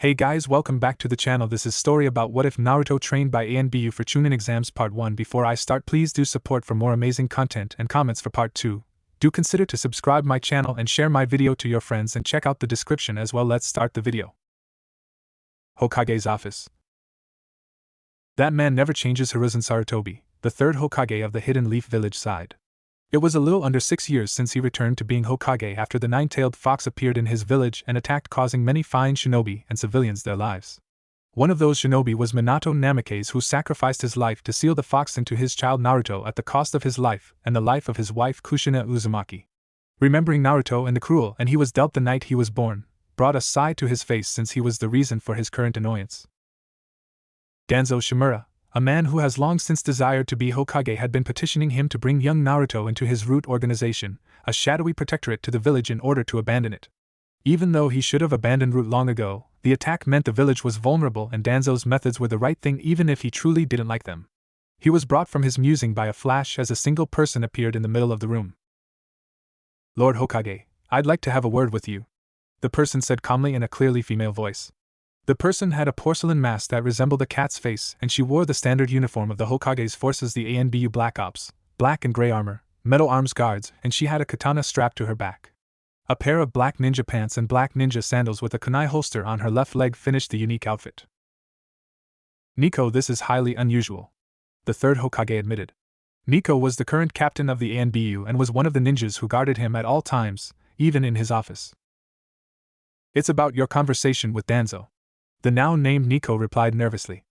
Hey guys, welcome back to the channel. This is story about what if Naruto trained by Anbu for Chunin exams part 1. Before I start, please do support for more amazing content and comments for part 2. Do consider to subscribe my channel and share my video to your friends and check out the description as well. Let's start the video. Hokage's office. That man never changes. Hiruzen Sarutobi, the third Hokage of the Hidden Leaf Village, sighed. It was a little under 6 years since he returned to being Hokage after the nine-tailed fox appeared in his village and attacked, causing many fine shinobi and civilians their lives. One of those shinobi was Minato Namikaze, who sacrificed his life to seal the fox into his child Naruto at the cost of his life and the life of his wife Kushina Uzumaki. Remembering Naruto and the cruel and he was dealt the night he was born, brought a sigh to his face since he was the reason for his current annoyance. Danzo Shimura, a man who has long since desired to be Hokage, had been petitioning him to bring young Naruto into his root organization, a shadowy protectorate to the village, in order to abandon it. Even though he should have abandoned root long ago, the attack meant the village was vulnerable and Danzo's methods were the right thing even if he truly didn't like them. He was brought from his musing by a flash as a single person appeared in the middle of the room. "Lord Hokage, I'd like to have a word with you," the person said calmly in a clearly female voice. The person had a porcelain mask that resembled a cat's face, and she wore the standard uniform of the Hokage's forces, the Anbu Black Ops, black and gray armor, metal arms guards, and she had a katana strapped to her back. A pair of black ninja pants and black ninja sandals with a kunai holster on her left leg finished the unique outfit. "Nico, this is highly unusual," the third Hokage admitted. Nico was the current captain of the Anbu and was one of the ninjas who guarded him at all times, even in his office. "It's about your conversation with Danzo," the now named Nico replied nervously.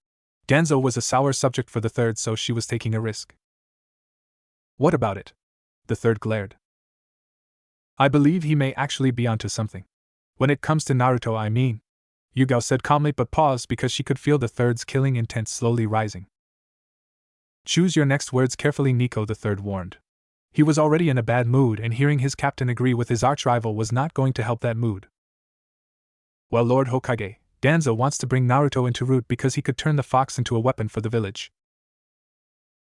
Danzo was a sour subject for the third, so she was taking a risk. "What about it?" the third glared. "I believe he may actually be onto something. When it comes to Naruto, I mean," Yugao said calmly, but paused because she could feel the third's killing intent slowly rising. "Choose your next words carefully," Nico the third warned. He was already in a bad mood, and hearing his captain agree with his arch-rival was not going to help that mood. "Well, Lord Hokage, Danzo wants to bring Naruto into root because he could turn the fox into a weapon for the village."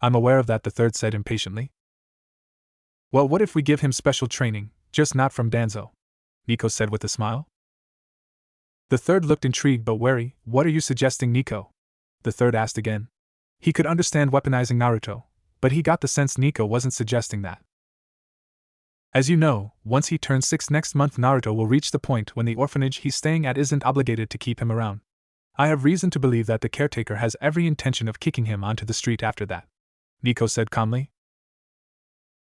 "I'm aware of that," the third said impatiently. "Well, what if we give him special training, just not from Danzo?" Nico said with a smile. The third looked intrigued but wary. "What are you suggesting, Nico?" the third asked again. He could understand weaponizing Naruto, but he got the sense Nico wasn't suggesting that. "As you know, once he turns 6 next month, Naruto will reach the point when the orphanage he's staying at isn't obligated to keep him around. I have reason to believe that the caretaker has every intention of kicking him onto the street after that," Nico said calmly.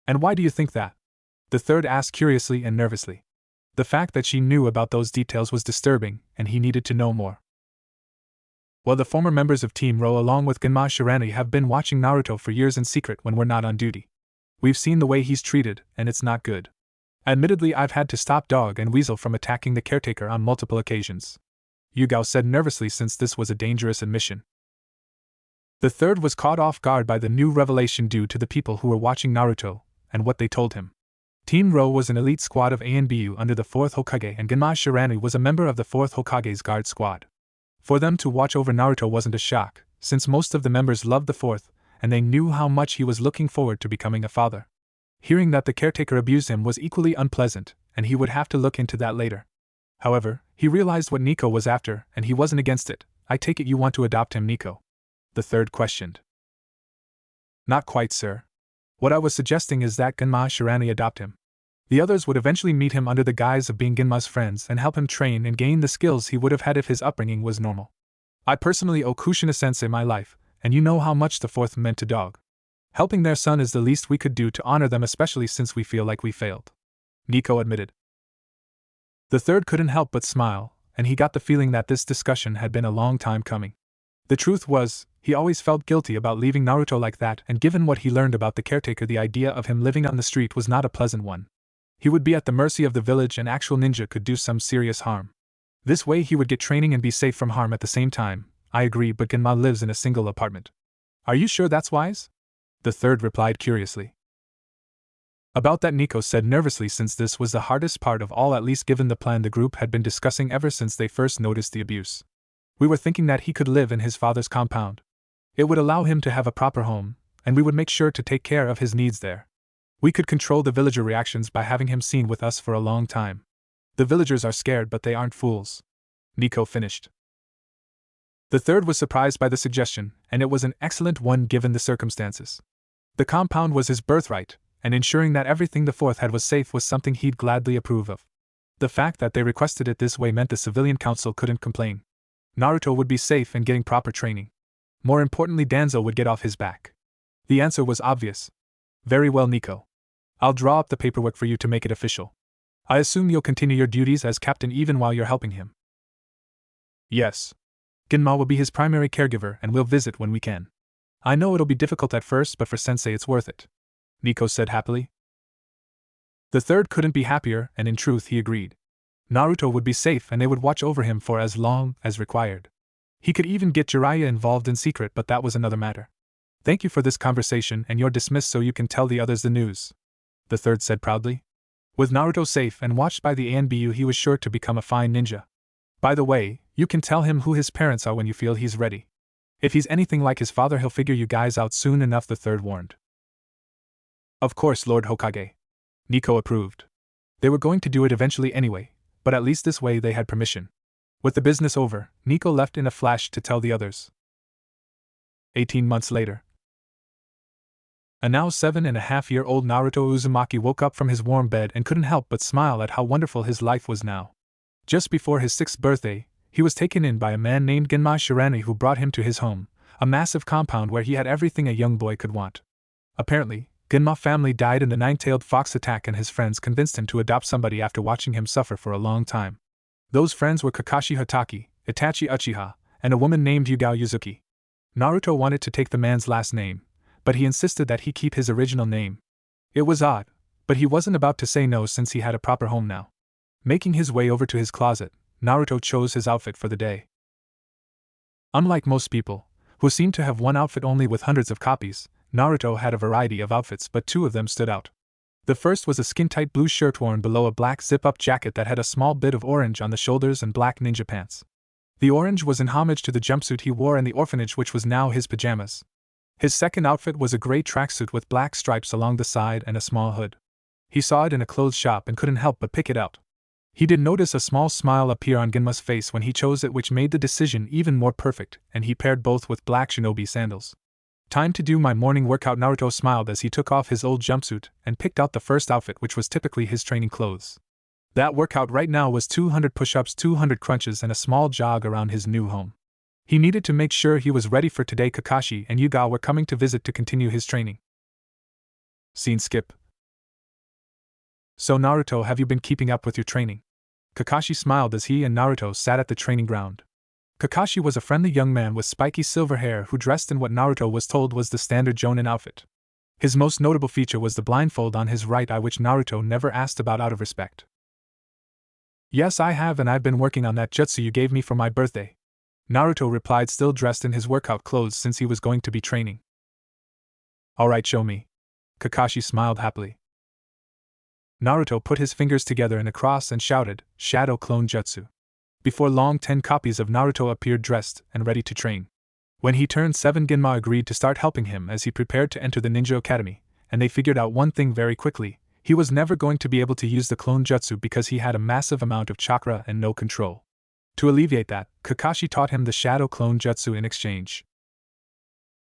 "And why do you think that?" the third asked curiously and nervously. The fact that she knew about those details was disturbing, and he needed to know more. "Well, the former members of Team Ro along with Genma Shirani have been watching Naruto for years in secret when we're not on duty. We've seen the way he's treated, and it's not good. Admittedly, I've had to stop Dog and Weasel from attacking the caretaker on multiple occasions," Yugao said nervously, since this was a dangerous admission. The third was caught off guard by the new revelation due to the people who were watching Naruto, and what they told him. Team Ro was an elite squad of Anbu under the 4th Hokage, and Genma Shirani was a member of the 4th Hokage's guard squad. For them to watch over Naruto wasn't a shock, since most of the members loved the 4th, and they knew how much he was looking forward to becoming a father. Hearing that the caretaker abused him was equally unpleasant, and he would have to look into that later. However, he realized what Nico was after, and he wasn't against it. "I take it you want to adopt him, Nico?" the third questioned. "Not quite, sir. What I was suggesting is that Genma Shirani adopt him. The others would eventually meet him under the guise of being Genma's friends and help him train and gain the skills he would have had if his upbringing was normal. I personally owe Kushina-sensei my life, and you know how much the 4th meant to Dog. Helping their son is the least we could do to honor them, especially since we feel like we failed," Nico admitted. The third couldn't help but smile, and he got the feeling that this discussion had been a long time coming. The truth was, he always felt guilty about leaving Naruto like that, and given what he learned about the caretaker, the idea of him living on the street was not a pleasant one. He would be at the mercy of the village, and actual ninja could do some serious harm. This way he would get training and be safe from harm at the same time. "I agree, but Genma lives in a single apartment." "Are you sure that's wise?" the third replied curiously. "About that," Nico said nervously, since this was the hardest part of all, at least given the plan the group had been discussing ever since they first noticed the abuse. "We were thinking that he could live in his father's compound. It would allow him to have a proper home, and we would make sure to take care of his needs there. We could control the villager reactions by having him seen with us for a long time. The villagers are scared, but they aren't fools," Nico finished. The third was surprised by the suggestion, and it was an excellent one given the circumstances. The compound was his birthright, and ensuring that everything the fourth had was safe was something he'd gladly approve of. The fact that they requested it this way meant the civilian council couldn't complain. Naruto would be safe and getting proper training. More importantly, Danzo would get off his back. The answer was obvious. Very well, Nico. I'll draw up the paperwork for you to make it official. I assume you'll continue your duties as captain even while you're helping him. Yes. Genma will be his primary caregiver and we'll visit when we can. I know it'll be difficult at first, but for Sensei it's worth it, Nico said happily. The third couldn't be happier, and in truth he agreed. Naruto would be safe and they would watch over him for as long as required. He could even get Jiraiya involved in secret, but that was another matter. Thank you for this conversation, and you're dismissed so you can tell the others the news, the third said proudly. With Naruto safe and watched by the Anbu, he was sure to become a fine ninja. By the way, you can tell him who his parents are when you feel he's ready. If he's anything like his father, he'll figure you guys out soon enough, the third warned. Of course, Lord Hokage. Nico approved. They were going to do it eventually anyway, but at least this way they had permission. With the business over, Nico left in a flash to tell the others. 18 months later. A now 7.5-year-old Naruto Uzumaki woke up from his warm bed and couldn't help but smile at how wonderful his life was now. Just before his 6th birthday, he was taken in by a man named Genma Shirane who brought him to his home, a massive compound where he had everything a young boy could want. Apparently, Genma family died in the nine-tailed fox attack and his friends convinced him to adopt somebody after watching him suffer for a long time. Those friends were Kakashi Hatake, Itachi Uchiha, and a woman named Yugao Yuzuki. Naruto wanted to take the man's last name, but he insisted that he keep his original name. It was odd, but he wasn't about to say no since he had a proper home now. Making his way over to his closet, Naruto chose his outfit for the day. Unlike most people, who seemed to have one outfit only with hundreds of copies, Naruto had a variety of outfits, but two of them stood out. The first was a skin-tight blue shirt worn below a black zip-up jacket that had a small bit of orange on the shoulders and black ninja pants. The orange was in homage to the jumpsuit he wore in the orphanage, which was now his pajamas. His second outfit was a gray tracksuit with black stripes along the side and a small hood. He saw it in a clothes shop and couldn't help but pick it out. He did notice a small smile appear on Genma's face when he chose it, which made the decision even more perfect, and he paired both with black shinobi sandals. Time to do my morning workout, Naruto smiled as he took off his old jumpsuit and picked out the first outfit, which was typically his training clothes. That workout right now was 200 push-ups, 200 crunches, and a small jog around his new home. He needed to make sure he was ready for today. Kakashi and Yugao were coming to visit to continue his training. Scene skip. So Naruto, have you been keeping up with your training? Kakashi smiled as he and Naruto sat at the training ground. Kakashi was a friendly young man with spiky silver hair who dressed in what Naruto was told was the standard Jonin outfit. His most notable feature was the blindfold on his right eye, which Naruto never asked about out of respect. Yes, I have, and I've been working on that jutsu you gave me for my birthday, Naruto replied, still dressed in his workout clothes since he was going to be training. Alright, show me. Kakashi smiled happily. Naruto put his fingers together in a cross and shouted, "Shadow Clone Jutsu." Before long, 10 copies of Naruto appeared dressed and ready to train. When he turned 7, Genma agreed to start helping him as he prepared to enter the Ninja Academy, and they figured out one thing very quickly: he was never going to be able to use the clone jutsu because he had a massive amount of chakra and no control. To alleviate that, Kakashi taught him the Shadow Clone Jutsu in exchange.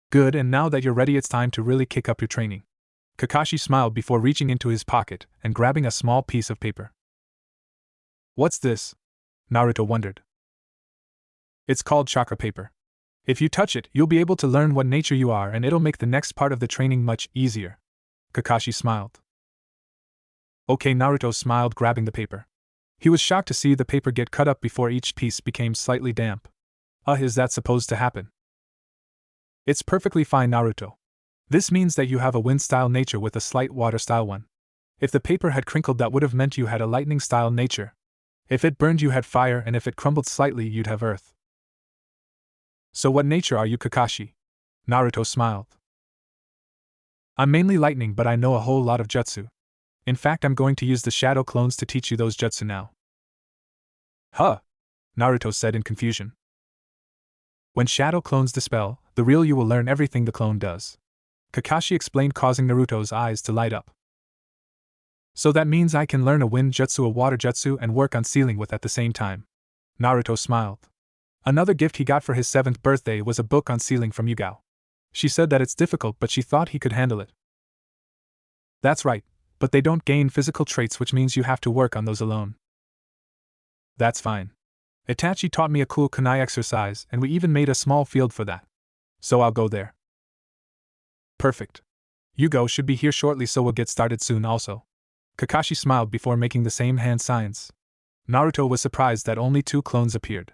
Good, and now that you're ready, it's time to really kick up your training. Kakashi smiled before reaching into his pocket and grabbing a small piece of paper. What's this? Naruto wondered. It's called chakra paper. If you touch it, you'll be able to learn what nature you are, and it'll make the next part of the training much easier. Kakashi smiled. Okay, Naruto smiled, grabbing the paper. He was shocked to see the paper get cut up before each piece became slightly damp. Is that supposed to happen? It's perfectly fine, Naruto. This means that you have a wind-style nature with a slight water-style one. If the paper had crinkled, that would have meant you had a lightning-style nature. If it burned, you had fire, and if it crumbled slightly, you'd have earth. So what nature are you, Kakashi? Naruto smiled. I'm mainly lightning, but I know a whole lot of jutsu. In fact, I'm going to use the shadow clones to teach you those jutsu now. Huh? Naruto said in confusion. When shadow clones dispel, the real you will learn everything the clone does. Kakashi explained, causing Naruto's eyes to light up. So that means I can learn a wind jutsu, a water jutsu, and work on sealing with at the same time. Naruto smiled. Another gift he got for his 7th birthday was a book on sealing from Yugao. She said that it's difficult, but she thought he could handle it. That's right, but they don't gain physical traits, which means you have to work on those alone. That's fine. Itachi taught me a cool kunai exercise, and we even made a small field for that. So I'll go there. Perfect. Yugao should be here shortly, so we'll get started soon also. Kakashi smiled before making the same hand signs. Naruto was surprised that only 2 clones appeared.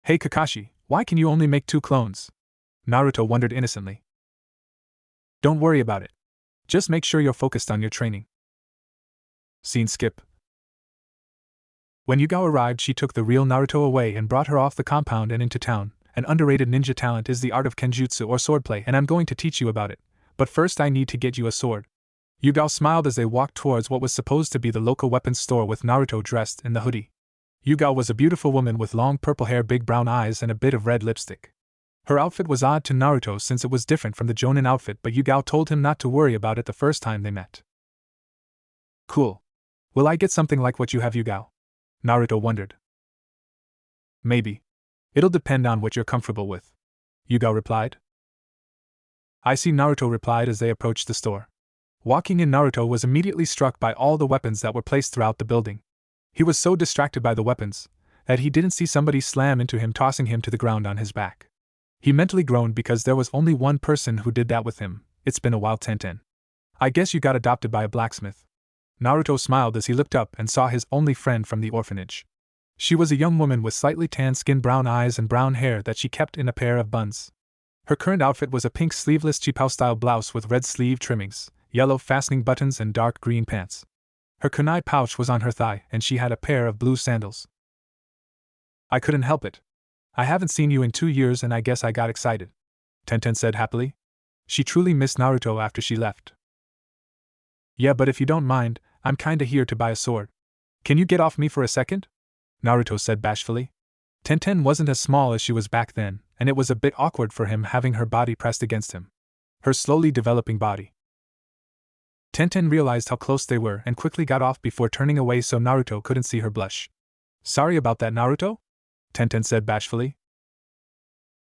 Hey Kakashi, why can you only make 2 clones? Naruto wondered innocently. Don't worry about it. Just make sure you're focused on your training. Scene skip. When Yugao arrived, she took the real Naruto away and brought her off the compound and into town. An underrated ninja talent is the art of Kenjutsu or swordplay, and I'm going to teach you about it. But first I need to get you a sword. Yugao smiled as they walked towards what was supposed to be the local weapons store with Naruto dressed in the hoodie. Yugao was a beautiful woman with long purple hair, big brown eyes, and a bit of red lipstick. Her outfit was odd to Naruto since it was different from the Jonin outfit, but Yugao told him not to worry about it the first time they met. Cool. Will I get something like what you have, Yugao? Naruto wondered. Maybe. It'll depend on what you're comfortable with, Yugao replied. I see, Naruto replied as they approached the store. Walking in, Naruto was immediately struck by all the weapons that were placed throughout the building. He was so distracted by the weapons that he didn't see somebody slam into him, tossing him to the ground on his back. He mentally groaned because there was only one person who did that with him. It's been a while, Tenten. I guess you got adopted by a blacksmith. Naruto smiled as he looked up and saw his only friend from the orphanage. She was a young woman with slightly tan skin, brown eyes, and brown hair that she kept in a pair of buns. Her current outfit was a pink sleeveless chipao-style blouse with red sleeve trimmings, yellow fastening buttons, and dark green pants. Her kunai pouch was on her thigh, and she had a pair of blue sandals. I couldn't help it. I haven't seen you in 2 years and I guess I got excited, Tenten said happily. She truly missed Naruto after she left. Yeah, but if you don't mind, I'm kinda here to buy a sword. Can you get off me for a second? Naruto said bashfully. Tenten wasn't as small as she was back then, and it was a bit awkward for him having her body pressed against him. Her slowly developing body. Tenten realized how close they were and quickly got off before turning away so Naruto couldn't see her blush. Sorry about that, Naruto? Tenten said bashfully.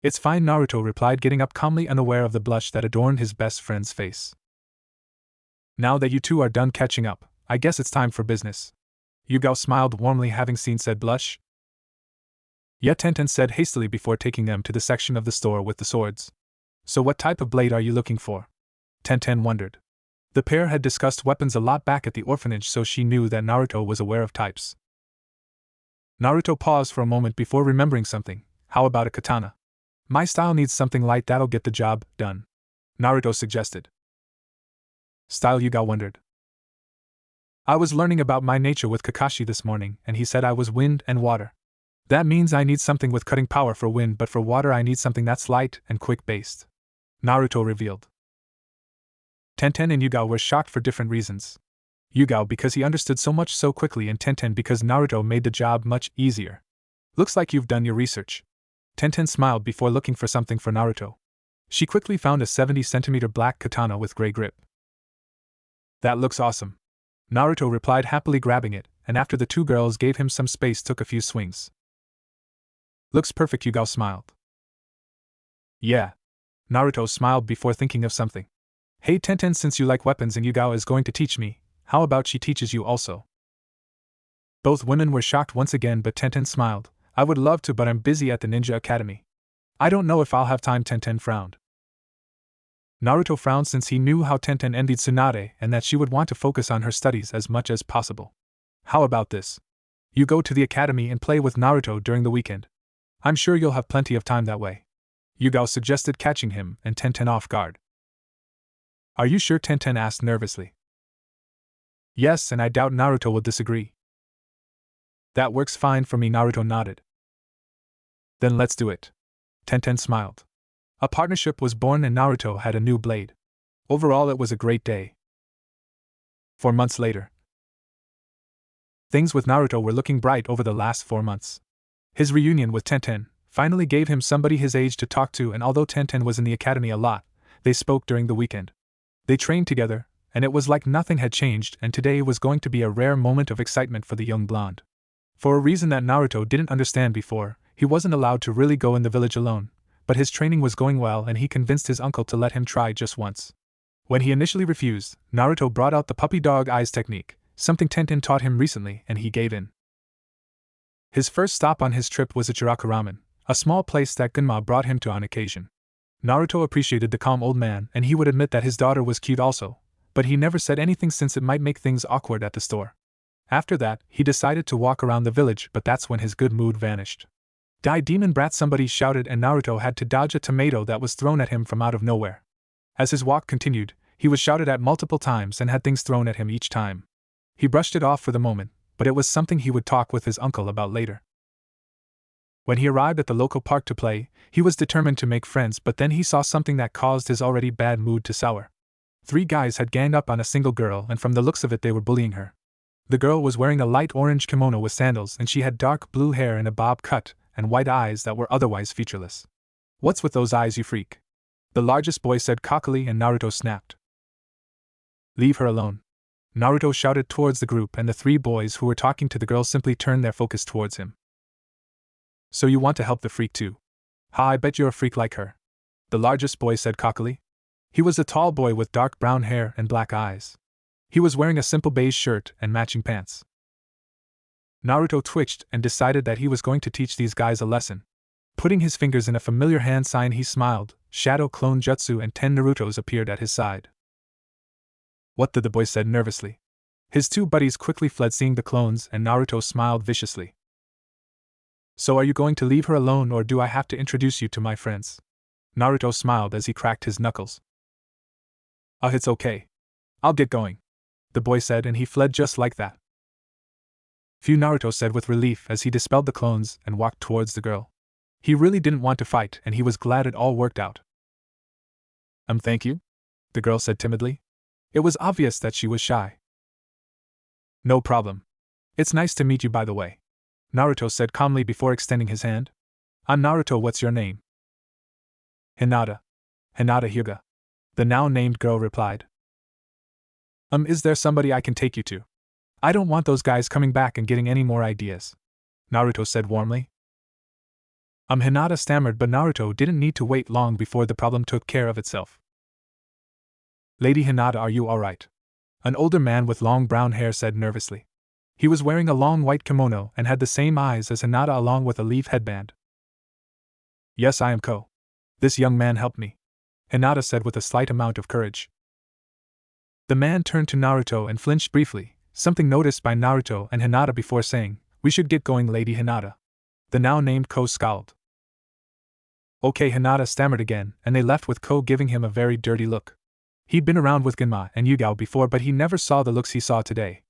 It's fine, Naruto replied, getting up calmly, unaware of the blush that adorned his best friend's face. Now that you two are done catching up, I guess it's time for business. Yugao smiled warmly, having seen said blush. Yeah, Tenten said hastily before taking them to the section of the store with the swords. So what type of blade are you looking for? Tenten wondered. The pair had discussed weapons a lot back at the orphanage, so she knew that Naruto was aware of types. Naruto paused for a moment before remembering something. How about a katana? My style needs something light that'll get the job done, Naruto suggested. Style, Yugao wondered. I was learning about my nature with Kakashi this morning, and he said I was wind and water. That means I need something with cutting power for wind, but for water I need something that's light and quick-based, Naruto revealed. Tenten and Yugao were shocked for different reasons. Yugao because he understood so much so quickly, and Tenten because Naruto made the job much easier. Looks like you've done your research. Tenten smiled before looking for something for Naruto. She quickly found a 70cm black katana with gray grip. That looks awesome, Naruto replied, happily grabbing it, and after the two girls gave him some space, took a few swings. Looks perfect, Yugao smiled. Yeah. Naruto smiled before thinking of something. Hey Tenten, since you like weapons and Yugao is going to teach me, how about she teaches you also? Both women were shocked once again, but Tenten smiled. I would love to, but I'm busy at the Ninja Academy. I don't know if I'll have time, Tenten frowned. Naruto frowned since he knew how Tenten envied Tsunade and that she would want to focus on her studies as much as possible. How about this? You go to the academy and play with Naruto during the weekend. I'm sure you'll have plenty of time that way, Yugao suggested, catching him and Tenten off guard. Are you sure? Tenten asked nervously. Yes, and I doubt Naruto will disagree. That works fine for me, Naruto nodded. Then let's do it. Tenten smiled. A partnership was born and Naruto had a new blade. Overall, it was a great day. 4 months later. Things with Naruto were looking bright over the last 4 months. His reunion with Tenten finally gave him somebody his age to talk to, and although Tenten was in the academy a lot, they spoke during the weekend. They trained together, and it was like nothing had changed, and today was going to be a rare moment of excitement for the young blonde. For a reason that Naruto didn't understand before, He wasn't allowed to really go in the village alone, but his training was going well and he convinced his uncle to let him try just once. When he initially refused, Naruto brought out the puppy dog eyes technique, something Tenten taught him recently, and he gave in. His first stop on his trip was Ichiraku Ramen, a small place that Gunma brought him to on occasion. Naruto appreciated the calm old man and he would admit that his daughter was cute also, but he never said anything since it might make things awkward at the store. After that, he decided to walk around the village, but that's when his good mood vanished. "Die demon brat," somebody shouted, and Naruto had to dodge a tomato that was thrown at him from out of nowhere. As his walk continued, he was shouted at multiple times and had things thrown at him each time. He brushed it off for the moment, but it was something he would talk with his uncle about later. When he arrived at the local park to play, he was determined to make friends, but then he saw something that caused his already bad mood to sour. 3 guys had ganged up on a single girl, and from the looks of it they were bullying her. The girl was wearing a light orange kimono with sandals, and she had dark blue hair in a bob cut, and white eyes that were otherwise featureless. "What's with those eyes, you freak?" the largest boy said cockily, and Naruto snapped. "Leave her alone." Naruto shouted towards the group, and the 3 boys who were talking to the girl simply turned their focus towards him. "So you want to help the freak too? Ha, I bet you're a freak like her," the largest boy said cockily. He was a tall boy with dark brown hair and black eyes. He was wearing a simple beige shirt and matching pants. Naruto twitched and decided that he was going to teach these guys a lesson. Putting his fingers in a familiar hand sign, he smiled. Shadow Clone Jutsu and 10 Narutos appeared at his side. "What?" the boy said nervously. His 2 buddies quickly fled seeing the clones, and Naruto smiled viciously. "So are you going to leave her alone, or do I have to introduce you to my friends?" Naruto smiled as he cracked his knuckles. It's okay. I'll get going," the boy said, and he fled just like that. "Phew," Naruto said with relief as he dispelled the clones and walked towards the girl. He really didn't want to fight, and he was glad it all worked out. Thank you," the girl said timidly. It was obvious that she was shy. "No problem. It's nice to meet you, by the way," Naruto said calmly before extending his hand. "I'm Naruto. What's your name?" "Hinata. Hinata Hyuga," the now named girl replied. Is there somebody I can take you to? I don't want those guys coming back and getting any more ideas," Naruto said warmly. Hinata stammered, but Naruto didn't need to wait long before the problem took care of itself. "Lady Hinata, are you alright?" an older man with long brown hair said nervously. He was wearing a long white kimono and had the same eyes as Hinata along with a leaf headband. "Yes, I am Ko. This young man helped me," Hinata said with a slight amount of courage. The man turned to Naruto and flinched briefly, something noticed by Naruto and Hinata before saying, "We should get going, Lady Hinata." The now named Ko scowled. "Okay," Hinata stammered again, and they left with Ko giving him a very dirty look. He'd been around with Gunma and Yugao before, but he never saw the looks he saw today.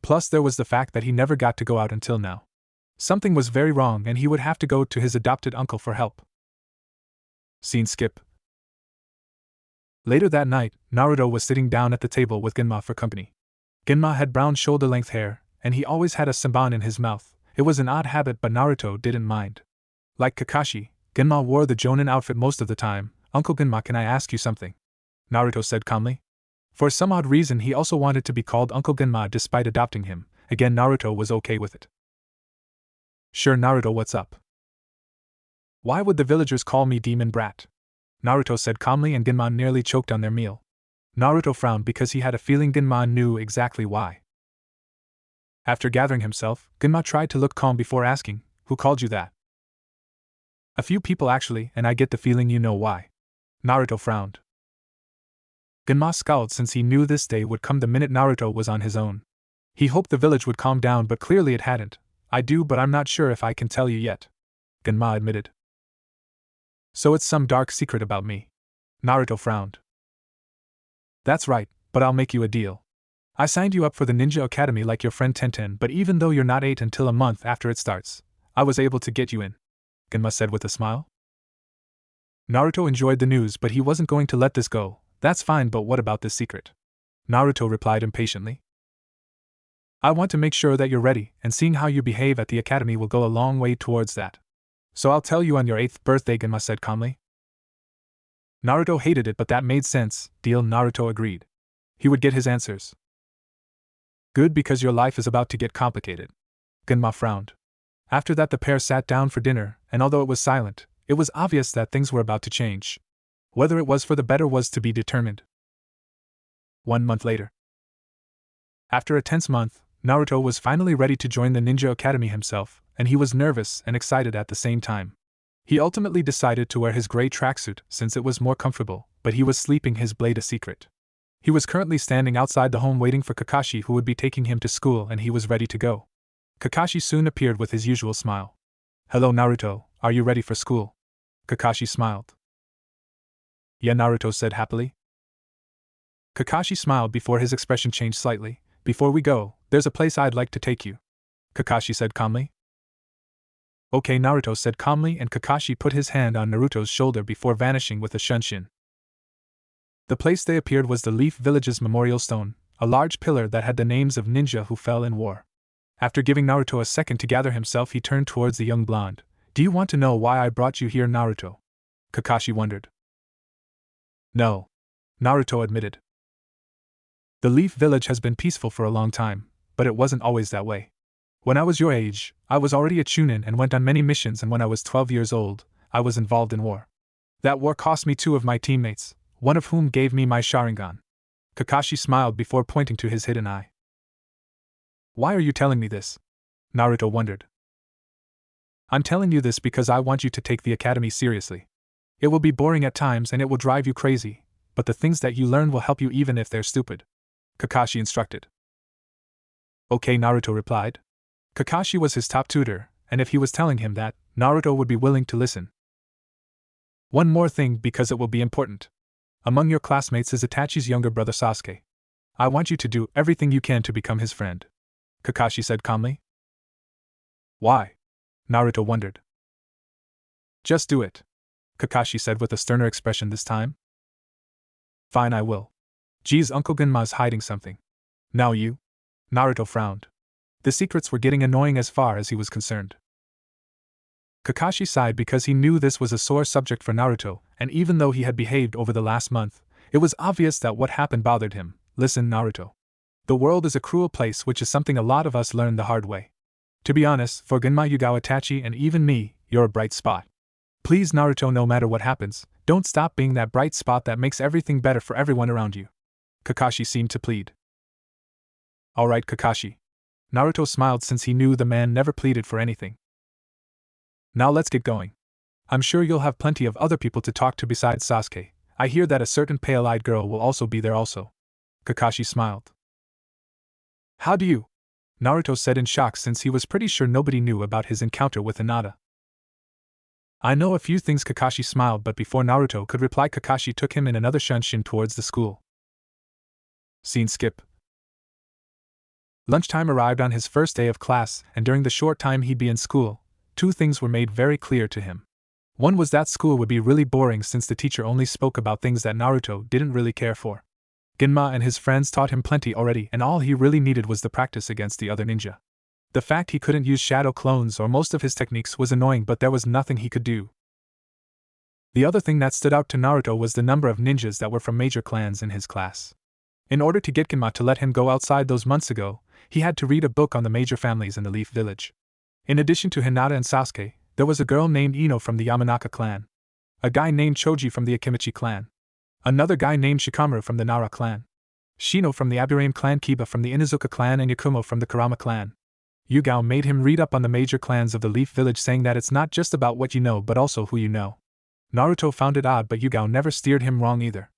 Plus there was the fact that he never got to go out until now. Something was very wrong, and he would have to go to his adopted uncle for help. Scene skip. Later that night, Naruto was sitting down at the table with Gunma for company. Gunma had brown shoulder-length hair, and he always had a senbon in his mouth. It was an odd habit, but Naruto didn't mind. Like Kakashi, Gunma wore the Jonin outfit most of the time. "Uncle Gunma, can I ask you something?" Naruto said calmly. For some odd reason, he also wanted to be called Uncle Gunma despite adopting him. Again, Naruto was okay with it. "Sure, Naruto, what's up?" "Why would the villagers call me demon brat?" Naruto said calmly, and Gunma nearly choked on their meal. Naruto frowned because he had a feeling Gunma knew exactly why. After gathering himself, Gunma tried to look calm before asking, "Who called you that?" "A few people actually, and I get the feeling you know why." Naruto frowned. Gunma scowled since he knew this day would come the minute Naruto was on his own. He hoped the village would calm down, but clearly it hadn't. "I do, but I'm not sure if I can tell you yet," Gunma admitted. "So it's some dark secret about me?" Naruto frowned. "That's right, but I'll make you a deal. I signed you up for the Ninja Academy like your friend Tenten, but even though you're not 8 until a month after it starts, I was able to get you in," Gunma said with a smile. Naruto enjoyed the news, but he wasn't going to let this go. "That's fine, but what about this secret?" Naruto replied impatiently. "I want to make sure that you're ready, and seeing how you behave at the academy will go a long way towards that. So I'll tell you on your 8th birthday," Gunma said calmly. Naruto hated it, but that made sense. Deal, Naruto agreed. He would get his answers. "Good, because your life is about to get complicated." Gunma frowned. After that, the pair sat down for dinner, and although it was silent, it was obvious that things were about to change. Whether it was for the better was to be determined. 1 month later. After a tense month, Naruto was finally ready to join the Ninja Academy himself, and he was nervous and excited at the same time. He ultimately decided to wear his gray tracksuit since it was more comfortable, but he was sleeping his blade a secret. He was currently standing outside the home waiting for Kakashi, who would be taking him to school, and he was ready to go. Kakashi soon appeared with his usual smile. "Hello Naruto, are you ready for school?" Kakashi smiled. "Yeah," Naruto said happily. Kakashi smiled before his expression changed slightly. "Before we go, there's a place I'd like to take you," Kakashi said calmly. "Okay," Naruto said calmly, and Kakashi put his hand on Naruto's shoulder before vanishing with a shunshin. The place they appeared was the Leaf Village's memorial stone, a large pillar that had the names of ninja who fell in war. After giving Naruto a second to gather himself, he turned towards the young blonde. "Do you want to know why I brought you here, Naruto?" Kakashi wondered. "No," Naruto admitted. "The Leaf Village has been peaceful for a long time, but it wasn't always that way. When I was your age, I was already a Chunin and went on many missions, and when I was 12 years old, I was involved in war. That war cost me 2 of my teammates, one of whom gave me my Sharingan." Kakashi smiled before pointing to his hidden eye. "Why are you telling me this?" Naruto wondered. "I'm telling you this because I want you to take the academy seriously. It will be boring at times and it will drive you crazy, but the things that you learn will help you even if they're stupid," Kakashi instructed. "Okay," Naruto replied. Kakashi was his top tutor, and if he was telling him that, Naruto would be willing to listen. "One more thing, because it will be important. Among your classmates is Itachi's younger brother Sasuke. I want you to do everything you can to become his friend," Kakashi said calmly. "Why?" Naruto wondered. "Just do it," Kakashi said with a sterner expression this time. "Fine, I will. Geez, Uncle Genma's hiding something. Now you?" Naruto frowned. The secrets were getting annoying as far as he was concerned. Kakashi sighed because he knew this was a sore subject for Naruto, and even though he had behaved over the last month, it was obvious that what happened bothered him. "Listen, Naruto. The world is a cruel place, which is something a lot of us learned the hard way. To be honest, for Genma, Yugao, Itachi, and even me, you're a bright spot. Please, Naruto, no matter what happens, don't stop being that bright spot that makes everything better for everyone around you," Kakashi seemed to plead. "All right, Kakashi." Naruto smiled since he knew the man never pleaded for anything. "Now let's get going. I'm sure you'll have plenty of other people to talk to besides Sasuke. I hear that a certain pale-eyed girl will also be there also." Kakashi smiled. "How do you?" Naruto said in shock since he was pretty sure nobody knew about his encounter with Hinata. "I know a few things," Kakashi smiled, but before Naruto could reply, Kakashi took him in another shunshin towards the school. Scene skip. Lunchtime arrived on his first day of class, and during the short time he'd be in school, 2 things were made very clear to him. One was that school would be really boring since the teacher only spoke about things that Naruto didn't really care for. Genma and his friends taught him plenty already, and all he really needed was the practice against the other ninja. The fact he couldn't use shadow clones or most of his techniques was annoying, but there was nothing he could do. The other thing that stood out to Naruto was the number of ninjas that were from major clans in his class. In order to get Genma to let him go outside those months ago, he had to read a book on the major families in the Leaf Village. In addition to Hinata and Sasuke, there was a girl named Ino from the Yamanaka clan, a guy named Choji from the Akimichi clan, another guy named Shikamaru from the Nara clan, Shino from the Aburame clan, Kiba from the Inuzuka clan, and Yakumo from the Kurama clan. Yugao made him read up on the major clans of the Leaf Village, saying that it's not just about what you know but also who you know. Naruto found it odd, but Yugao never steered him wrong either.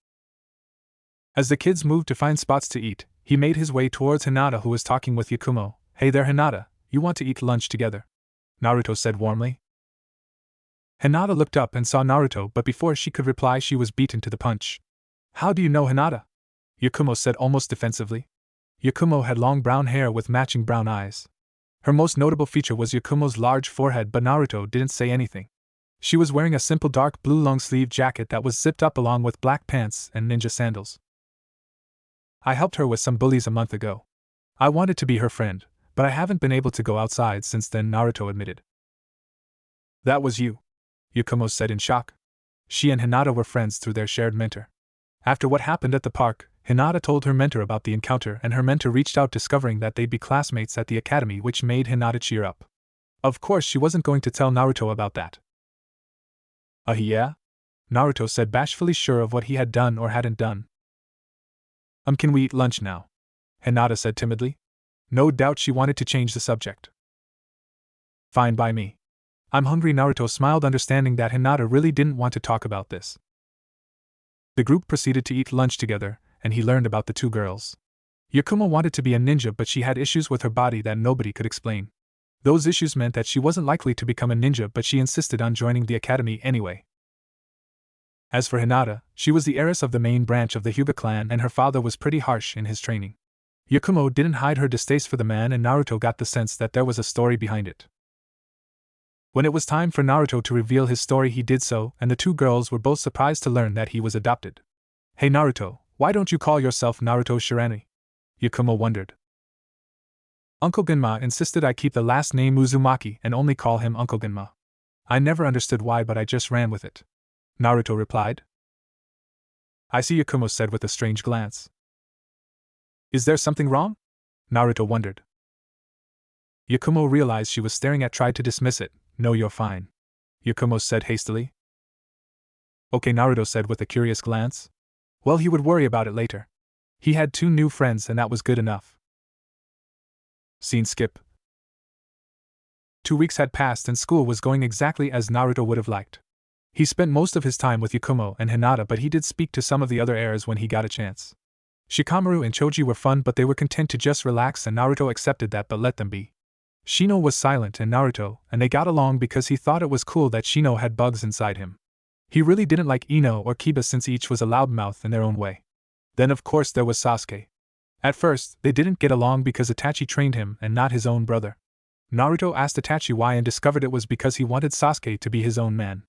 As the kids moved to find spots to eat, he made his way towards Hinata, who was talking with Yakumo. "Hey there, Hinata, you want to eat lunch together?" Naruto said warmly. Hinata looked up and saw Naruto, but before she could reply she was beaten to the punch. "How do you know Hinata?" Yakumo said almost defensively. Yakumo had long brown hair with matching brown eyes. Her most notable feature was Yakumo's large forehead, but Naruto didn't say anything. She was wearing a simple dark blue long-sleeved jacket that was zipped up along with black pants and ninja sandals. "I helped her with some bullies a month ago. I wanted to be her friend, but I haven't been able to go outside since then," Naruto admitted. "That was you," Yakumo said in shock. She and Hinata were friends through their shared mentor. After what happened at the park, Hinata told her mentor about the encounter, and her mentor reached out discovering that they'd be classmates at the academy, which made Hinata cheer up. Of course she wasn't going to tell Naruto about that. Yeah? Naruto said, bashfully sure of what he had done or hadn't done. Can we eat lunch now? Hinata said timidly. No doubt she wanted to change the subject. Fine by me. I'm hungry. Naruto smiled, understanding that Hinata really didn't want to talk about this. The group proceeded to eat lunch together, and he learned about the two girls. Yakumo wanted to be a ninja, but she had issues with her body that nobody could explain. Those issues meant that she wasn't likely to become a ninja, but she insisted on joining the academy anyway. As for Hinata, she was the heiress of the main branch of the Hyuga clan, and her father was pretty harsh in his training. Yakumo didn't hide her distaste for the man, and Naruto got the sense that there was a story behind it. When it was time for Naruto to reveal his story, he did so, and the two girls were both surprised to learn that he was adopted. Hey Naruto, why don't you call yourself Naruto Shirani? Yakumo wondered. Uncle Genma insisted I keep the last name Uzumaki and only call him Uncle Genma. I never understood why, but I just ran with it. Naruto replied. I see, Yakumo said with a strange glance. Is there something wrong? Naruto wondered. Yakumo realized she was staring at, tried to dismiss it. No, you're fine. Yakumo said hastily. Okay, Naruto said with a curious glance. Well, he would worry about it later. He had 2 new friends, and that was good enough. Scene skip. 2 weeks had passed and school was going exactly as Naruto would have liked. He spent most of his time with Yakumo and Hinata, but he did speak to some of the other heirs when he got a chance. Shikamaru and Choji were fun, but they were content to just relax, and Naruto accepted that but let them be. Shino was silent and Naruto, and they got along because he thought it was cool that Shino had bugs inside him. He really didn't like Ino or Kiba since each was a loudmouth in their own way. Then of course there was Sasuke. At first, they didn't get along because Itachi trained him and not his own brother. Naruto asked Itachi why and discovered it was because he wanted Sasuke to be his own man.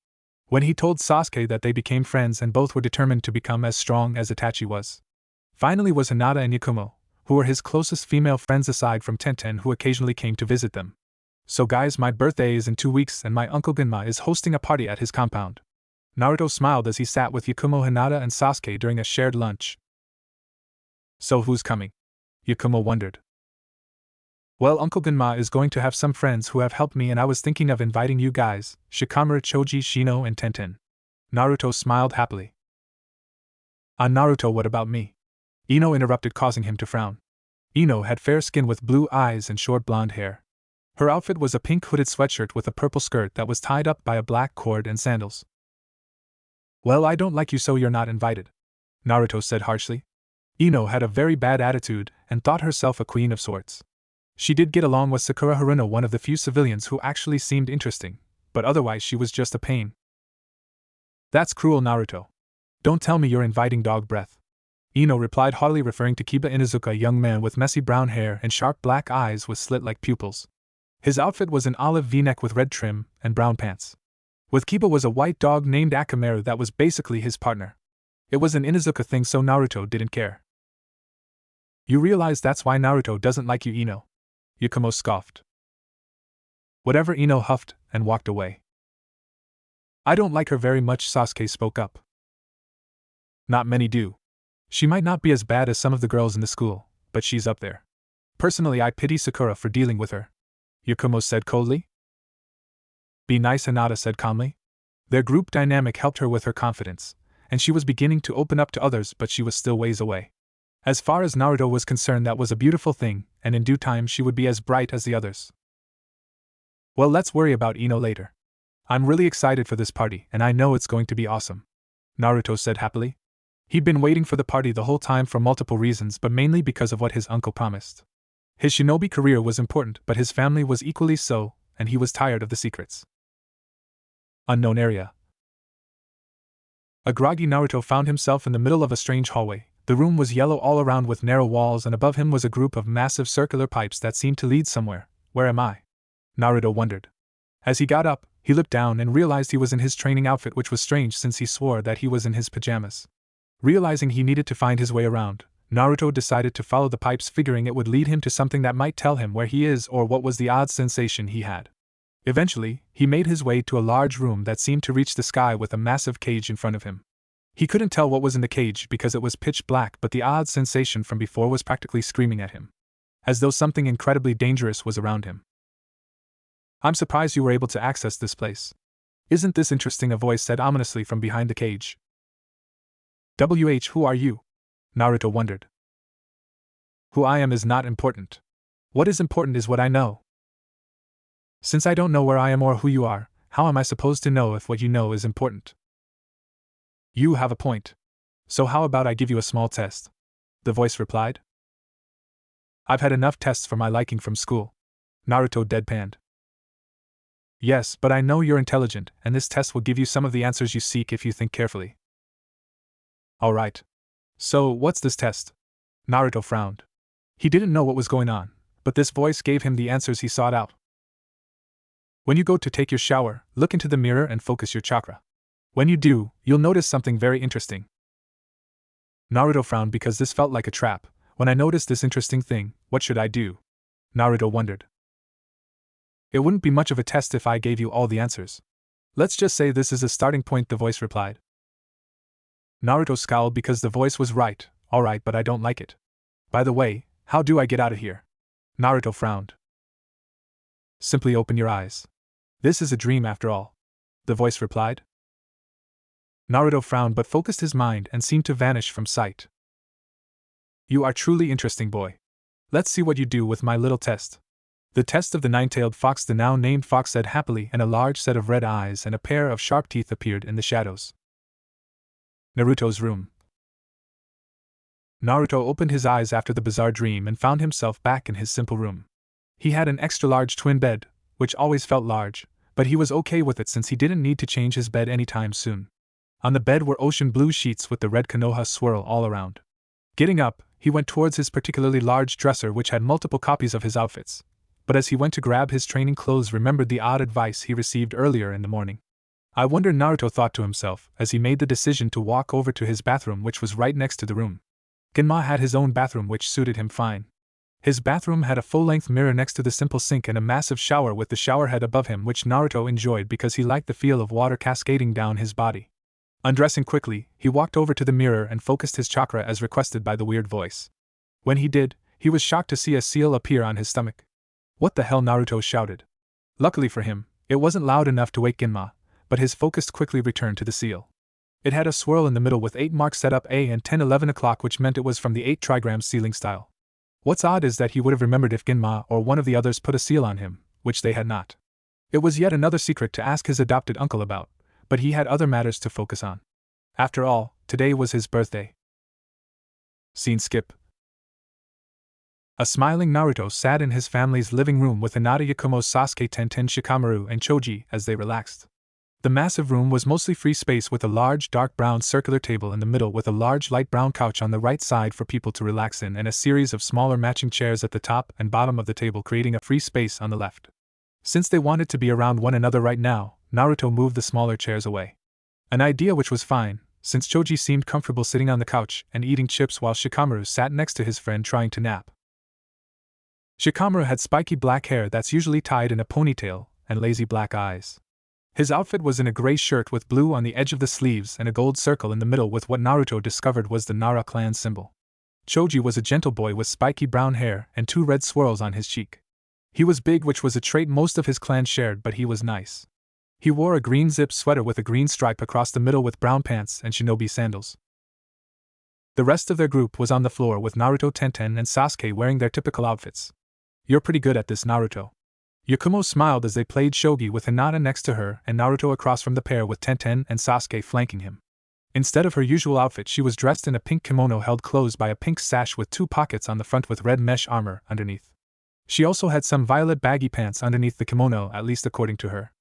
When he told Sasuke that, they became friends and both were determined to become as strong as Itachi was. Finally was Hinata and Yakumo, who were his closest female friends aside from Tenten, who occasionally came to visit them. So guys, my birthday is in 2 weeks and my uncle Genma is hosting a party at his compound. Naruto smiled as he sat with Yakumo, Hinata and Sasuke during a shared lunch. So who's coming? Yakumo wondered. Well, Uncle Genma is going to have some friends who have helped me, and I was thinking of inviting you guys, Shikamaru, Choji, Shino and Tenten. Naruto smiled happily. Naruto, what about me? Ino interrupted, causing him to frown. Ino had fair skin with blue eyes and short blonde hair. Her outfit was a pink hooded sweatshirt with a purple skirt that was tied up by a black cord and sandals. Well, I don't like you, so you're not invited, Naruto said harshly. Ino had a very bad attitude and thought herself a queen of sorts. She did get along with Sakura Haruno, one of the few civilians who actually seemed interesting, but otherwise she was just a pain. That's cruel, Naruto. Don't tell me you're inviting Dog Breath. Ino replied haughtily, referring to Kiba Inuzuka, a young man with messy brown hair and sharp black eyes with slit-like pupils. His outfit was an olive v-neck with red trim and brown pants. With Kiba was a white dog named Akamaru that was basically his partner. It was an Inuzuka thing, so Naruto didn't care. You realize that's why Naruto doesn't like you, Ino? Yakumo scoffed. Whatever, Ino huffed and walked away. I don't like her very much, Sasuke spoke up. Not many do. She might not be as bad as some of the girls in the school, but she's up there. Personally, I pity Sakura for dealing with her, Yakumo said coldly. Be nice, Hinata said calmly. Their group dynamic helped her with her confidence, and she was beginning to open up to others, but she was still ways away. As far as Naruto was concerned, that was a beautiful thing, and in due time she would be as bright as the others. Well, let's worry about Ino later. I'm really excited for this party, and I know it's going to be awesome, Naruto said happily. He'd been waiting for the party the whole time for multiple reasons, but mainly because of what his uncle promised. His shinobi career was important, but his family was equally so, and he was tired of the secrets. Unknown area. A groggy Naruto found himself in the middle of a strange hallway. The room was yellow all around with narrow walls, and above him was a group of massive circular pipes that seemed to lead somewhere. Where am I? Naruto wondered. As he got up, he looked down and realized he was in his training outfit, which was strange since he swore that he was in his pajamas. Realizing he needed to find his way around, Naruto decided to follow the pipes, figuring it would lead him to something that might tell him where he is or what was the odd sensation he had. Eventually, he made his way to a large room that seemed to reach the sky with a massive cage in front of him. He couldn't tell what was in the cage because it was pitch black, but the odd sensation from before was practically screaming at him, as though something incredibly dangerous was around him. I'm surprised you were able to access this place. Isn't this interesting? A voice said ominously from behind the cage. Who are you? Naruto wondered. Who I am is not important. What is important is what I know. Since I don't know where I am or who you are, how am I supposed to know if what you know is important? You have a point. So how about I give you a small test? The voice replied. I've had enough tests for my liking from school. Naruto deadpanned. Yes, but I know you're intelligent, and this test will give you some of the answers you seek if you think carefully. Alright. So, what's this test? Naruto frowned. He didn't know what was going on, but this voice gave him the answers he sought out. When you go to take your shower, look into the mirror and focus your chakra. When you do, you'll notice something very interesting. Naruto frowned because this felt like a trap. When I noticed this interesting thing, what should I do? Naruto wondered. It wouldn't be much of a test if I gave you all the answers. Let's just say this is a starting point, the voice replied. Naruto scowled because the voice was right. Alright, but I don't like it. By the way, how do I get out of here? Naruto frowned. Simply open your eyes. This is a dream after all. The voice replied. Naruto frowned but focused his mind and seemed to vanish from sight. You are truly interesting, boy. Let's see what you do with my little test. The test of the nine-tailed fox, the now named fox said happily, and a large set of red eyes and a pair of sharp teeth appeared in the shadows. Naruto's room. Naruto opened his eyes after the bizarre dream and found himself back in his simple room. He had an extra-large twin bed, which always felt large, but he was okay with it since he didn't need to change his bed anytime soon. On the bed were ocean blue sheets with the red Konoha swirl all around. Getting up, he went towards his particularly large dresser which had multiple copies of his outfits. But as he went to grab his training clothes, remembered the odd advice he received earlier in the morning. I wonder, Naruto thought to himself, as he made the decision to walk over to his bathroom which was right next to the room. Genma had his own bathroom which suited him fine. His bathroom had a full-length mirror next to the simple sink and a massive shower with the shower head above him, which Naruto enjoyed because he liked the feel of water cascading down his body. Undressing quickly, he walked over to the mirror and focused his chakra as requested by the weird voice. When he did, he was shocked to see a seal appear on his stomach. What the hell? Naruto shouted. Luckily for him, it wasn't loud enough to wake Genma, but his focus quickly returned to the seal. It had a swirl in the middle with 8 marks set up A and 10-11 o'clock, which meant it was from the 8 trigram sealing style. What's odd is that he would have remembered if Genma or one of the others put a seal on him, which they had not. It was yet another secret to ask his adopted uncle about, but he had other matters to focus on. After all, today was his birthday. Scene skip. A smiling Naruto sat in his family's living room with Hinata, Yakumo, Sasuke, Tenten, Shikamaru, and Choji as they relaxed. The massive room was mostly free space with a large dark brown circular table in the middle with a large light brown couch on the right side for people to relax in and a series of smaller matching chairs at the top and bottom of the table, creating a free space on the left. Since they wanted to be around one another right now, Naruto moved the smaller chairs away. An idea which was fine, since Choji seemed comfortable sitting on the couch and eating chips while Shikamaru sat next to his friend trying to nap. Shikamaru had spiky black hair that's usually tied in a ponytail and lazy black eyes. His outfit was in a gray shirt with blue on the edge of the sleeves and a gold circle in the middle with what Naruto discovered was the Nara clan symbol. Choji was a gentle boy with spiky brown hair and 2 red swirls on his cheek. He was big, which was a trait most of his clan shared, but he was nice. He wore a green zip sweater with a green stripe across the middle with brown pants and shinobi sandals. The rest of their group was on the floor with Naruto, Tenten, and Sasuke wearing their typical outfits. You're pretty good at this, Naruto. Yakumo smiled as they played shogi with Hinata next to her and Naruto across from the pair with Tenten and Sasuke flanking him. Instead of her usual outfit, she was dressed in a pink kimono held closed by a pink sash with 2 pockets on the front with red mesh armor underneath. She also had some violet baggy pants underneath the kimono, at least according to her.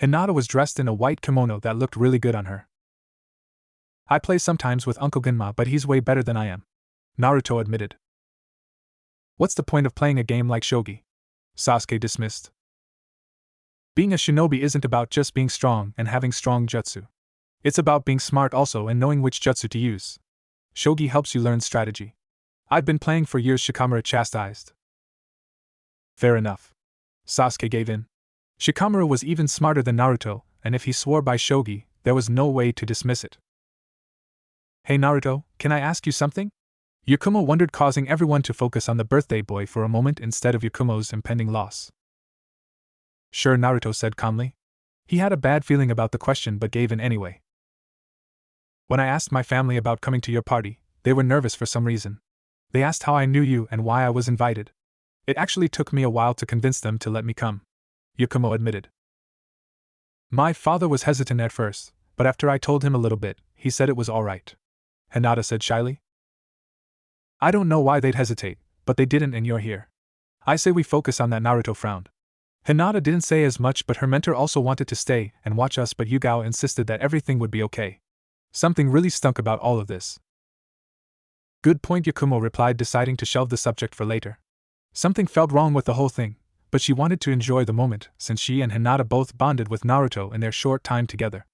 Hinata was dressed in a white kimono that looked really good on her. I play sometimes with Uncle Genma, but he's way better than I am, Naruto admitted. What's the point of playing a game like shogi? Sasuke dismissed. Being a shinobi isn't about just being strong and having strong jutsu. It's about being smart also and knowing which jutsu to use. Shogi helps you learn strategy. I've been playing for years, Shikamaru chastised. Fair enough. Sasuke gave in. Shikamaru was even smarter than Naruto, and if he swore by shogi, there was no way to dismiss it. Hey Naruto, can I ask you something? Yakumo wondered, causing everyone to focus on the birthday boy for a moment instead of Yakumo's impending loss. Sure, Naruto said calmly. He had a bad feeling about the question but gave in anyway. When I asked my family about coming to your party, they were nervous for some reason. They asked how I knew you and why I was invited. It actually took me a while to convince them to let me come, Yakumo admitted. My father was hesitant at first, but after I told him a little bit, he said it was all right, Hinata said shyly. I don't know why they'd hesitate, but they didn't and you're here. I say we focus on that. Naruto frowned. Hinata didn't say as much, but her mentor also wanted to stay and watch us, but Yugao insisted that everything would be okay. Something really stunk about all of this. Good point, Yakumo replied, deciding to shelve the subject for later. Something felt wrong with the whole thing, but she wanted to enjoy the moment since she and Hinata both bonded with Naruto in their short time together.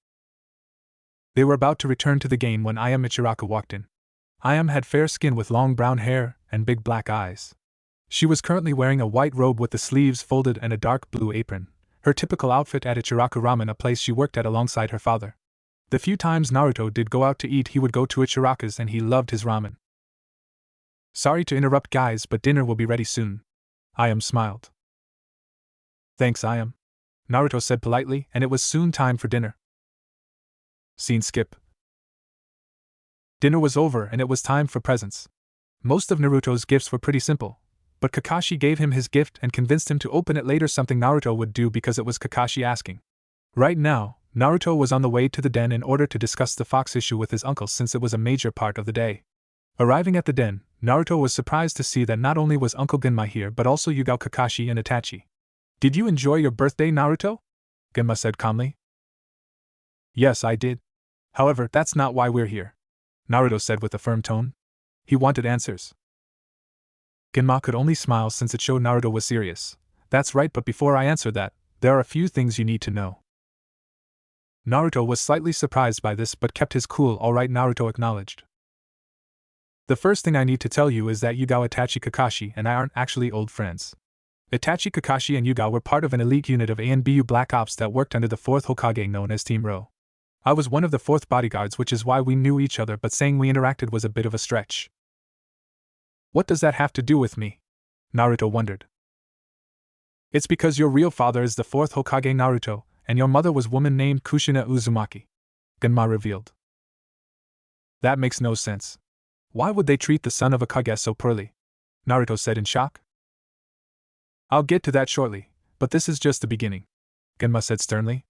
They were about to return to the game when Ayam Ichiraku walked in. Ayam had fair skin with long brown hair and big black eyes. She was currently wearing a white robe with the sleeves folded and a dark blue apron, her typical outfit at Ichiraku Ramen, a place she worked at alongside her father. The few times Naruto did go out to eat, he would go to Ichiraku's and he loved his ramen. Sorry to interrupt guys, but dinner will be ready soon. Ayam smiled. Thanks, Ayam, Naruto said politely, and it was soon time for dinner. Scene skip. Dinner was over and it was time for presents. Most of Naruto's gifts were pretty simple, but Kakashi gave him his gift and convinced him to open it later, something Naruto would do because it was Kakashi asking. Right now, Naruto was on the way to the den in order to discuss the fox issue with his uncle since it was a major part of the day. Arriving at the den, Naruto was surprised to see that not only was Uncle Genma here but also Yugao, Kakashi, and Itachi. Did you enjoy your birthday, Naruto? Genma said calmly. Yes, I did. However, that's not why we're here, Naruto said with a firm tone. He wanted answers. Genma could only smile since it showed Naruto was serious. That's right, but before I answer that, there are a few things you need to know. Naruto was slightly surprised by this but kept his cool. All right, Naruto acknowledged. The first thing I need to tell you is that Yugao, Itachi, Kakashi, and I aren't actually old friends. Itachi, Kakashi, and Yugao were part of an elite unit of Anbu Black Ops that worked under the 4th Hokage known as Team Ro. I was one of the 4th bodyguards, which is why we knew each other, but saying we interacted was a bit of a stretch. What does that have to do with me? Naruto wondered. It's because your real father is the 4th Hokage, Naruto, and your mother was woman named Kushina Uzumaki, Genma revealed. That makes no sense. Why would they treat the son of a Kage so poorly? Naruto said in shock. I'll get to that shortly, but this is just the beginning, Genma said sternly.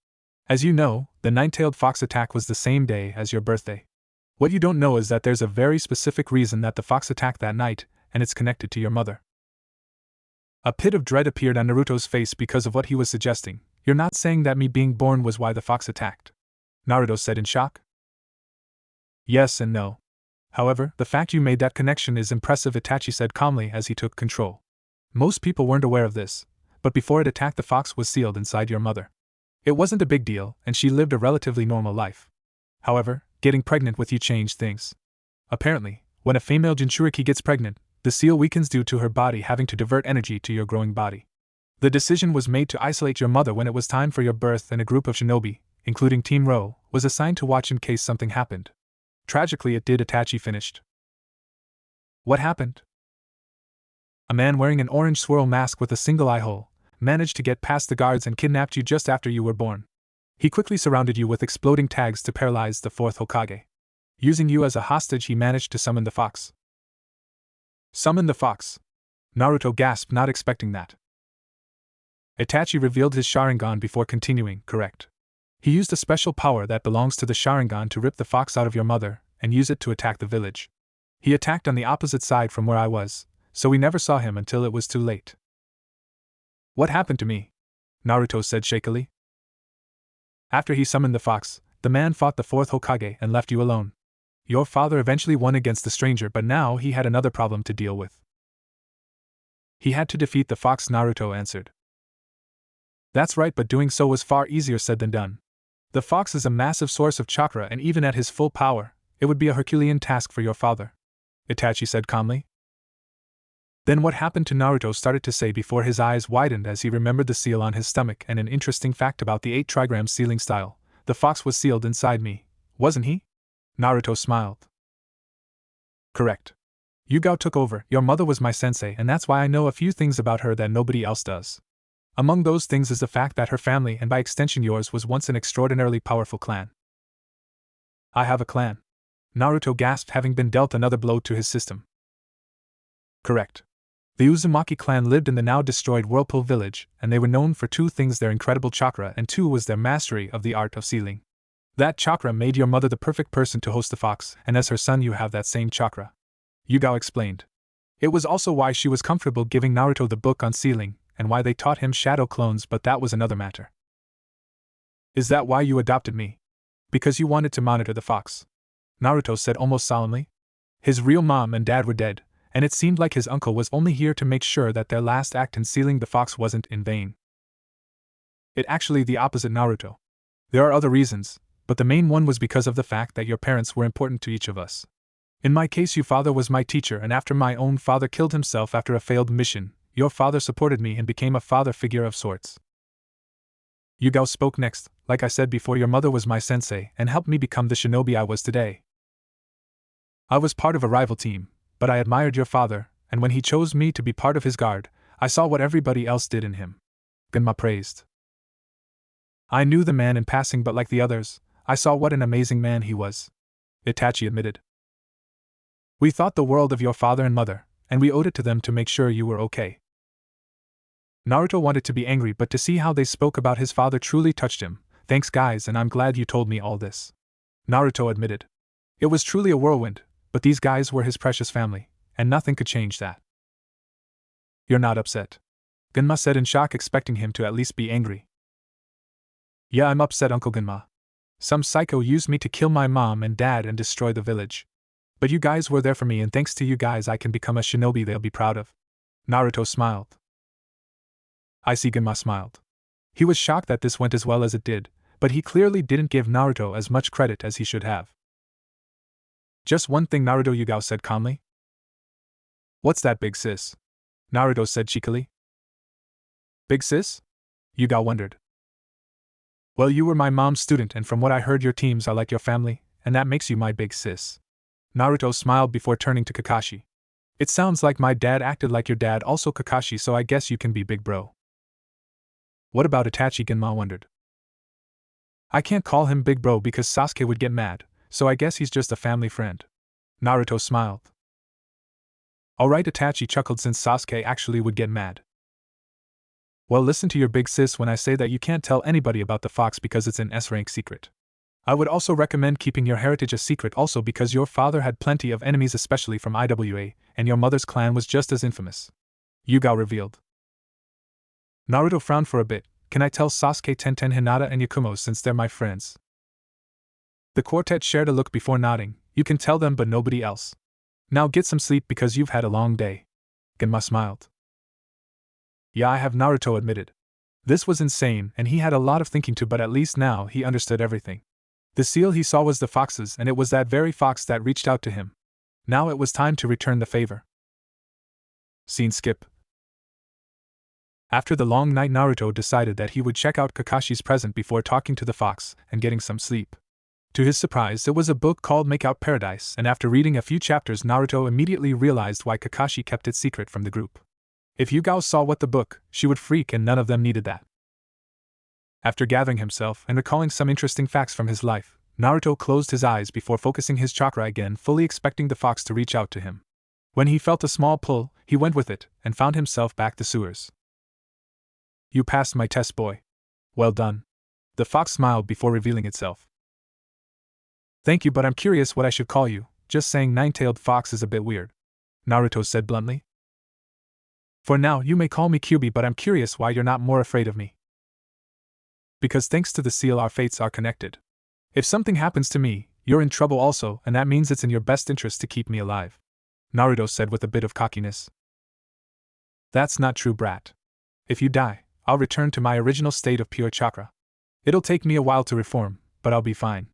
As you know, the nine-tailed fox attack was the same day as your birthday. What you don't know is that there's a very specific reason that the fox attacked that night, and it's connected to your mother. A pit of dread appeared on Naruto's face because of what he was suggesting. You're not saying that me being born was why the fox attacked? Naruto said in shock. Yes and no. However, the fact you made that connection is impressive, Itachi said calmly as he took control. Most people weren't aware of this, but before it attacked, the fox was sealed inside your mother. It wasn't a big deal, and she lived a relatively normal life. However, getting pregnant with you changed things. Apparently, when a female Jinchuriki gets pregnant, the seal weakens due to her body having to divert energy to your growing body. The decision was made to isolate your mother when it was time for your birth, and a group of shinobi, including Team Ro, was assigned to watch in case something happened. Tragically, it did, Itachi finished. What happened? A man wearing an orange swirl mask with a single eye hole managed to get past the guards and kidnapped you just after you were born. He quickly surrounded you with exploding tags to paralyze the 4th Hokage. Using you as a hostage, he managed to summon the fox. Summon the fox? Naruto gasped, not expecting that. Itachi revealed his Sharingan before continuing, correct. He used a special power that belongs to the Sharingan to rip the fox out of your mother and use it to attack the village. He attacked on the opposite side from where I was, so we never saw him until it was too late. What happened to me? Naruto said shakily. After he summoned the fox, the man fought the 4th Hokage and left you alone. Your father eventually won against the stranger, but now he had another problem to deal with. He had to defeat the fox, Naruto answered. That's right, but doing so was far easier said than done. The fox is a massive source of chakra, and even at his full power, it would be a Herculean task for your father, Itachi said calmly. Then what happened to Naruto started to say before his eyes widened as he remembered the seal on his stomach and an interesting fact about the 8 trigram sealing style. The fox was sealed inside me, wasn't he? Naruto smiled. Correct. Yugao took over. Your mother was my sensei, and that's why I know a few things about her that nobody else does. Among those things is the fact that her family, and by extension yours, was once an extraordinarily powerful clan. I have a clan. Naruto gasped, having been dealt another blow to his system. Correct. The Uzumaki clan lived in the now destroyed Whirlpool village, and they were known for two things: their incredible chakra, and two was their mastery of the art of sealing. That chakra made your mother the perfect person to host the fox, and as her son you have that same chakra. Yugao explained. It was also why she was comfortable giving Naruto the book on sealing, and why they taught him shadow clones, but that was another matter. Is that why you adopted me? Because you wanted to monitor the fox? Naruto said almost solemnly. His real mom and dad were dead, and it seemed like his uncle was only here to make sure that their last act in sealing the fox wasn't in vain. It actually the opposite, Naruto. There are other reasons, but the main one was because of the fact that your parents were important to each of us. In my case, your father was my teacher, and after my own father killed himself after a failed mission, your father supported me and became a father figure of sorts. Yugao spoke next. Like I said before, your mother was my sensei and helped me become the shinobi I was today. I was part of a rival team, but I admired your father, and when he chose me to be part of his guard, I saw what everybody else did in him. Genma praised. I knew the man in passing, but like the others, I saw what an amazing man he was. Itachi admitted. We thought the world of your father and mother, and we owed it to them to make sure you were okay. Naruto wanted to be angry, but to see how they spoke about his father truly touched him. Thanks guys, and I'm glad you told me all this. Naruto admitted. It was truly a whirlwind, but these guys were his precious family, and nothing could change that. You're not upset? Genma said in shock, expecting him to at least be angry. Yeah, I'm upset, Uncle Genma. Some psycho used me to kill my mom and dad and destroy the village. But you guys were there for me, and thanks to you guys I can become a shinobi they'll be proud of. Naruto smiled. I see. Genma smiled. He was shocked that this went as well as it did, but he clearly didn't give Naruto as much credit as he should have. Just one thing, Naruto, Yugao said calmly. What's that, big sis? Naruto said cheekily. Big sis? Yugao wondered. Well, you were my mom's student, and from what I heard your teams are like your family, and that makes you my big sis. Naruto smiled before turning to Kakashi. It sounds like my dad acted like your dad also, Kakashi, so I guess you can be big bro. What about Itachi? Genma wondered. I can't call him big bro because Sasuke would get mad, so I guess he's just a family friend. Naruto smiled. Alright, Itachi chuckled, since Sasuke actually would get mad. Well, listen to your big sis when I say that you can't tell anybody about the fox because it's an S-rank secret. I would also recommend keeping your heritage a secret also because your father had plenty of enemies, especially from IWA, and your mother's clan was just as infamous. Yugao revealed. Naruto frowned for a bit. Can I tell Sasuke, Tenten, Hinata, and Yakumo since they're my friends? The quartet shared a look before nodding. You can tell them, but nobody else. Now get some sleep because you've had a long day. Genma smiled. Yeah, I have, Naruto admitted. This was insane, and he had a lot of thinking to, but at least now he understood everything. The seal he saw was the fox's, and it was that very fox that reached out to him. Now it was time to return the favor. Scene skip. After the long night, Naruto decided that he would check out Kakashi's present before talking to the fox and getting some sleep. To his surprise, it was a book called Make Out Paradise, and after reading a few chapters, Naruto immediately realized why Kakashi kept it secret from the group. If Yugao saw what the book, she would freak, and none of them needed that. After gathering himself and recalling some interesting facts from his life, Naruto closed his eyes before focusing his chakra again, fully expecting the fox to reach out to him. When he felt a small pull, he went with it, and found himself back the sewers. You passed my test, boy. Well done. The fox smiled before revealing itself. Thank you, but I'm curious what I should call you. Just saying nine-tailed fox is a bit weird. Naruto said bluntly. For now, you may call me Kyubi, but I'm curious why you're not more afraid of me. Because thanks to the seal, our fates are connected. If something happens to me, you're in trouble also, and that means it's in your best interest to keep me alive. Naruto said with a bit of cockiness. That's not true, brat. If you die, I'll return to my original state of pure chakra. It'll take me a while to reform, but I'll be fine.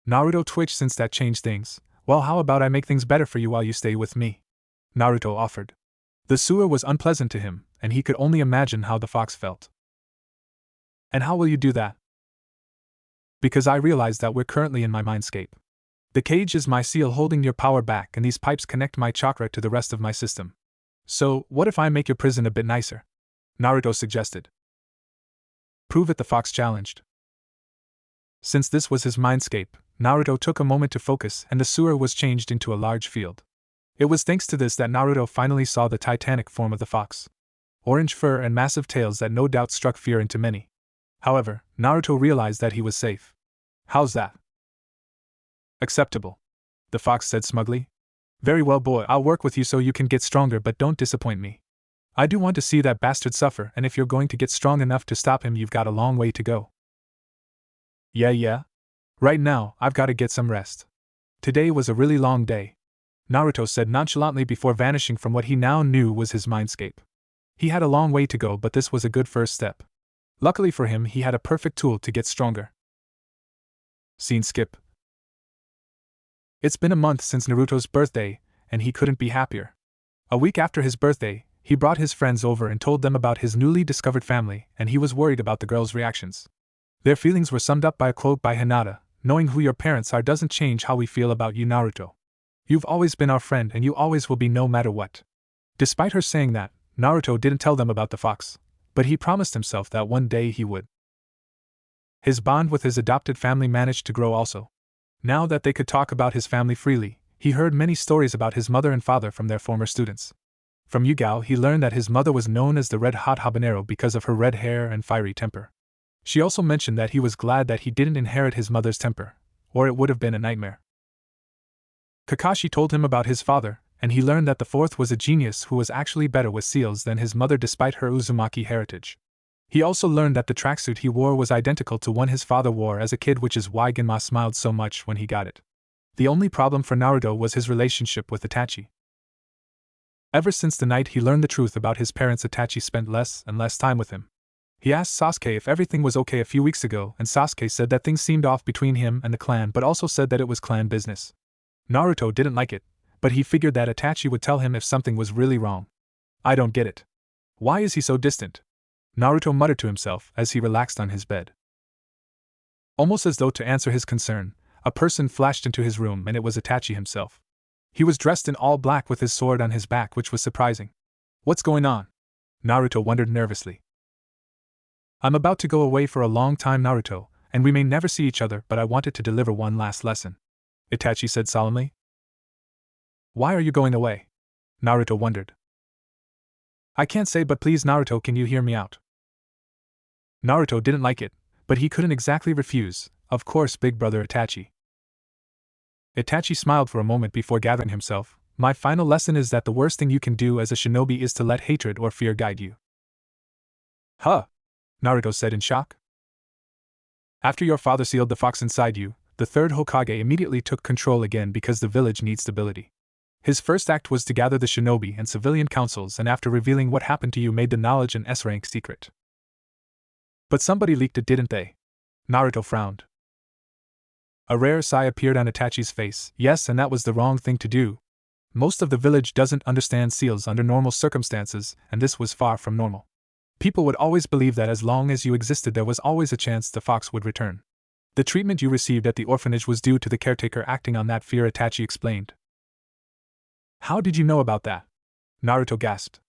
Naruto twitched, since that changed things. Well, how about I make things better for you while you stay with me? Naruto offered. The sewer was unpleasant to him, and he could only imagine how the fox felt. And how will you do that? Because I realize that we're currently in my mindscape. The cage is my seal holding your power back, and these pipes connect my chakra to the rest of my system. So, what if I make your prison a bit nicer? Naruto suggested. Prove it, the fox challenged. Since this was his mindscape, Naruto took a moment to focus and the sewer was changed into a large field. It was thanks to this that Naruto finally saw the titanic form of the fox. Orange fur and massive tails that no doubt struck fear into many. However, Naruto realized that he was safe. How's that? Acceptable, the fox said smugly. Very well, boy, I'll work with you so you can get stronger, but don't disappoint me. I do want to see that bastard suffer, and if you're going to get strong enough to stop him, you've got a long way to go. Yeah. Right now, I've got to get some rest. Today was a really long day, Naruto said nonchalantly before vanishing from what he now knew was his mindscape. He had a long way to go, but this was a good first step. Luckily for him, he had a perfect tool to get stronger. Scene skip. It's been a month since Naruto's birthday, and he couldn't be happier. A week after his birthday, he brought his friends over and told them about his newly discovered family, and he was worried about the girls' reactions. Their feelings were summed up by a quote by Hinata: "Knowing who your parents are doesn't change how we feel about you, Naruto. You've always been our friend and you always will be no matter what." Despite her saying that, Naruto didn't tell them about the fox, but he promised himself that one day he would. His bond with his adopted family managed to grow also. Now that they could talk about his family freely, he heard many stories about his mother and father from their former students. From Yugao, he learned that his mother was known as the Red Hot Habanero because of her red hair and fiery temper. She also mentioned that he was glad that he didn't inherit his mother's temper, or it would have been a nightmare. Kakashi told him about his father, and he learned that the fourth was a genius who was actually better with seals than his mother despite her Uzumaki heritage. He also learned that the tracksuit he wore was identical to one his father wore as a kid, which is why Genma smiled so much when he got it. The only problem for Naruto was his relationship with Itachi. Ever since the night he learned the truth about his parents, Itachi spent less and less time with him. He asked Sasuke if everything was okay a few weeks ago, and Sasuke said that things seemed off between him and the clan, but also said that it was clan business. Naruto didn't like it, but he figured that Itachi would tell him if something was really wrong. I don't get it. Why is he so distant? Naruto muttered to himself as he relaxed on his bed. Almost as though to answer his concern, a person flashed into his room, and it was Itachi himself. He was dressed in all black with his sword on his back, which was surprising. What's going on? Naruto wondered nervously. I'm about to go away for a long time, Naruto, and we may never see each other, but I wanted to deliver one last lesson, Itachi said solemnly. Why are you going away? Naruto wondered. I can't say, but please, Naruto, can you hear me out? Naruto didn't like it, but he couldn't exactly refuse. Of course, big brother Itachi. Itachi smiled for a moment before gathering himself. My final lesson is that the worst thing you can do as a shinobi is to let hatred or fear guide you. Huh? Naruto said in shock. After your father sealed the fox inside you, the third Hokage immediately took control again because the village needs stability. His first act was to gather the shinobi and civilian councils, and after revealing what happened to you, made the knowledge an S-rank secret. But somebody leaked it, didn't they? Naruto frowned. A rare sigh appeared on Itachi's face. Yes, and that was the wrong thing to do. Most of the village doesn't understand seals under normal circumstances, and this was far from normal. People would always believe that as long as you existed there was always a chance the fox would return. The treatment you received at the orphanage was due to the caretaker acting on that fear, Itachi explained. How did you know about that? Naruto gasped.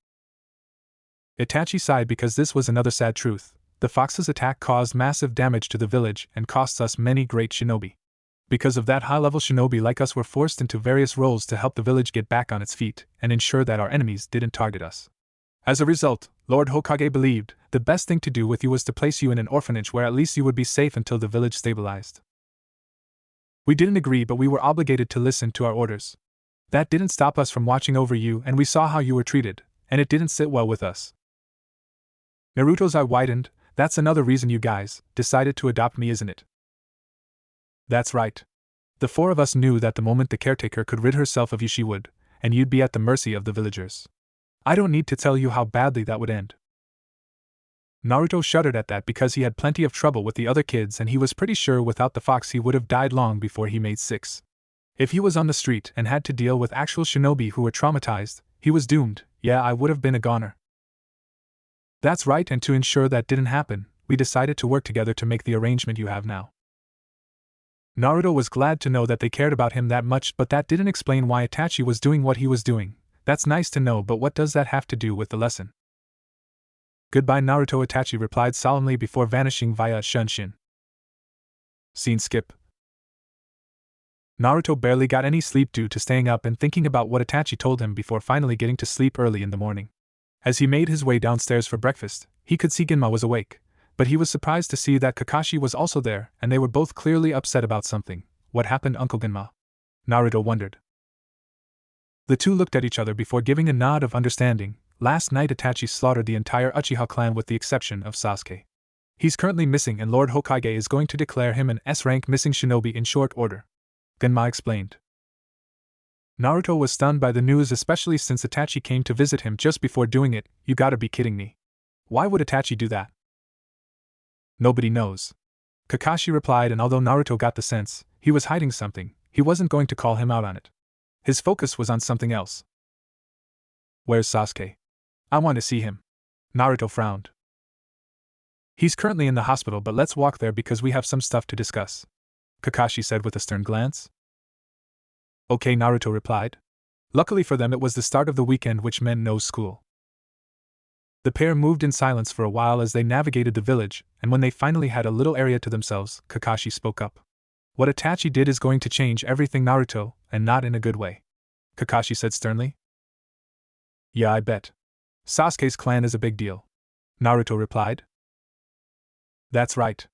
Itachi sighed because this was another sad truth. The fox's attack caused massive damage to the village and cost us many great shinobi. Because of that, high-level shinobi like us were forced into various roles to help the village get back on its feet and ensure that our enemies didn't target us. As a result, Lord Hokage believed the best thing to do with you was to place you in an orphanage where at least you would be safe until the village stabilized. We didn't agree, but we were obligated to listen to our orders. That didn't stop us from watching over you, and we saw how you were treated, and it didn't sit well with us. Naruto's eye widened. That's another reason you guys decided to adopt me, isn't it? That's right. The four of us knew that the moment the caretaker could rid herself of you, she would, and you'd be at the mercy of the villagers. I don't need to tell you how badly that would end. Naruto shuddered at that because he had plenty of trouble with the other kids, and he was pretty sure without the fox he would have died long before he made 6. If he was on the street and had to deal with actual shinobi who were traumatized, he was doomed. Yeah, I would have been a goner. That's right, and to ensure that didn't happen, we decided to work together to make the arrangement you have now. Naruto was glad to know that they cared about him that much, but that didn't explain why Itachi was doing what he was doing. That's nice to know, but what does that have to do with the lesson? Goodbye Naruto, Itachi replied solemnly before vanishing via a shunshin. Scene skip. Naruto barely got any sleep due to staying up and thinking about what Itachi told him before finally getting to sleep early in the morning. As he made his way downstairs for breakfast, he could see Genma was awake, but he was surprised to see that Kakashi was also there, and they were both clearly upset about something. What happened, Uncle Genma? Naruto wondered. The two looked at each other before giving a nod of understanding. Last night Itachi slaughtered the entire Uchiha clan with the exception of Sasuke. He's currently missing and Lord Hokage is going to declare him an S-rank missing shinobi in short order, Genma explained. Naruto was stunned by the news, especially since Itachi came to visit him just before doing it. You gotta be kidding me. Why would Itachi do that? Nobody knows, Kakashi replied, and although Naruto got the sense he was hiding something, he wasn't going to call him out on it. His focus was on something else. Where's Sasuke? I want to see him. Naruto frowned. He's currently in the hospital, but let's walk there because we have some stuff to discuss, Kakashi said with a stern glance. Okay, Naruto replied. Luckily for them, it was the start of the weekend, which meant no school. The pair moved in silence for a while as they navigated the village, and when they finally had a little area to themselves, Kakashi spoke up. What Itachi did is going to change everything, Naruto, and not in a good way, Kakashi said sternly. Yeah, I bet. Sasuke's clan is a big deal, Naruto replied. That's right.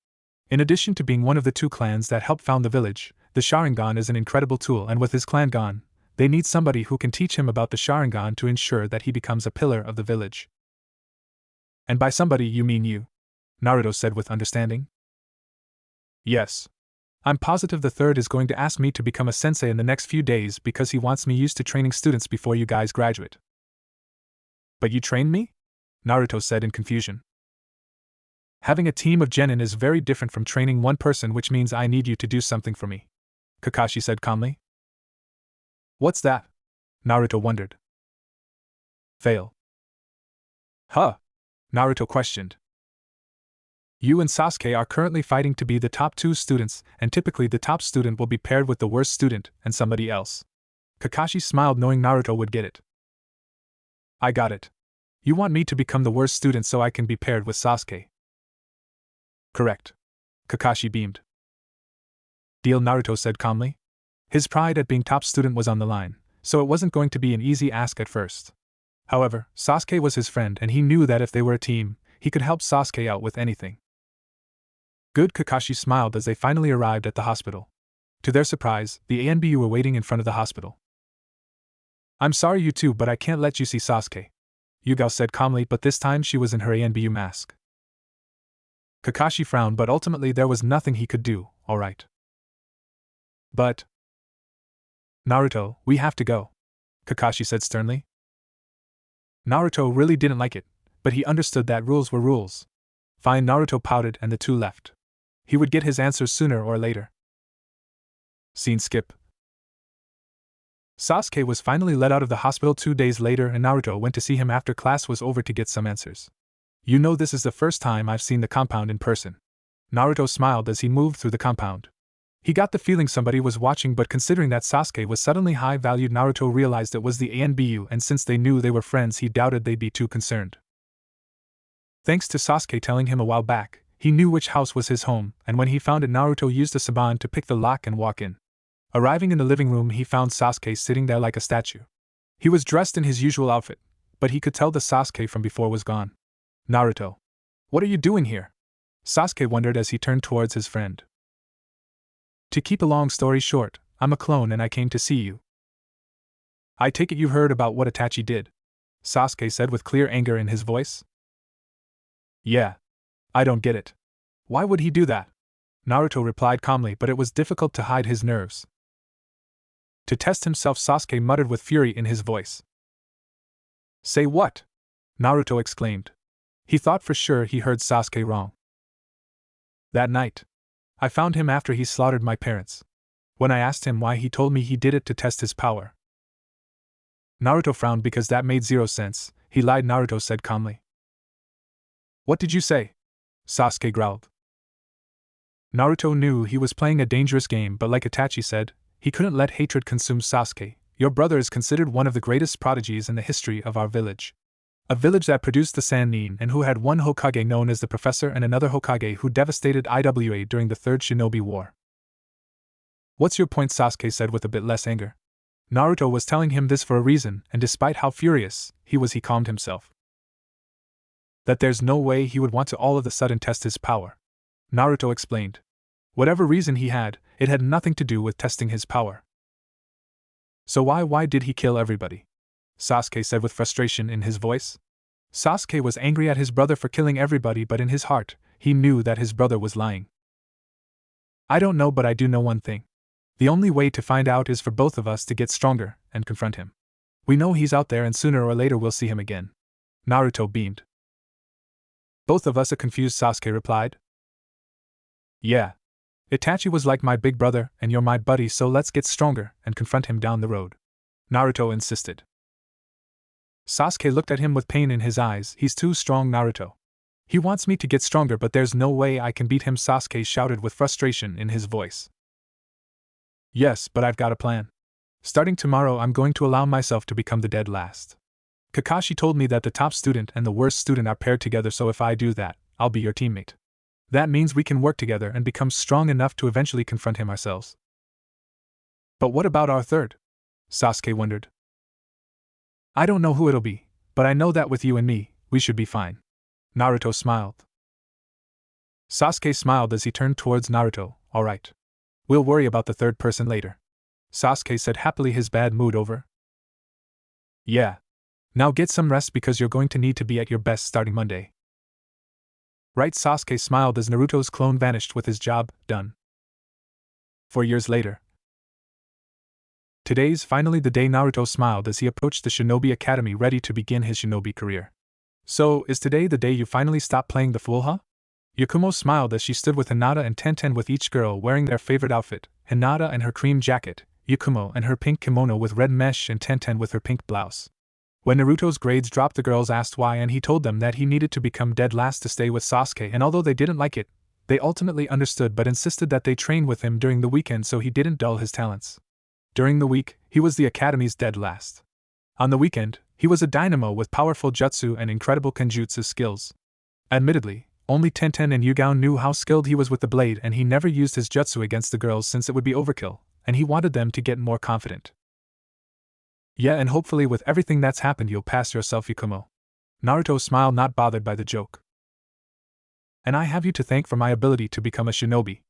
In addition to being one of the two clans that helped found the village, the Sharingan is an incredible tool, and with his clan gone, they need somebody who can teach him about the Sharingan to ensure that he becomes a pillar of the village. And by somebody you mean you, Naruto said with understanding. Yes. I'm positive the third is going to ask me to become a sensei in the next few days because he wants me used to training students before you guys graduate. But you trained me? Naruto said in confusion. Having a team of genin is very different from training one person, which means I need you to do something for me, Kakashi said calmly. What's that? Naruto wondered. Fail. Huh? Naruto questioned. You and Sasuke are currently fighting to be the top two students, and typically the top student will be paired with the worst student and somebody else. Kakashi smiled, knowing Naruto would get it. I got it. You want me to become the worst student so I can be paired with Sasuke? Correct. Kakashi beamed. Deal, Naruto said calmly. His pride at being top student was on the line, so it wasn't going to be an easy ask at first. However, Sasuke was his friend and he knew that if they were a team, he could help Sasuke out with anything. Good, Kakashi smiled as they finally arrived at the hospital. To their surprise, the Anbu were waiting in front of the hospital. I'm sorry you two, but I can't let you see Sasuke, Yugao said calmly, but this time she was in her Anbu mask. Kakashi frowned, but ultimately there was nothing he could do. Alright. But Naruto, we have to go, Kakashi said sternly. Naruto really didn't like it, but he understood that rules were rules. Fine, Naruto pouted and the two left. He would get his answers sooner or later. Scene skip. Sasuke was finally let out of the hospital 2 days later, and Naruto went to see him after class was over to get some answers. You know, this is the first time I've seen the compound in person. Naruto smiled as he moved through the compound. He got the feeling somebody was watching, but considering that Sasuke was suddenly high-valued, Naruto realized it was the Anbu, and since they knew they were friends, he doubted they'd be too concerned. Thanks to Sasuke telling him a while back, he knew which house was his home, and when he found it, Naruto used a saban to pick the lock and walk in. Arriving in the living room, he found Sasuke sitting there like a statue. He was dressed in his usual outfit, but he could tell the Sasuke from before was gone. Naruto. What are you doing here? Sasuke wondered as he turned towards his friend. To keep a long story short, I'm a clone and I came to see you. I take it you heard about what Itachi did, Sasuke said with clear anger in his voice. Yeah. I don't get it. Why would he do that? Naruto replied calmly, but it was difficult to hide his nerves. To test himself, Sasuke muttered with fury in his voice. Say what? Naruto exclaimed. He thought for sure he heard Sasuke wrong. That night, I found him after he slaughtered my parents. When I asked him why, he told me he did it to test his power. Naruto frowned because that made zero sense. He lied, Naruto said calmly. What did you say? Sasuke growled. Naruto knew he was playing a dangerous game, but like Itachi said, he couldn't let hatred consume Sasuke. Your brother is considered one of the greatest prodigies in the history of our village. A village that produced the Sannin and who had one Hokage known as the Professor and another Hokage who devastated Iwa during the Third Shinobi War. What's your point? Sasuke said with a bit less anger. Naruto was telling him this for a reason, and despite how furious he was, he calmed himself. That there's no way he would want to all of a sudden test his power. Naruto explained. Whatever reason he had, it had nothing to do with testing his power. So why did he kill everybody? Sasuke said with frustration in his voice. Sasuke was angry at his brother for killing everybody, but in his heart, he knew that his brother was lying. I don't know, but I do know one thing. The only way to find out is for both of us to get stronger and confront him. We know he's out there and sooner or later we'll see him again. Naruto beamed. Both of us? A confused Sasuke replied. Yeah. Itachi was like my big brother and you're my buddy, so let's get stronger and confront him down the road. Naruto insisted. Sasuke looked at him with pain in his eyes. He's too strong, Naruto. He wants me to get stronger, but there's no way I can beat him, Sasuke shouted with frustration in his voice. Yes, but I've got a plan. Starting tomorrow, I'm going to allow myself to become the dead last. Kakashi told me that the top student and the worst student are paired together, so if I do that, I'll be your teammate. That means we can work together and become strong enough to eventually confront him ourselves. But what about our third? Sasuke wondered. I don't know who it'll be, but I know that with you and me, we should be fine. Naruto smiled. Sasuke smiled as he turned towards Naruto. Alright. We'll worry about the third person later. Sasuke said happily, his bad mood over. Yeah. Now get some rest because you're going to need to be at your best starting Monday. Right, Sasuke smiled as Naruto's clone vanished with his job done. 4 years later. Today's finally the day. Naruto smiled as he approached the Shinobi Academy ready to begin his shinobi career. So, is today the day you finally stop playing the fool, huh? Yakumo smiled as she stood with Hinata and Tenten, with each girl wearing their favorite outfit, Hinata and her cream jacket, Yakumo and her pink kimono with red mesh, and Tenten with her pink blouse. When Naruto's grades dropped, the girls asked why, and he told them that he needed to become dead last to stay with Sasuke, and although they didn't like it, they ultimately understood but insisted that they train with him during the weekend so he didn't dull his talents. During the week, he was the academy's dead last. On the weekend, he was a dynamo with powerful jutsu and incredible Kenjutsu skills. Admittedly, only Tenten and Yugao knew how skilled he was with the blade, and he never used his jutsu against the girls since it would be overkill, and he wanted them to get more confident. Yeah, and hopefully with everything that's happened you'll pass yourself, Yakumo. Naruto smiled, not bothered by the joke. And I have you to thank for my ability to become a shinobi.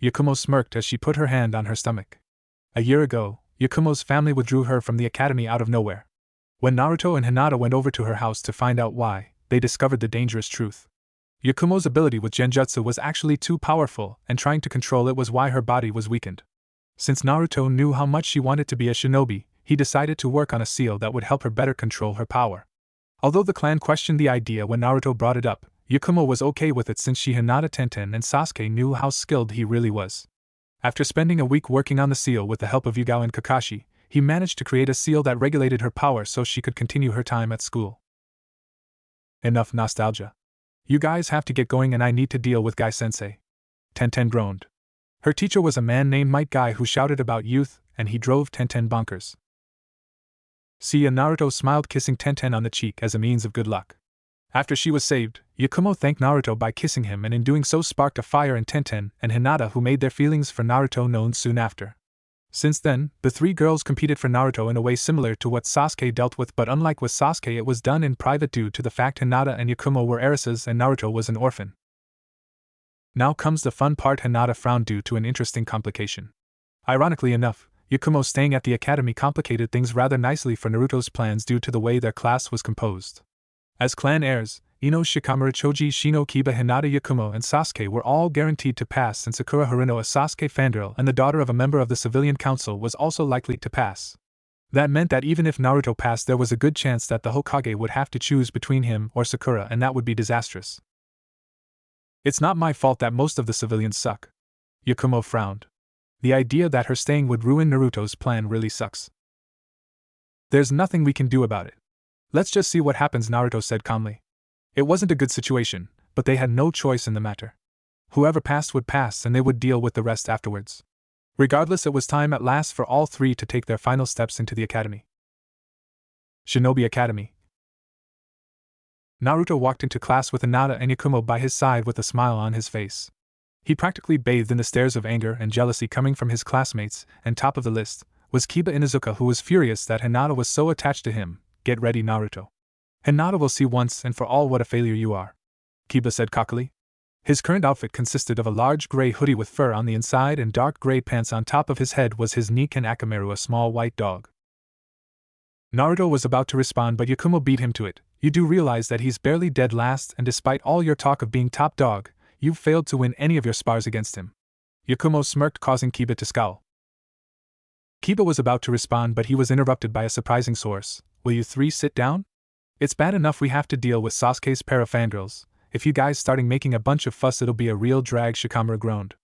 Yakumo smirked as she put her hand on her stomach. A year ago, Yakumo's family withdrew her from the academy out of nowhere. When Naruto and Hinata went over to her house to find out why, they discovered the dangerous truth. Yakumo's ability with genjutsu was actually too powerful, and trying to control it was why her body was weakened. Since Naruto knew how much she wanted to be a shinobi, he decided to work on a seal that would help her better control her power. Although the clan questioned the idea when Naruto brought it up, Yakumo was okay with it since she, Hinata, Tenten, and Sasuke knew how skilled he really was. After spending a week working on the seal with the help of Yugao and Kakashi, he managed to create a seal that regulated her power so she could continue her time at school. Enough nostalgia. You guys have to get going and I need to deal with Guy-sensei. Tenten groaned. Her teacher was a man named Might Guy who shouted about youth, and he drove Tenten bonkers. See ya. Naruto smiled, kissing Tenten on the cheek as a means of good luck. After she was saved, Yakumo thanked Naruto by kissing him, and in doing so sparked a fire in Tenten and Hinata, who made their feelings for Naruto known soon after. Since then, the three girls competed for Naruto in a way similar to what Sasuke dealt with, but unlike with Sasuke, it was done in private due to the fact Hinata and Yakumo were heiresses and Naruto was an orphan. Now comes the fun part. Hinata frowned due to an interesting complication. Ironically enough, Yakumo staying at the academy complicated things rather nicely for Naruto's plans due to the way their class was composed. As clan heirs, Ino, Shikamaru, Choji, Shino, Kiba, Hinata, Yakumo, and Sasuke were all guaranteed to pass, and Sakura Harino, a Sasuke fangirl and the daughter of a member of the civilian council, was also likely to pass. That meant that even if Naruto passed, there was a good chance that the Hokage would have to choose between him or Sakura, and that would be disastrous. It's not my fault that most of the civilians suck. Yakumo frowned. The idea that her staying would ruin Naruto's plan really sucks. There's nothing we can do about it. Let's just see what happens, Naruto said calmly. It wasn't a good situation, but they had no choice in the matter. Whoever passed would pass, and they would deal with the rest afterwards. Regardless, it was time at last for all three to take their final steps into the academy. Shinobi Academy. Naruto walked into class with Hinata and Yakumo by his side with a smile on his face. He practically bathed in the stares of anger and jealousy coming from his classmates, and top of the list was Kiba Inuzuka, who was furious that Hinata was so attached to him. Get ready, Naruto. Hinata will see once and for all what a failure you are, Kiba said cockily. His current outfit consisted of a large gray hoodie with fur on the inside and dark gray pants. On top of his head was his Nikan Akamaru, a small white dog. Naruto was about to respond, but Yakumo beat him to it. You do realize that he's barely dead last, and despite all your talk of being top dog, you've failed to win any of your spars against him. Yakumo smirked, causing Kiba to scowl. Kiba was about to respond, but he was interrupted by a surprising source. Will you three sit down? It's bad enough we have to deal with Sasuke's pair of fangirls. If you guys starting making a bunch of fuss, it'll be a real drag, Shikamaru groaned.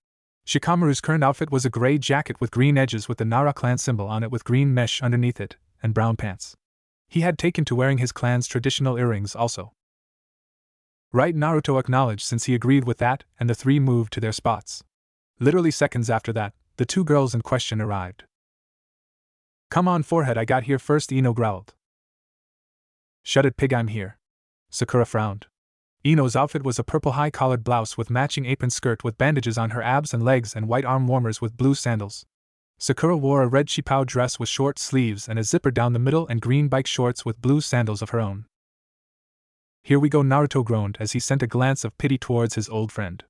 Shikamaru's current outfit was a gray jacket with green edges with the Nara clan symbol on it with green mesh underneath it, and brown pants. He had taken to wearing his clan's traditional earrings also. Right, Naruto acknowledged since he agreed with that, and the three moved to their spots. Literally seconds after that, the two girls in question arrived. Come on, forehead, I got here first, Ino growled. Shut it, pig, I'm here. Sakura frowned. Ino's outfit was a purple high-collared blouse with matching apron skirt with bandages on her abs and legs and white arm warmers with blue sandals. Sakura wore a red shipao dress with short sleeves and a zipper down the middle and green bike shorts with blue sandals of her own. Here we go, Naruto groaned as he sent a glance of pity towards his old friend.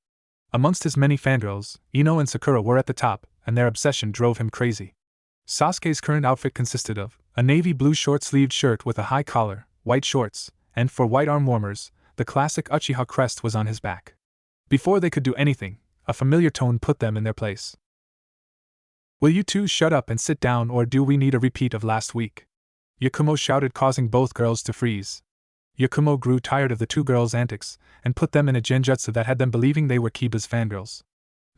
Amongst his many fangirls, Ino and Sakura were at the top, and their obsession drove him crazy. Sasuke's current outfit consisted of a navy blue short-sleeved shirt with a high collar, white shorts, and for white arm warmers, the classic Uchiha crest was on his back. Before they could do anything, a familiar tone put them in their place. Will you two shut up and sit down, or do we need a repeat of last week? Yakumo shouted, causing both girls to freeze. Yakumo grew tired of the two girls' antics, and put them in a genjutsu that had them believing they were Kiba's fangirls.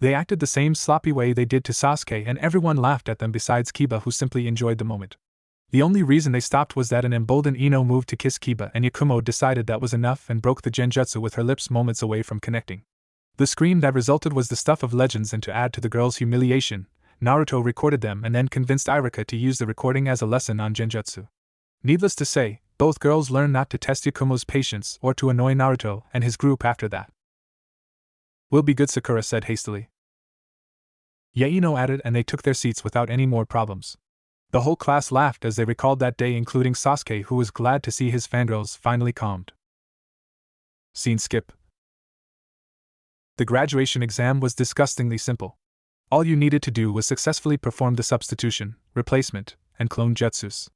They acted the same sloppy way they did to Sasuke, and everyone laughed at them besides Kiba, who simply enjoyed the moment. The only reason they stopped was that an emboldened Ino moved to kiss Kiba, and Yakumo decided that was enough and broke the genjutsu with her lips moments away from connecting. The scream that resulted was the stuff of legends, and to add to the girls' humiliation, Naruto recorded them and then convinced Iruka to use the recording as a lesson on genjutsu. Needless to say, both girls learned not to test Yakumo's patience or to annoy Naruto and his group after that. We'll be good, Sakura said hastily. Yeah, Ino added, and they took their seats without any more problems. The whole class laughed as they recalled that day, including Sasuke, who was glad to see his fangirls finally calmed. Scene skip. The graduation exam was disgustingly simple. All you needed to do was successfully perform the substitution, replacement, and clone jutsus.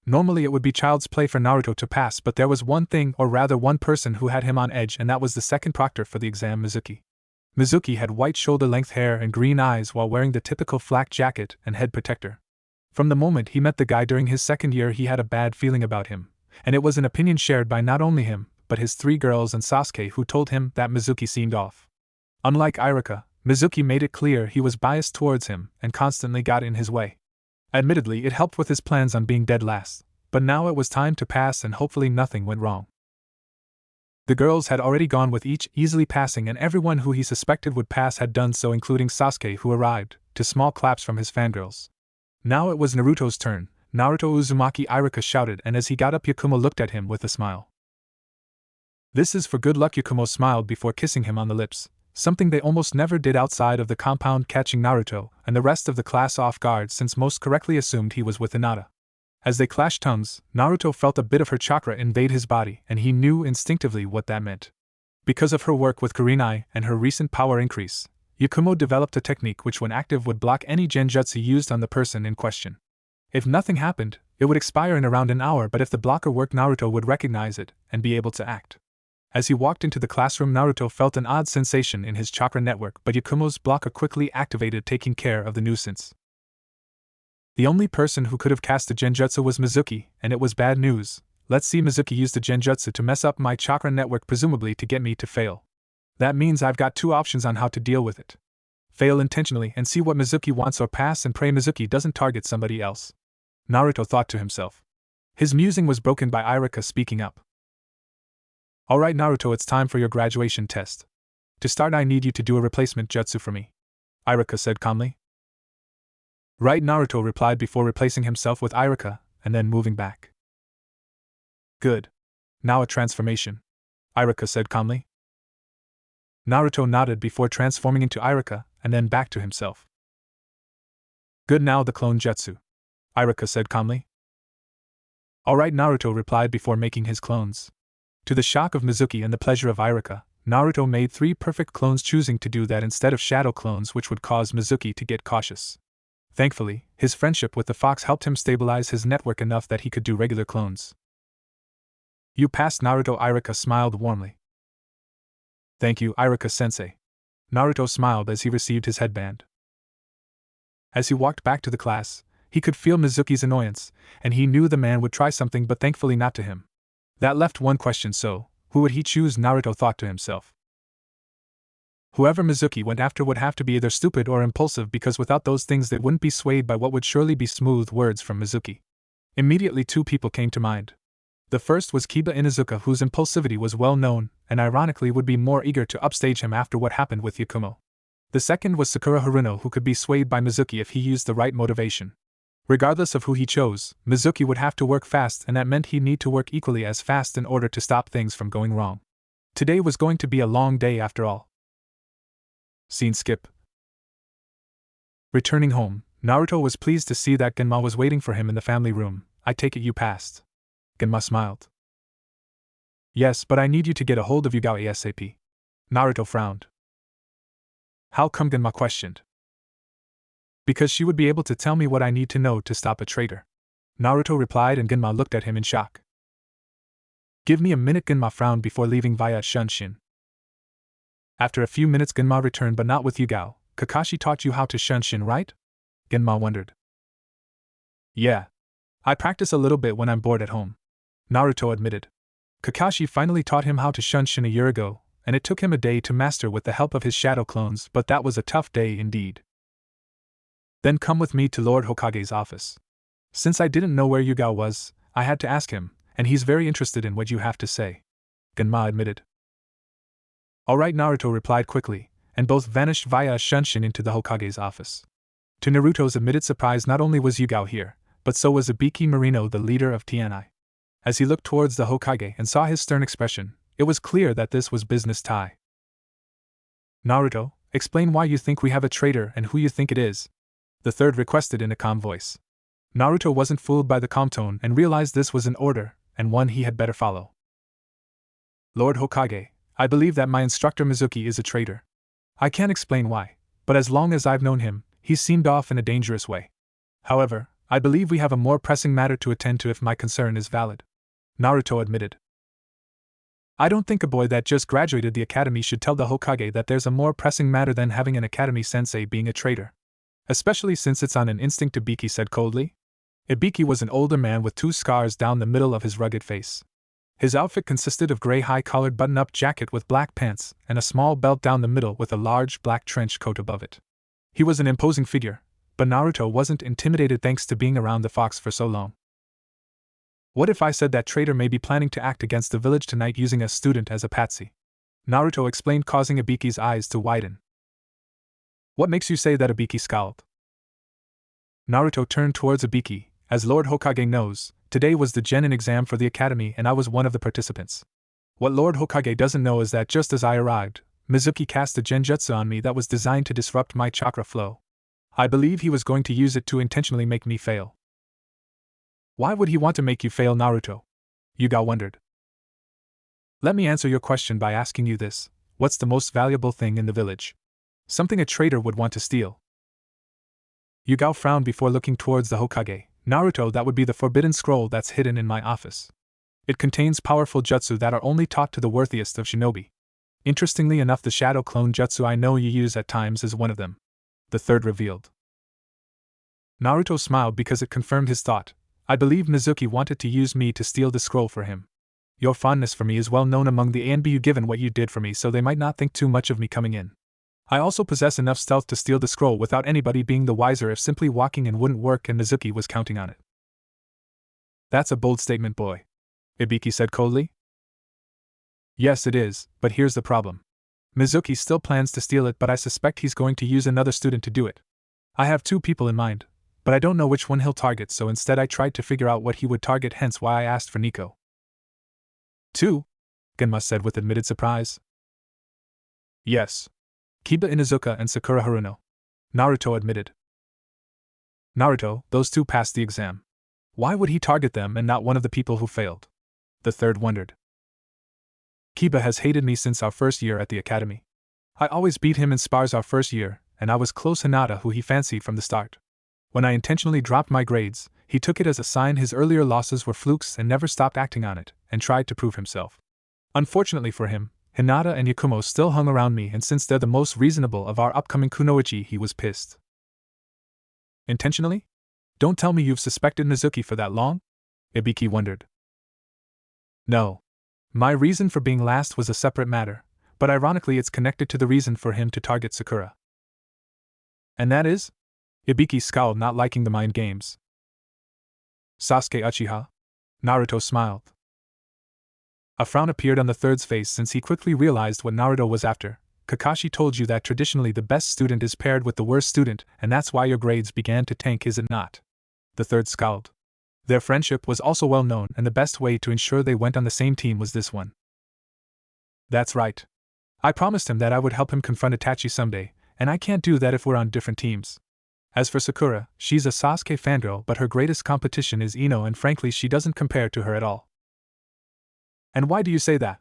Normally it would be child's play for Naruto to pass, but there was one thing, or rather one person, who had him on edge, and that was the second proctor for the exam, Mizuki. Mizuki had white shoulder-length hair and green eyes while wearing the typical flak jacket and head protector. From the moment he met the guy during his second year, he had a bad feeling about him, and it was an opinion shared by not only him, but his three girls and Sasuke, who told him that Mizuki seemed off. Unlike Iruka, Mizuki made it clear he was biased towards him and constantly got in his way. Admittedly, it helped with his plans on being dead last, but now it was time to pass and hopefully nothing went wrong. The girls had already gone with each easily passing, and everyone who he suspected would pass had done so, including Sasuke, who arrived, to small claps from his fangirls. Now it was Naruto's turn. Naruto Uzumaki, Iruka shouted, and as he got up, Yakumo looked at him with a smile. This is for good luck, Yakumo smiled before kissing him on the lips, something they almost never did outside of the compound, catching Naruto and the rest of the class off guard since most correctly assumed he was with Hinata. As they clashed tongues, Naruto felt a bit of her chakra invade his body, and he knew instinctively what that meant. Because of her work with Kurenai and her recent power increase, Yakumo developed a technique which, when active, would block any genjutsu used on the person in question. If nothing happened, it would expire in around an hour, but if the blocker worked, Naruto would recognize it and be able to act. As he walked into the classroom, Naruto felt an odd sensation in his chakra network, but Yakumo's blocker quickly activated, taking care of the nuisance. The only person who could have cast the genjutsu was Mizuki, and it was bad news. Let's see Mizuki use the genjutsu to mess up my chakra network, presumably to get me to fail. That means I've got two options on how to deal with it. Fail intentionally and see what Mizuki wants, or pass and pray Mizuki doesn't target somebody else. Naruto thought to himself. His musing was broken by Iruka speaking up. Alright Naruto, it's time for your graduation test. To start, I need you to do a replacement jutsu for me, Iruka said calmly. Right, Naruto replied before replacing himself with Iruka, and then moving back. Good. Now a transformation. Iruka said calmly. Naruto nodded before transforming into Iruka, and then back to himself. Good, now the clone jutsu, Iruka said calmly. Alright, Naruto replied before making his clones. To the shock of Mizuki and the pleasure of Iruka, Naruto made 3 perfect clones, choosing to do that instead of shadow clones, which would cause Mizuki to get cautious. Thankfully, his friendship with the fox helped him stabilize his network enough that he could do regular clones. You passed, Naruto. Iruka smiled warmly. Thank you, Iruka-sensei. Naruto smiled as he received his headband. As he walked back to the class, he could feel Mizuki's annoyance, and he knew the man would try something, but thankfully not to him. That left one question, so, who would he choose? Naruto thought to himself. Whoever Mizuki went after would have to be either stupid or impulsive, because without those things they wouldn't be swayed by what would surely be smooth words from Mizuki. Immediately 2 people came to mind. The first was Kiba Inuzuka, whose impulsivity was well known, and ironically would be more eager to upstage him after what happened with Yakumo. The second was Sakura Haruno, who could be swayed by Mizuki if he used the right motivation. Regardless of who he chose, Mizuki would have to work fast, and that meant he'd need to work equally as fast in order to stop things from going wrong. Today was going to be a long day after all. Scene skip. Returning home, Naruto was pleased to see that Genma was waiting for him in the family room. I take it you passed. Genma smiled. Yes, but I need you to get a hold of Yugao ASAP. Naruto frowned. How come? Genma questioned. Because she would be able to tell me what I need to know to stop a traitor. Naruto replied, and Genma looked at him in shock. Give me a minute. Genma frowned before leaving via Shunshin. After a few minutes, Genma returned, but not with Yugao. Kakashi taught you how to Shunshin, right? Genma wondered. Yeah. I practice a little bit when I'm bored at home, Naruto admitted. Kakashi finally taught him how to Shunshin a year ago, and it took him a day to master with the help of his shadow clones, but that was a tough day indeed. Then come with me to Lord Hokage's office. Since I didn't know where Yugao was, I had to ask him, and he's very interested in what you have to say, Genma admitted. Alright, Naruto replied quickly, and both vanished via a Shunshin into the Hokage's office. To Naruto's admitted surprise, not only was Yugao here, but so was Ibiki Marino, the leader of TNI. As he looked towards the Hokage and saw his stern expression, it was clear that this was business tie. Naruto, explain why you think we have a traitor and who you think it is, the third requested in a calm voice. Naruto wasn't fooled by the calm tone and realized this was an order, and one he had better follow. Lord Hokage, I believe that my instructor Mizuki is a traitor. I can't explain why, but as long as I've known him, he's seemed off in a dangerous way. However, I believe we have a more pressing matter to attend to if my concern is valid, Naruto admitted. I don't think a boy that just graduated the academy should tell the Hokage that there's a more pressing matter than having an academy sensei being a traitor. Especially since it's on an instinct, Ibiki said coldly. Ibiki was an older man with 2 scars down the middle of his rugged face. His outfit consisted of gray high-collared button-up jacket with black pants and a small belt down the middle with a large black trench coat above it. He was an imposing figure, but Naruto wasn't intimidated thanks to being around the fox for so long. What if I said that traitor may be planning to act against the village tonight using a student as a patsy? Naruto explained, causing Ibiki's eyes to widen. What makes you say that? Ibiki scowled. Naruto turned towards Ibiki. As Lord Hokage knows, today was the Genin exam for the academy and I was one of the participants. What Lord Hokage doesn't know is that just as I arrived, Mizuki cast a genjutsu on me that was designed to disrupt my chakra flow. I believe he was going to use it to intentionally make me fail. Why would he want to make you fail, Naruto? Yugao wondered. Let me answer your question by asking you this. What's the most valuable thing in the village? Something a traitor would want to steal. Yugao frowned before looking towards the Hokage. Naruto, that would be the forbidden scroll that's hidden in my office. It contains powerful jutsu that are only taught to the worthiest of shinobi. Interestingly enough, the shadow clone jutsu I know you use at times is one of them, the third revealed. Naruto smiled because it confirmed his thought. I believe Mizuki wanted to use me to steal the scroll for him. Your fondness for me is well known among the Anbu given what you did for me, so they might not think too much of me coming in. I also possess enough stealth to steal the scroll without anybody being the wiser if simply walking in wouldn't work, and Mizuki was counting on it. That's a bold statement, boy, Ibiki said coldly. Yes, it is, but here's the problem. Mizuki still plans to steal it, but I suspect he's going to use another student to do it. I have 2 people in mind, but I don't know which one he'll target, so instead I tried to figure out what he would target, hence why I asked for Nico. 2? Genma said with admitted surprise. Yes. Kiba Inuzuka and Sakura Haruno, Naruto admitted. Naruto, those two passed the exam. Why would he target them and not one of the people who failed? The third wondered. Kiba has hated me since our first year at the academy. I always beat him in spars our first year, and I was close Hinata who he fancied from the start. When I intentionally dropped my grades, he took it as a sign his earlier losses were flukes and never stopped acting on it, and tried to prove himself. Unfortunately for him, Hinata and Yakumo still hung around me, and since they're the most reasonable of our upcoming kunoichi, he was pissed. Intentionally? Don't tell me you've suspected Mizuki for that long? Ibiki wondered. No. My reason for being last was a separate matter, but ironically it's connected to the reason for him to target Sakura. And that is? Ibiki scowled, not liking the mind games. Sasuke Uchiha? Naruto smiled. A frown appeared on the third's face since he quickly realized what Naruto was after. Kakashi told you that traditionally the best student is paired with the worst student, and that's why your grades began to tank, is it not? The third scowled. Their friendship was also well known, and the best way to ensure they went on the same team was this one. That's right. I promised him that I would help him confront Itachi someday, and I can't do that if we're on different teams. As for Sakura, she's a Sasuke fangirl, but her greatest competition is Ino, and frankly she doesn't compare to her at all. And why do you say that?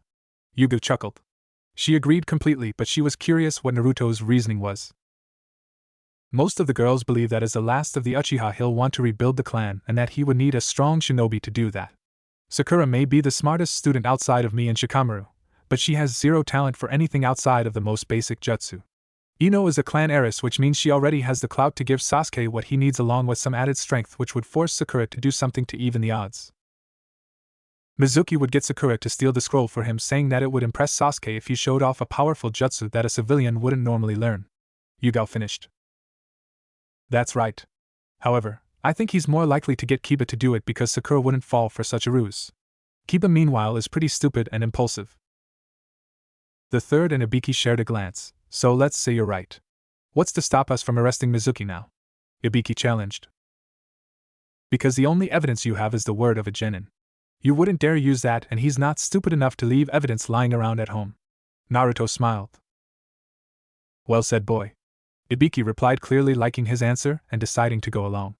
Yuga chuckled. She agreed completely, but she was curious what Naruto's reasoning was. Most of the girls believe that as the last of the Uchiha he'll want to rebuild the clan and that he would need a strong shinobi to do that. Sakura may be the smartest student outside of me and Shikamaru, but she has zero talent for anything outside of the most basic jutsu. Ino is a clan heiress, which means she already has the clout to give Sasuke what he needs along with some added strength which would force Sakura to do something to even the odds. Mizuki would get Sakura to steal the scroll for him, saying that it would impress Sasuke if he showed off a powerful jutsu that a civilian wouldn't normally learn. Yugao finished. That's right. However, I think he's more likely to get Kiba to do it because Sakura wouldn't fall for such a ruse. Kiba meanwhile is pretty stupid and impulsive. The third and Ibiki shared a glance. So let's say you're right. What's to stop us from arresting Mizuki now? Ibiki challenged. Because the only evidence you have is the word of a genin. You wouldn't dare use that, and he's not stupid enough to leave evidence lying around at home. Naruto smiled. Well said, boy. Ibiki replied, clearly liking his answer and deciding to go along.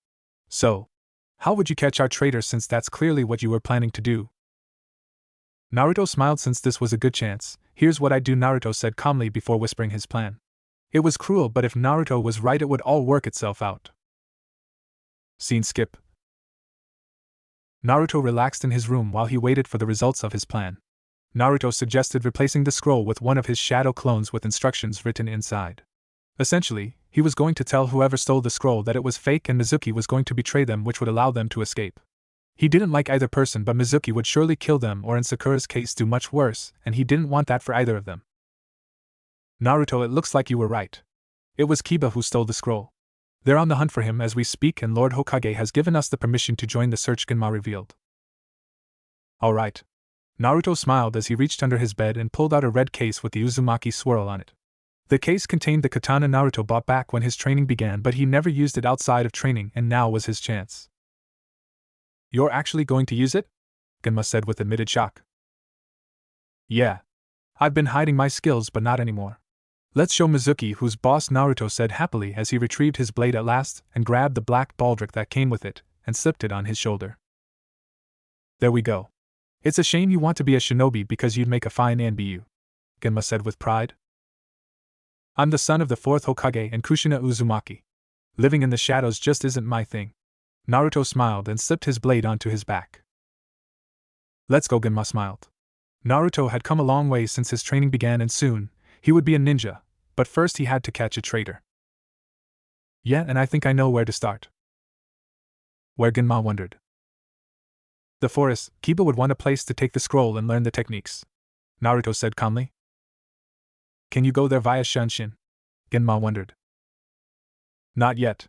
So, how would you catch our traitor, since that's clearly what you were planning to do? Naruto smiled. Since this was a good chance, here's what I'd do, Naruto said calmly before whispering his plan. It was cruel, but if Naruto was right it would all work itself out. Scene skip. Naruto relaxed in his room while he waited for the results of his plan. Naruto suggested replacing the scroll with one of his shadow clones with instructions written inside. Essentially, he was going to tell whoever stole the scroll that it was fake and Mizuki was going to betray them, which would allow them to escape. He didn't like either person, but Mizuki would surely kill them, or in Sakura's case do much worse, and he didn't want that for either of them. Naruto, it looks like you were right. It was Kiba who stole the scroll. They're on the hunt for him as we speak, and Lord Hokage has given us the permission to join the search, Genma revealed. Alright. Naruto smiled as he reached under his bed and pulled out a red case with the Uzumaki swirl on it. The case contained the katana Naruto bought back when his training began, but he never used it outside of training, and now was his chance. You're actually going to use it? Genma said with admitted shock. Yeah. I've been hiding my skills, but not anymore. Let's show Mizuki who's boss, Naruto said happily as he retrieved his blade at last and grabbed the black baldric that came with it and slipped it on his shoulder. There we go. It's a shame you want to be a shinobi because you'd make a fine Anbu, Genma said with pride. I'm the son of the fourth Hokage and Kushina Uzumaki. Living in the shadows just isn't my thing. Naruto smiled and slipped his blade onto his back. Let's go, Genma smiled. Naruto had come a long way since his training began, and soon he would be a ninja, but first he had to catch a traitor. Yeah, and I think I know where to start. Where? Genma wondered. The forest. Kiba would want a place to take the scroll and learn the techniques, Naruto said calmly. Can you go there via Shunshin? Genma wondered. Not yet.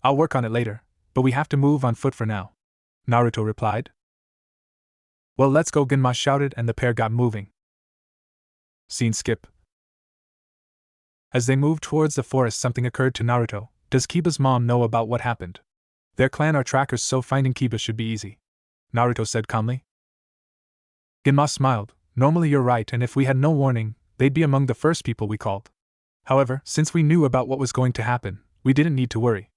I'll work on it later, but we have to move on foot for now, Naruto replied. Well, let's go, Genma shouted, and the pair got moving. Scene skip. As they moved towards the forest, something occurred to Naruto. Does Kiba's mom know about what happened? Their clan are trackers, so finding Kiba should be easy, Naruto said calmly. Genma smiled. Normally you're right, and if we had no warning, they'd be among the first people we called. However, since we knew about what was going to happen, we didn't need to worry.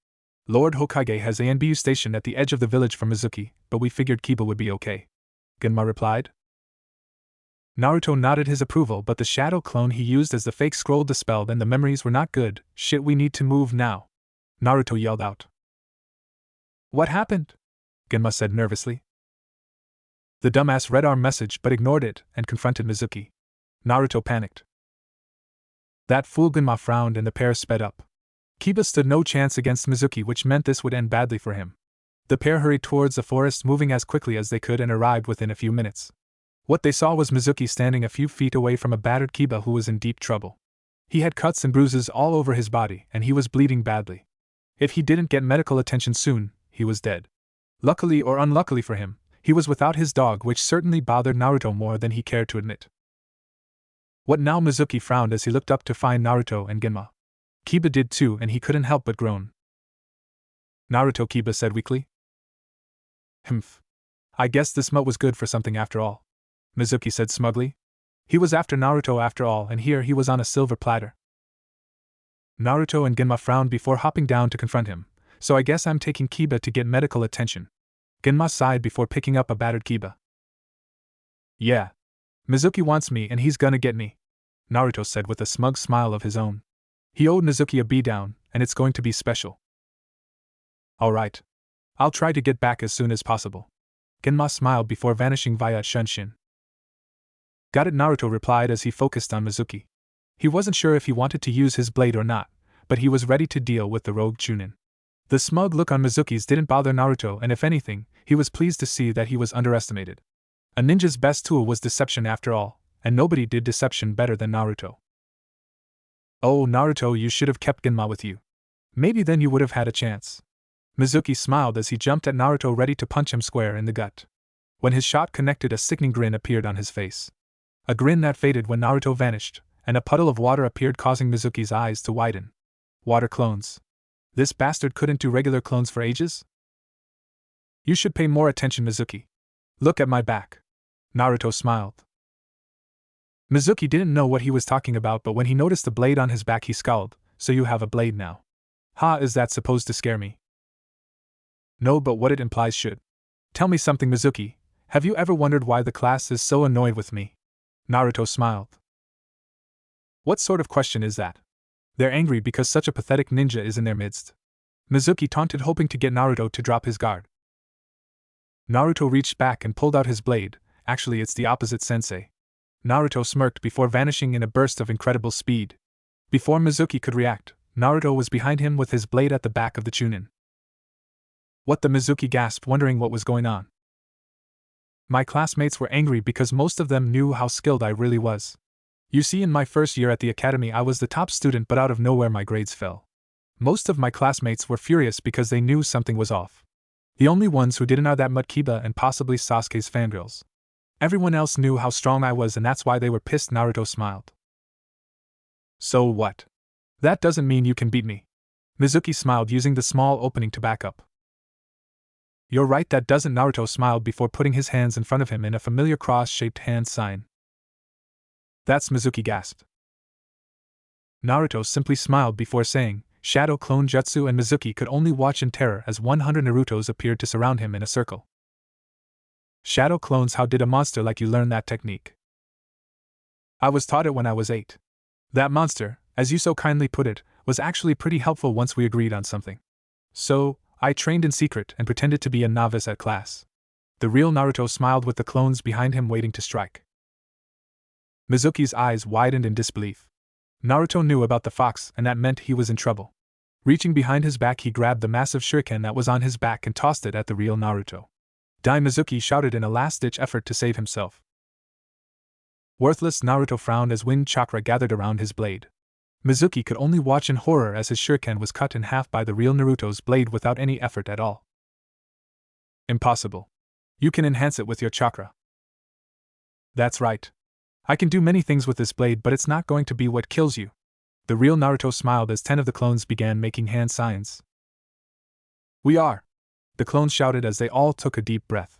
Lord Hokage has Anbu stationed at the edge of the village from Mizuki, but we figured Kiba would be okay. Genma replied. Naruto nodded his approval, but the shadow clone he used as the fake scroll dispelled and the memories were not good. Shit, we need to move now. Naruto yelled out. What happened? Genma said nervously. The dumbass read our message but ignored it and confronted Mizuki. Naruto panicked. That fool. Genma frowned and the pair sped up. Kiba stood no chance against Mizuki, which meant this would end badly for him. The pair hurried towards the forest, moving as quickly as they could, and arrived within a few minutes. What they saw was Mizuki standing a few feet away from a battered Kiba who was in deep trouble. He had cuts and bruises all over his body, and he was bleeding badly. If he didn't get medical attention soon, he was dead. Luckily or unluckily for him, he was without his dog, which certainly bothered Naruto more than he cared to admit. What now? Mizuki frowned as he looked up to find Naruto and Genma. Kiba did too, and he couldn't help but groan. Naruto, Kiba said weakly. Humph. I guess this mutt was good for something after all, Mizuki said smugly. He was after Naruto after all, and here he was on a silver platter. Naruto and Genma frowned before hopping down to confront him. So I guess I'm taking Kiba to get medical attention. Genma sighed before picking up a battered Kiba. Yeah. Mizuki wants me and he's gonna get me, Naruto said with a smug smile of his own. He owed Mizuki a beatdown, and it's going to be special. Alright. I'll try to get back as soon as possible. Genma smiled before vanishing via Shunshin. Got it, Naruto replied as he focused on Mizuki. He wasn't sure if he wanted to use his blade or not, but he was ready to deal with the rogue Chunin. The smug look on Mizuki's didn't bother Naruto, and if anything, he was pleased to see that he was underestimated. A ninja's best tool was deception after all, and nobody did deception better than Naruto. Oh, Naruto, you should have kept Genma with you. Maybe then you would have had a chance. Mizuki smiled as he jumped at Naruto, ready to punch him square in the gut. When his shot connected, a sickening grin appeared on his face. A grin that faded when Naruto vanished, and a puddle of water appeared, causing Mizuki's eyes to widen. Water clones. This bastard couldn't do regular clones for ages? You should pay more attention, Mizuki. Look at my back. Naruto smiled. Mizuki didn't know what he was talking about, but when he noticed the blade on his back he scowled. So you have a blade now. Ha, is that supposed to scare me? No, but what it implies should. Tell me something, Mizuki. Have you ever wondered why the class is so annoyed with me? Naruto smiled. What sort of question is that? They're angry because such a pathetic ninja is in their midst. Mizuki taunted, hoping to get Naruto to drop his guard. Naruto reached back and pulled out his blade. Actually, it's the opposite, sensei. Naruto smirked before vanishing in a burst of incredible speed. Before Mizuki could react, Naruto was behind him with his blade at the back of the Chunin. What the? Mizuki gasped, wondering what was going on. My classmates were angry because most of them knew how skilled I really was. You see, in my first year at the academy I was the top student, but out of nowhere my grades fell. Most of my classmates were furious because they knew something was off. The only ones who didn't are that mutt Kiba and possibly Sasuke's fangirls. Everyone else knew how strong I was, and that's why they were pissed. Naruto smiled. So what? That doesn't mean you can beat me. Mizuki smiled, using the small opening to back up. You're right, that doesn't. Naruto smiled before putting his hands in front of him in a familiar cross-shaped hand sign. That's, Mizuki gasped. Naruto simply smiled before saying, Shadow Clone Jutsu, and Mizuki could only watch in terror as 100 Narutos appeared to surround him in a circle. Shadow clones? How did a monster like you learn that technique? I was taught it when I was 8. That monster, as you so kindly put it, was actually pretty helpful once we agreed on something. So, I trained in secret and pretended to be a novice at class. The real Naruto smiled with the clones behind him waiting to strike. Mizuki's eyes widened in disbelief. Naruto knew about the fox, and that meant he was in trouble. Reaching behind his back, he grabbed the massive shuriken that was on his back and tossed it at the real Naruto. Die! Mizuki shouted in a last-ditch effort to save himself. Worthless! Naruto frowned as wind chakra gathered around his blade. Mizuki could only watch in horror as his shuriken was cut in half by the real Naruto's blade without any effort at all. Impossible. You can enhance it with your chakra. That's right. I can do many things with this blade, but it's not going to be what kills you. The real Naruto smiled as 10 of the clones began making hand signs. We are! The clones shouted as they all took a deep breath.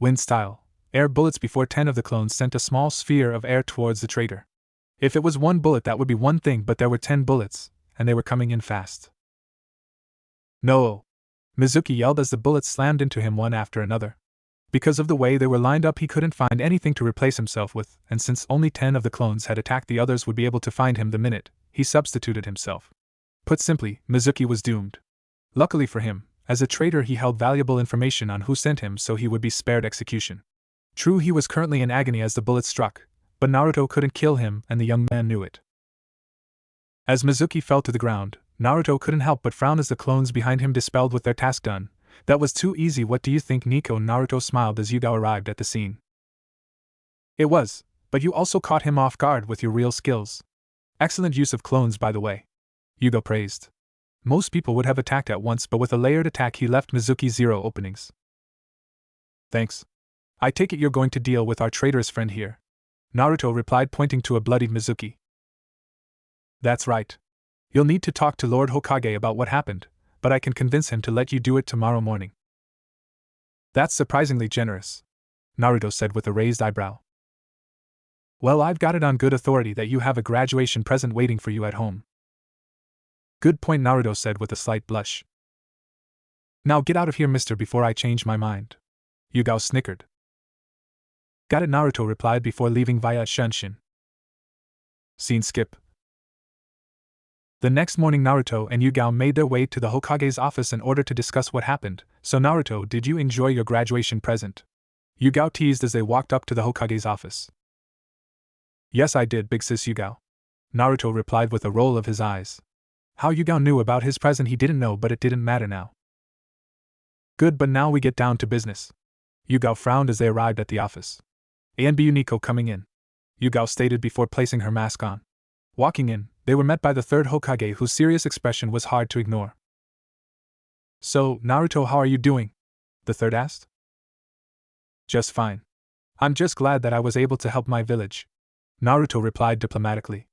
Wind style. air bullets before 10 of the clones sent a small sphere of air towards the traitor. If it was one bullet, that would be one thing, but there were 10 bullets, and they were coming in fast. No! Mizuki yelled as the bullets slammed into him one after another. Because of the way they were lined up, he couldn't find anything to replace himself with, and since only 10 of the clones had attacked, the others would be able to find him the minute he substituted himself. Put simply, Mizuki was doomed. Luckily for him, as a traitor he held valuable information on who sent him, so he would be spared execution. True, he was currently in agony as the bullets struck, but Naruto couldn't kill him, and the young man knew it. As Mizuki fell to the ground, Naruto couldn't help but frown as the clones behind him dispelled with their task done. That was too easy. What do you think, Nico? Naruto smiled as Yugao arrived at the scene. It was, but you also caught him off guard with your real skills. Excellent use of clones, by the way. Yugao praised. Most people would have attacked at once, but with a layered attack he left Mizuki 0 openings. Thanks. I take it you're going to deal with our traitorous friend here. Naruto replied, pointing to a bloodied Mizuki. That's right. You'll need to talk to Lord Hokage about what happened, but I can convince him to let you do it tomorrow morning. That's surprisingly generous, Naruto said with a raised eyebrow. Well, I've got it on good authority that you have a graduation present waiting for you at home. Good point, Naruto said with a slight blush. Now get out of here, mister, before I change my mind. Yugao snickered. Got it, Naruto replied before leaving via Shunshin. Scene skip. The next morning, Naruto and Yugao made their way to the Hokage's office in order to discuss what happened. So Naruto, did you enjoy your graduation present? Yugao teased as they walked up to the Hokage's office. Yes, I did, big sis Yugao. Naruto replied with a roll of his eyes. How Yugao knew about his present he didn't know, but it didn't matter now. Good, but now we get down to business. Yugao frowned as they arrived at the office. Anbu Nico coming in, Yugao stated before placing her mask on. Walking in, they were met by the third Hokage, whose serious expression was hard to ignore. So, Naruto, how are you doing? The third asked. Just fine. I'm just glad that I was able to help my village, Naruto replied diplomatically.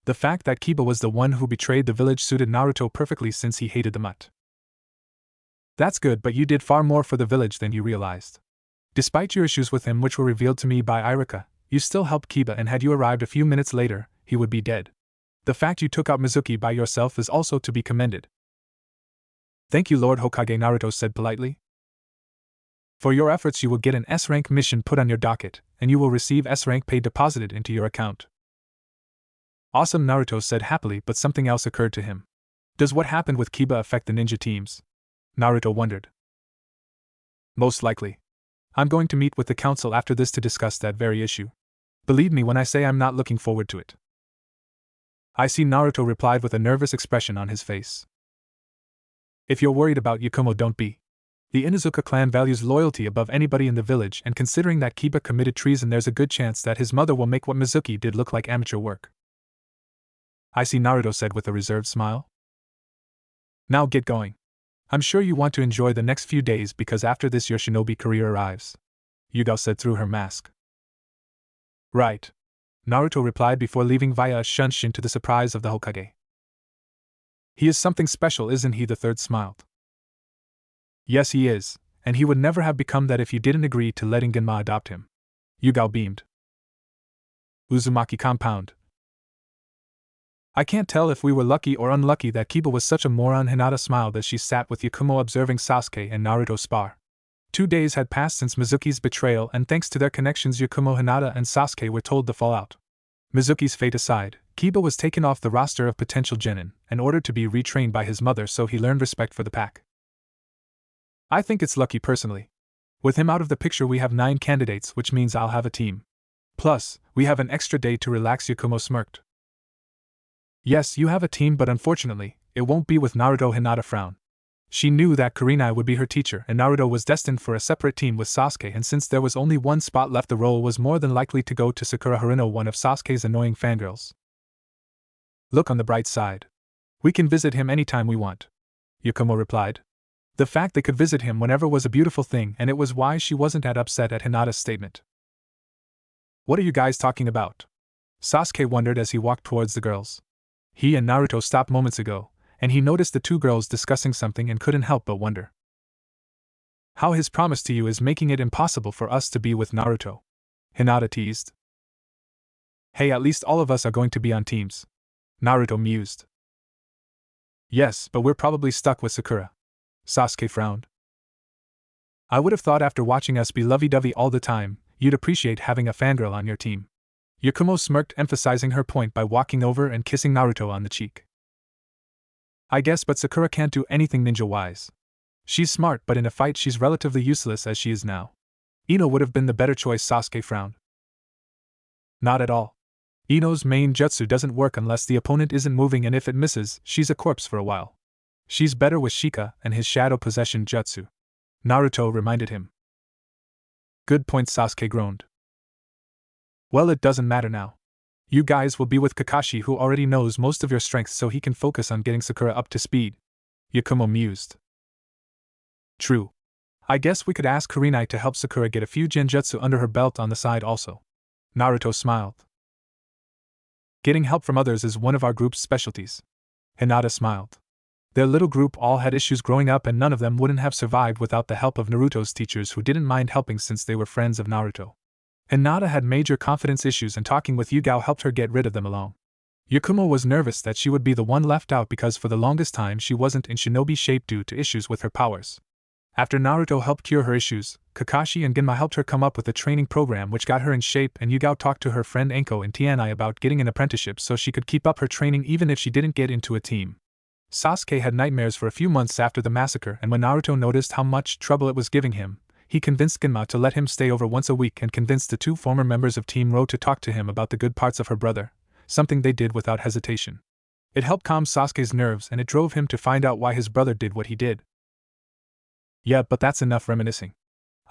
The fact that Kiba was the one who betrayed the village suited Naruto perfectly since he hated the mutt. That's good, but you did far more for the village than you realized. Despite your issues with him, which were revealed to me by Irika, you still helped Kiba, and had you arrived a few minutes later, he would be dead. The fact you took out Mizuki by yourself is also to be commended. Thank you, Lord Hokage, Naruto said politely. For your efforts you will get an S-rank mission put on your docket, and you will receive S-rank pay deposited into your account. Awesome, Naruto said happily, but something else occurred to him. Does what happened with Kiba affect the ninja teams? Naruto wondered. Most likely. I'm going to meet with the council after this to discuss that very issue. Believe me when I say I'm not looking forward to it. I see, Naruto replied with a nervous expression on his face. If you're worried about Yakumo, don't be. The Inuzuka clan values loyalty above anybody in the village, and considering that Kiba committed treason, there's a good chance that his mother will make what Mizuki did look like amateur work. I see, Naruto said with a reserved smile. Now get going. I'm sure you want to enjoy the next few days because after this your shinobi career arrives, Yugao said through her mask. Right. Naruto replied before leaving via a Shunshin to the surprise of the Hokage. He is something special, isn't he? The third smiled. Yes, he is, and he would never have become that if you didn't agree to letting Genma adopt him. Yugao beamed. Uzumaki compound. I can't tell if we were lucky or unlucky that Kiba was such a moron. Hinata smiled as she sat with Yakumo observing Sasuke and Naruto spar. 2 days had passed since Mizuki's betrayal, and thanks to their connections, Yakumo, Hinata, and Sasuke were told the fallout. Mizuki's fate aside, Kiba was taken off the roster of potential genin and ordered to be retrained by his mother, so he learned respect for the pack. I think it's lucky personally. With him out of the picture, we have 9 candidates, which means I'll have a team. Plus, we have an extra day to relax. Yakumo smirked. Yes, you have a team, but unfortunately, it won't be with Naruto. Hinata frowned. She knew that Kurenai would be her teacher, and Naruto was destined for a separate team with Sasuke, and since there was only one spot left, the role was more than likely to go to Sakura Harino, one of Sasuke's annoying fangirls. Look on the bright side. We can visit him anytime we want, Yakumo replied. The fact they could visit him whenever was a beautiful thing, and it was why she wasn't that upset at Hinata's statement. What are you guys talking about? Sasuke wondered as he walked towards the girls. He and Naruto stopped moments ago, and he noticed the 2 girls discussing something and couldn't help but wonder. How his promise to you is making it impossible for us to be with Naruto. Hinata teased. Hey, at least all of us are going to be on teams. Naruto mused. Yes, but we're probably stuck with Sakura. Sasuke frowned. I would have thought after watching us be lovey-dovey all the time, you'd appreciate having a fangirl on your team. Yakumo smirked, emphasizing her point by walking over and kissing Naruto on the cheek. I guess, but Sakura can't do anything ninja-wise. She's smart, but in a fight she's relatively useless as she is now. Ino would have been the better choice. Sasuke frowned. Not at all. Ino's main jutsu doesn't work unless the opponent isn't moving, and if it misses, she's a corpse for a while. She's better with Shika and his shadow possession jutsu. Naruto reminded him. Good point, Sasuke groaned. Well, it doesn't matter now. You guys will be with Kakashi, who already knows most of your strengths, so he can focus on getting Sakura up to speed. Yakumo mused. True. I guess we could ask Kurenai to help Sakura get a few genjutsu under her belt on the side also. Naruto smiled. Getting help from others is one of our group's specialties. Hinata smiled. Their little group all had issues growing up, and none of them wouldn't have survived without the help of Naruto's teachers, who didn't mind helping since they were friends of Naruto. Hinata had major confidence issues, and talking with Yugao helped her get rid of them alone. Yakumo was nervous that she would be the one left out because for the longest time she wasn't in shinobi shape due to issues with her powers. After Naruto helped cure her issues, Kakashi and Genma helped her come up with a training program which got her in shape, and Yugao talked to her friend Enko in Tianai about getting an apprenticeship so she could keep up her training even if she didn't get into a team. Sasuke had nightmares for a few months after the massacre, and when Naruto noticed how much trouble it was giving him, he convinced Genma to let him stay over once a week and convinced the two former members of Team Ro to talk to him about the good parts of her brother, something they did without hesitation. It helped calm Sasuke's nerves, and it drove him to find out why his brother did what he did. Yeah, but that's enough reminiscing.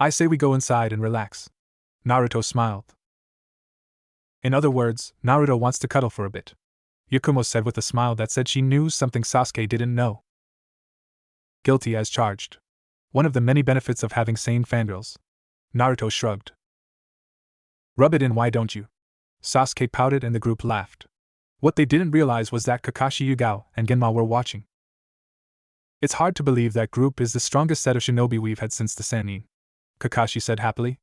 I say we go inside and relax. Naruto smiled. In other words, Naruto wants to cuddle for a bit. Yakumo said with a smile that said she knew something Sasuke didn't know. Guilty as charged. One of the many benefits of having sane fangirls. Naruto shrugged. Rub it in, why don't you? Sasuke pouted and the group laughed. What they didn't realize was that Kakashi, Yugao, and Genma were watching. It's hard to believe that group is the strongest set of shinobi we've had since the Sannin, Kakashi said happily.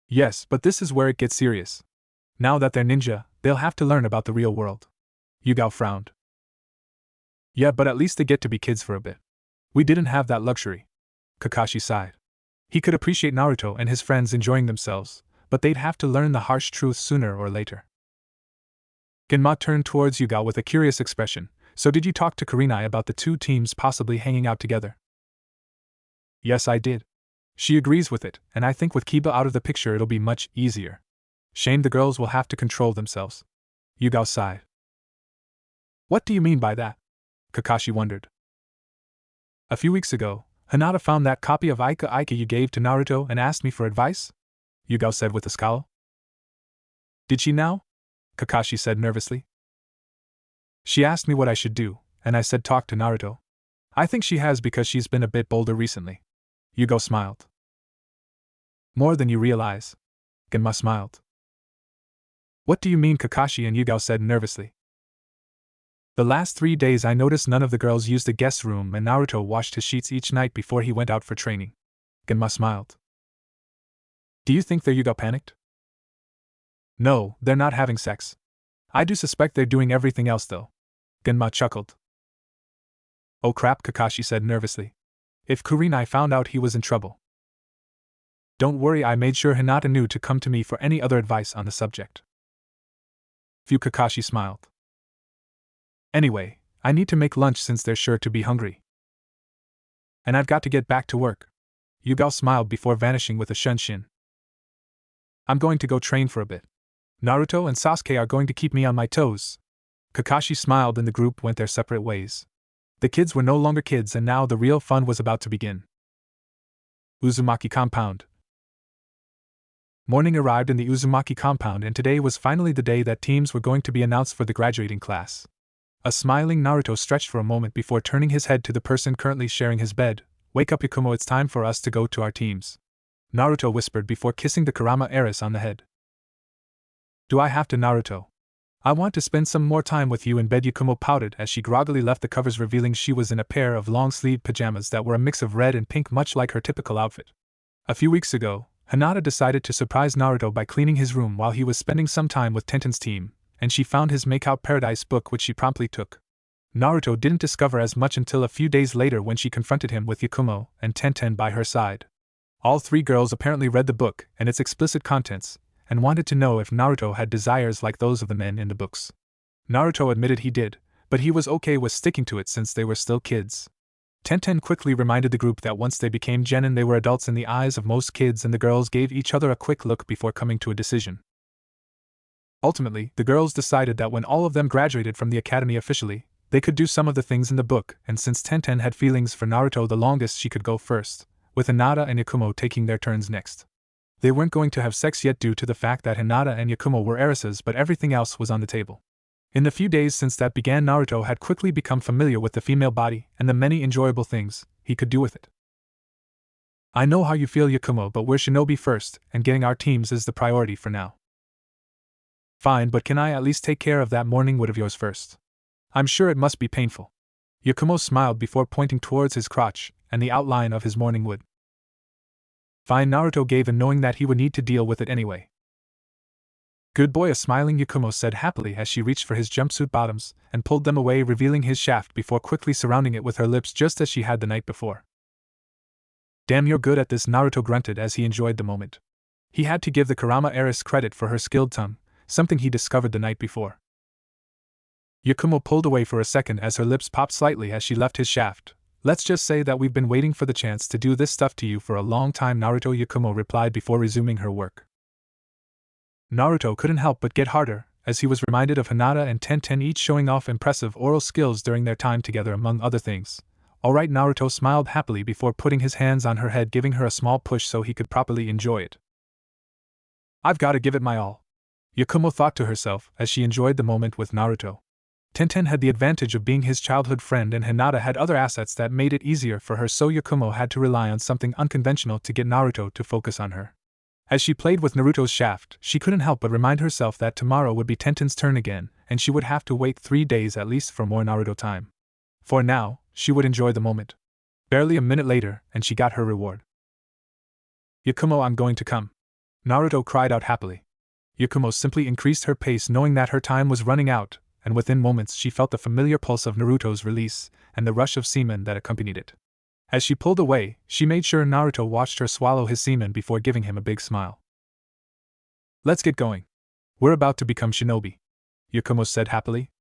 Yes, but this is where it gets serious. Now that they're ninja, they'll have to learn about the real world. Yugao frowned. Yeah, but at least they get to be kids for a bit. We didn't have that luxury. Kakashi sighed. He could appreciate Naruto and his friends enjoying themselves, but they'd have to learn the harsh truth sooner or later. Genma turned towards Yugao with a curious expression. So did you talk to Kurenai about the two teams possibly hanging out together? Yes, I did. She agrees with it, and I think with Kiba out of the picture it'll be much easier. Shame the girls will have to control themselves. Yugao sighed. What do you mean by that? Kakashi wondered. A few weeks ago, Hinata found that copy of Ika you gave to Naruto and asked me for advice? Yugao said with a scowl. Did she now? Kakashi said nervously. She asked me what I should do, and I said talk to Naruto. I think she has because she's been a bit bolder recently. Yugao smiled. More than you realize. Genma smiled. What do you mean? Kakashi and Yugao said nervously. The last 3 days I noticed none of the girls used the guest room, and Naruto washed his sheets each night before he went out for training. Genma smiled. Do you think Yugao panicked? No, they're not having sex. I do suspect they're doing everything else though. Genma chuckled. Oh crap, Kakashi said nervously. If Kurenai found out he was in trouble. Don't worry, I made sure Hinata knew to come to me for any other advice on the subject. Phew, Kakashi smiled. Anyway, I need to make lunch since they're sure to be hungry. And I've got to get back to work. Yugao smiled before vanishing with a shunshin. I'm going to go train for a bit. Naruto and Sasuke are going to keep me on my toes. Kakashi smiled and the group went their separate ways. The kids were no longer kids, and now the real fun was about to begin. Uzumaki Compound. Morning arrived in the Uzumaki compound, and today was finally the day that teams were going to be announced for the graduating class. A smiling Naruto stretched for a moment before turning his head to the person currently sharing his bed. Wake up, Yakumo, it's time for us to go to our teams. Naruto whispered before kissing the Kurama heiress on the head. Do I have to, Naruto? I want to spend some more time with you in bed, Yakumo pouted as she groggily left the covers, revealing she was in a pair of long-sleeved pajamas that were a mix of red and pink, much like her typical outfit. A few weeks ago, Hinata decided to surprise Naruto by cleaning his room while he was spending some time with Tenten's team, and she found his Makeout Paradise book, which she promptly took. Naruto didn't discover as much until a few days later when she confronted him with Yakumo and Tenten by her side. All three girls apparently read the book and its explicit contents, and wanted to know if Naruto had desires like those of the men in the books. Naruto admitted he did, but he was okay with sticking to it since they were still kids. Tenten quickly reminded the group that once they became genin they were adults in the eyes of most kids, and the girls gave each other a quick look before coming to a decision. Ultimately, the girls decided that when all of them graduated from the academy officially, they could do some of the things in the book, and since Tenten had feelings for Naruto the longest, she could go first, with Hinata and Yakumo taking their turns next. They weren't going to have sex yet due to the fact that Hinata and Yakumo were heiresses, but everything else was on the table. In the few days since that began, Naruto had quickly become familiar with the female body and the many enjoyable things he could do with it. I know how you feel, Yakumo, but we're shinobi first, and getting our teams is the priority for now. Fine, but can I at least take care of that morning wood of yours first? I'm sure it must be painful. Yakumo smiled before pointing towards his crotch and the outline of his morning wood. Fine, Naruto gave in, knowing that he would need to deal with it anyway. Good boy, a smiling Yakumo said happily as she reached for his jumpsuit bottoms and pulled them away, revealing his shaft before quickly surrounding it with her lips just as she had the night before. Damn, you're good at this, Naruto grunted as he enjoyed the moment. He had to give the Kurama heiress credit for her skilled tongue, something he discovered the night before. Yakumo pulled away for a second as her lips popped slightly as she left his shaft. Let's just say that we've been waiting for the chance to do this stuff to you for a long time, Naruto, Yakumo replied before resuming her work. Naruto couldn't help but get harder, as he was reminded of Hinata and Tenten each showing off impressive oral skills during their time together, among other things. Alright, Naruto smiled happily before putting his hands on her head, giving her a small push so he could properly enjoy it. I've got to give it my all, Yakumo thought to herself as she enjoyed the moment with Naruto. Tenten had the advantage of being his childhood friend, and Hinata had other assets that made it easier for her, so Yakumo had to rely on something unconventional to get Naruto to focus on her. As she played with Naruto's shaft, she couldn't help but remind herself that tomorrow would be Tenten's turn again, and she would have to wait 3 days at least for more Naruto time. For now, she would enjoy the moment. Barely a minute later, and she got her reward. Yakumo, I'm going to come, Naruto cried out happily. Yakumo simply increased her pace, knowing that her time was running out, and within moments she felt the familiar pulse of Naruto's release and the rush of semen that accompanied it. As she pulled away, she made sure Naruto watched her swallow his semen before giving him a big smile. Let's get going. We're about to become shinobi, Yakumo said happily.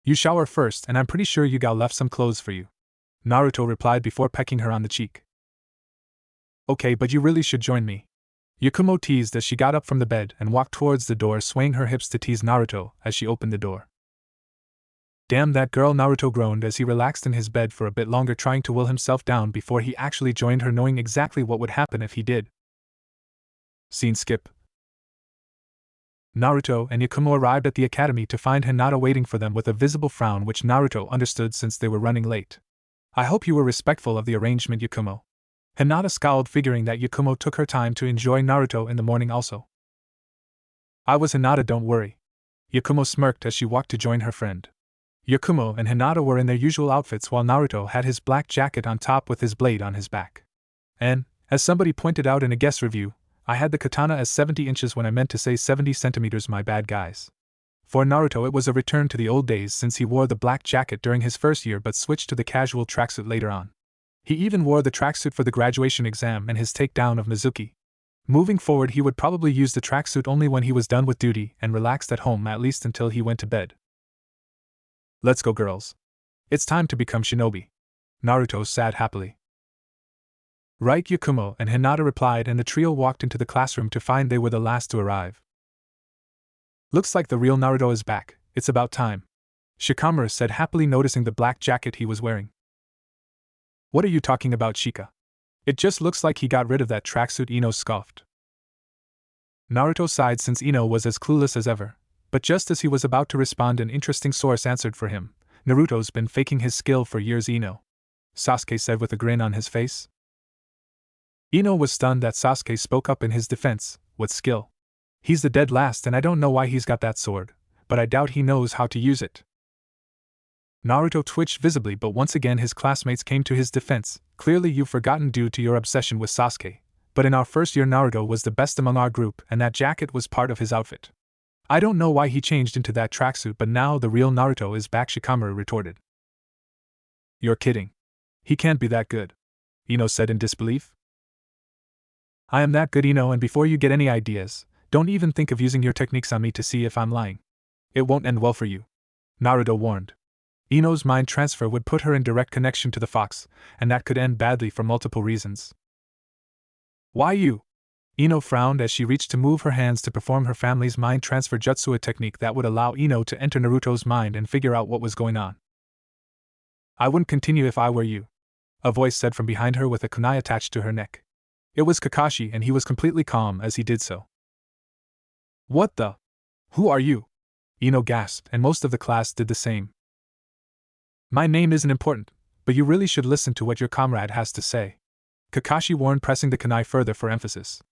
You shower first, and I'm pretty sure Yugao left some clothes for you, Naruto replied before pecking her on the cheek. Okay, but you really should join me, Yakumo teased as she got up from the bed and walked towards the door, swaying her hips to tease Naruto as she opened the door. Damn that girl, Naruto groaned as he relaxed in his bed for a bit longer, trying to will himself down before he actually joined her, knowing exactly what would happen if he did. Scene skip. Naruto and Yakumo arrived at the academy to find Hinata waiting for them with a visible frown, which Naruto understood since they were running late. I hope you were respectful of the arrangement, Yakumo. Hinata scowled, figuring that Yakumo took her time to enjoy Naruto in the morning also. I was, Hinata, don't worry. Yakumo smirked as she walked to join her friend. Yakumo and Hinata were in their usual outfits, while Naruto had his black jacket on top with his blade on his back. And, as somebody pointed out in a guest review, I had the katana as 70 inches when I meant to say 70 centimeters, my bad guys. For Naruto, it was a return to the old days since he wore the black jacket during his first year but switched to the casual tracksuit later on. He even wore the tracksuit for the graduation exam and his takedown of Mizuki. Moving forward, he would probably use the tracksuit only when he was done with duty and relaxed at home, at least until he went to bed. Let's go, girls. It's time to become shinobi, Naruto said happily. Right, Yakumo and Hinata replied, and the trio walked into the classroom to find they were the last to arrive. Looks like the real Naruto is back, it's about time, Shikamaru said happily, noticing the black jacket he was wearing. What are you talking about, Shika? It just looks like he got rid of that tracksuit, Ino scoffed. Naruto sighed since Ino was as clueless as ever, but just as he was about to respond, an interesting source answered for him. Naruto's been faking his skill for years, Ino, Sasuke said with a grin on his face. Ino was stunned that Sasuke spoke up in his defense. What skill? He's the dead last, and I don't know why he's got that sword, but I doubt he knows how to use it. Naruto twitched visibly, but once again his classmates came to his defense. Clearly you've forgotten due to your obsession with Sasuke. But in our first year Naruto was the best among our group, and that jacket was part of his outfit. I don't know why he changed into that tracksuit, but now the real Naruto is back, Shikamaru retorted. You're kidding. He can't be that good, Ino said in disbelief. I am that good, Ino, and before you get any ideas, don't even think of using your techniques on me to see if I'm lying. It won't end well for you, Naruto warned. Ino's mind transfer would put her in direct connection to the fox, and that could end badly for multiple reasons. Why you? Ino frowned as she reached to move her hands to perform her family's mind transfer jutsu, a technique that would allow Ino to enter Naruto's mind and figure out what was going on. I wouldn't continue if I were you, a voice said from behind her with a kunai attached to her neck. It was Kakashi, and he was completely calm as he did so. What the? Who are you? Ino gasped, and most of the class did the same. My name isn't important, but you really should listen to what your comrade has to say, Kakashi warned, pressing the kunai further for emphasis.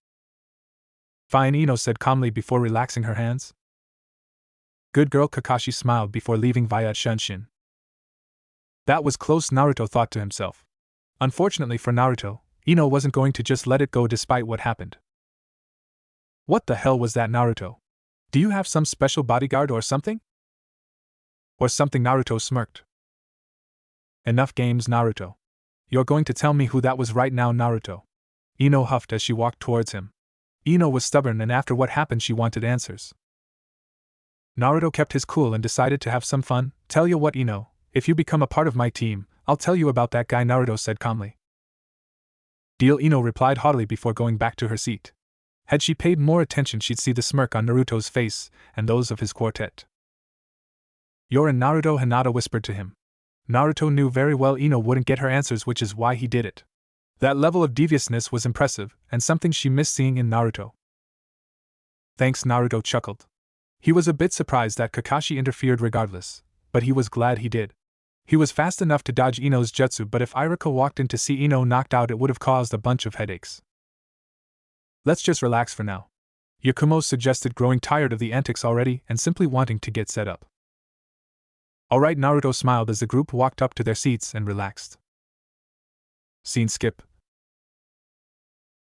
Fine, Ino said calmly before relaxing her hands. Good girl, Kakashi smiled before leaving via Shunshin. That was close, Naruto thought to himself. Unfortunately for Naruto, Ino wasn't going to just let it go despite what happened. What the hell was that, Naruto? Do you have some special bodyguard or something? Or something, Naruto smirked. Enough games, Naruto. You're going to tell me who that was right now, Naruto. Ino huffed as she walked towards him. Ino was stubborn, and after what happened she wanted answers. Naruto kept his cool and decided to have some fun. Tell you what, Ino, if you become a part of my team, I'll tell you about that guy, Naruto said calmly. Deal, Ino replied haughtily before going back to her seat. Had she paid more attention she'd see the smirk on Naruto's face and those of his quartet. You're in, Naruto, Hinata whispered to him. Naruto knew very well Ino wouldn't get her answers, which is why he did it. That level of deviousness was impressive, and something she missed seeing in Naruto. Thanks, Naruto chuckled. He was a bit surprised that Kakashi interfered regardless, but he was glad he did. He was fast enough to dodge Ino's jutsu, but if Iruka walked in to see Ino knocked out, it would have caused a bunch of headaches. Let's just relax for now, Yakumo suggested, growing tired of the antics already and simply wanting to get set up. Alright, Naruto smiled as the group walked up to their seats and relaxed. Scene skip.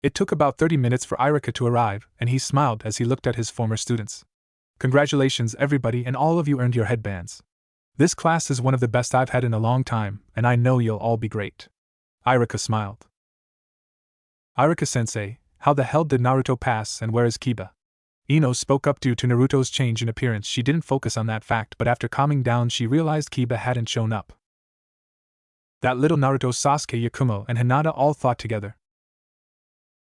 It took about 30 minutes for Iruka to arrive, and he smiled as he looked at his former students. Congratulations everybody, and all of you earned your headbands. This class is one of the best I've had in a long time, and I know you'll all be great. Iruka smiled. Iruka-sensei, how the hell did Naruto pass, and where is Kiba? Ino spoke up. Due to Naruto's change in appearance she didn't focus on that fact, but after calming down she realized Kiba hadn't shown up. That little Naruto, Sasuke, Yakumo, and Hinata all thought together.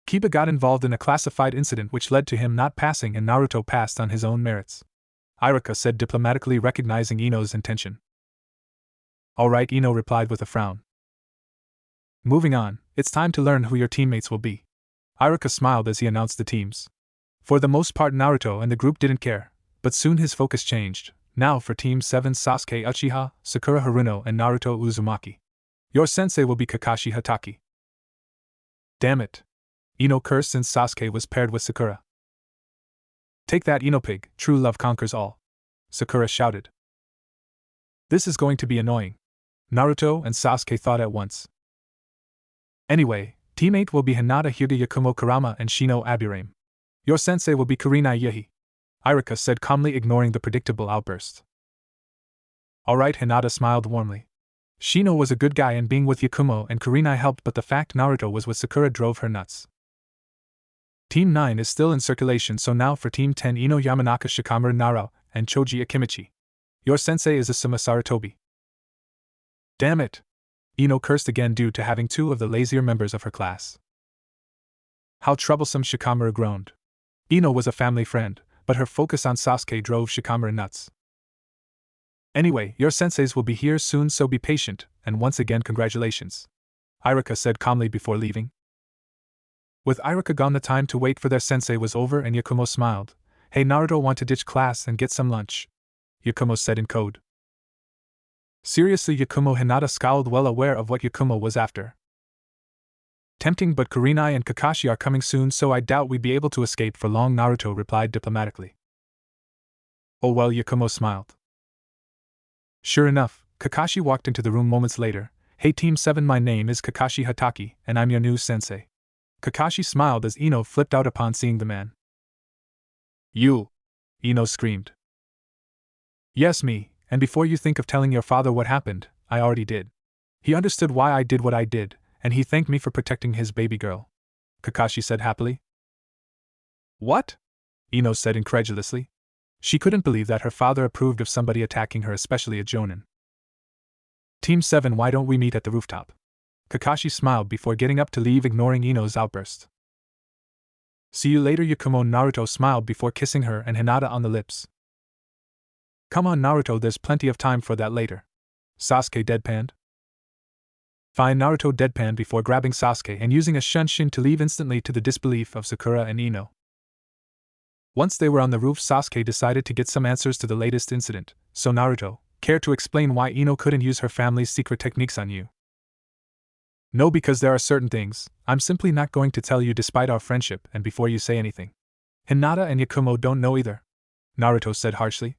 Kiba got involved in a classified incident which led to him not passing, and Naruto passed on his own merits, Iruka said diplomatically, recognizing Ino's intention. Alright, Ino replied with a frown. Moving on, it's time to learn who your teammates will be. Iruka smiled as he announced the teams. For the most part Naruto and the group didn't care, but soon his focus changed. Now for Team 7, Sasuke Uchiha, Sakura Haruno, and Naruto Uzumaki. Your sensei will be Kakashi Hatake. Damn it. Ino cursed since Sasuke was paired with Sakura. Take that, Ino pig, true love conquers all, Sakura shouted. This is going to be annoying, Naruto and Sasuke thought at once. Anyway, Team 8 will be Hinata Hyuga Yakumo Kurama and Shino Aburame. Your sensei will be Kurenai Yehi, Iruka said calmly, ignoring the predictable outburst. Alright, Hinata smiled warmly. Shino was a good guy and being with Yakumo and Kurenai helped, but the fact Naruto was with Sakura drove her nuts. Team 9 is still in circulation, so now for Team 10, Ino Yamanaka Shikamaru Naro and Choji Akimichi. Your sensei is Asuma Sarutobi. Damn it! Ino cursed again due to having two of the lazier members of her class. How troublesome, Shikamaru groaned. Ino was a family friend, but her focus on Sasuke drove Shikamaru nuts. Anyway, your senseis will be here soon, so be patient, and once again congratulations, Iruka said calmly before leaving. With Iruka gone, the time to wait for their sensei was over and Yakumo smiled. Hey, Naruto, want to ditch class and get some lunch? Yakumo said in code. Seriously, Yakumo? Hinata scowled, well aware of what Yakumo was after. Tempting, but Kurenai and Kakashi are coming soon, so I doubt we'd be able to escape for long, Naruto replied diplomatically. Oh well, Yakumo smiled. Sure enough, Kakashi walked into the room moments later. Hey Team 7, my name is Kakashi Hatake, and I'm your new sensei. Kakashi smiled as Ino flipped out upon seeing the man. You! Ino screamed. Yes, me, and before you think of telling your father what happened, I already did. He understood why I did what I did, and he thanked me for protecting his baby girl. Kakashi said happily. What? Ino said incredulously. She couldn't believe that her father approved of somebody attacking her, especially a jonin. Team 7, why don't we meet at the rooftop? Kakashi smiled before getting up to leave, ignoring Ino's outburst. See you later, Yakumo. Naruto smiled before kissing her and Hinata on the lips. Come on, Naruto, there's plenty of time for that later. Sasuke deadpanned. Fine, Naruto deadpanned before grabbing Sasuke and using a shunshin to leave, instantly to the disbelief of Sakura and Ino. Once they were on the roof, Sasuke decided to get some answers to the latest incident. So Naruto, care to explain why Ino couldn't use her family's secret techniques on you? No, because there are certain things I'm simply not going to tell you despite our friendship and before you say anything. Hinata and Yakumo don't know either, Naruto said harshly.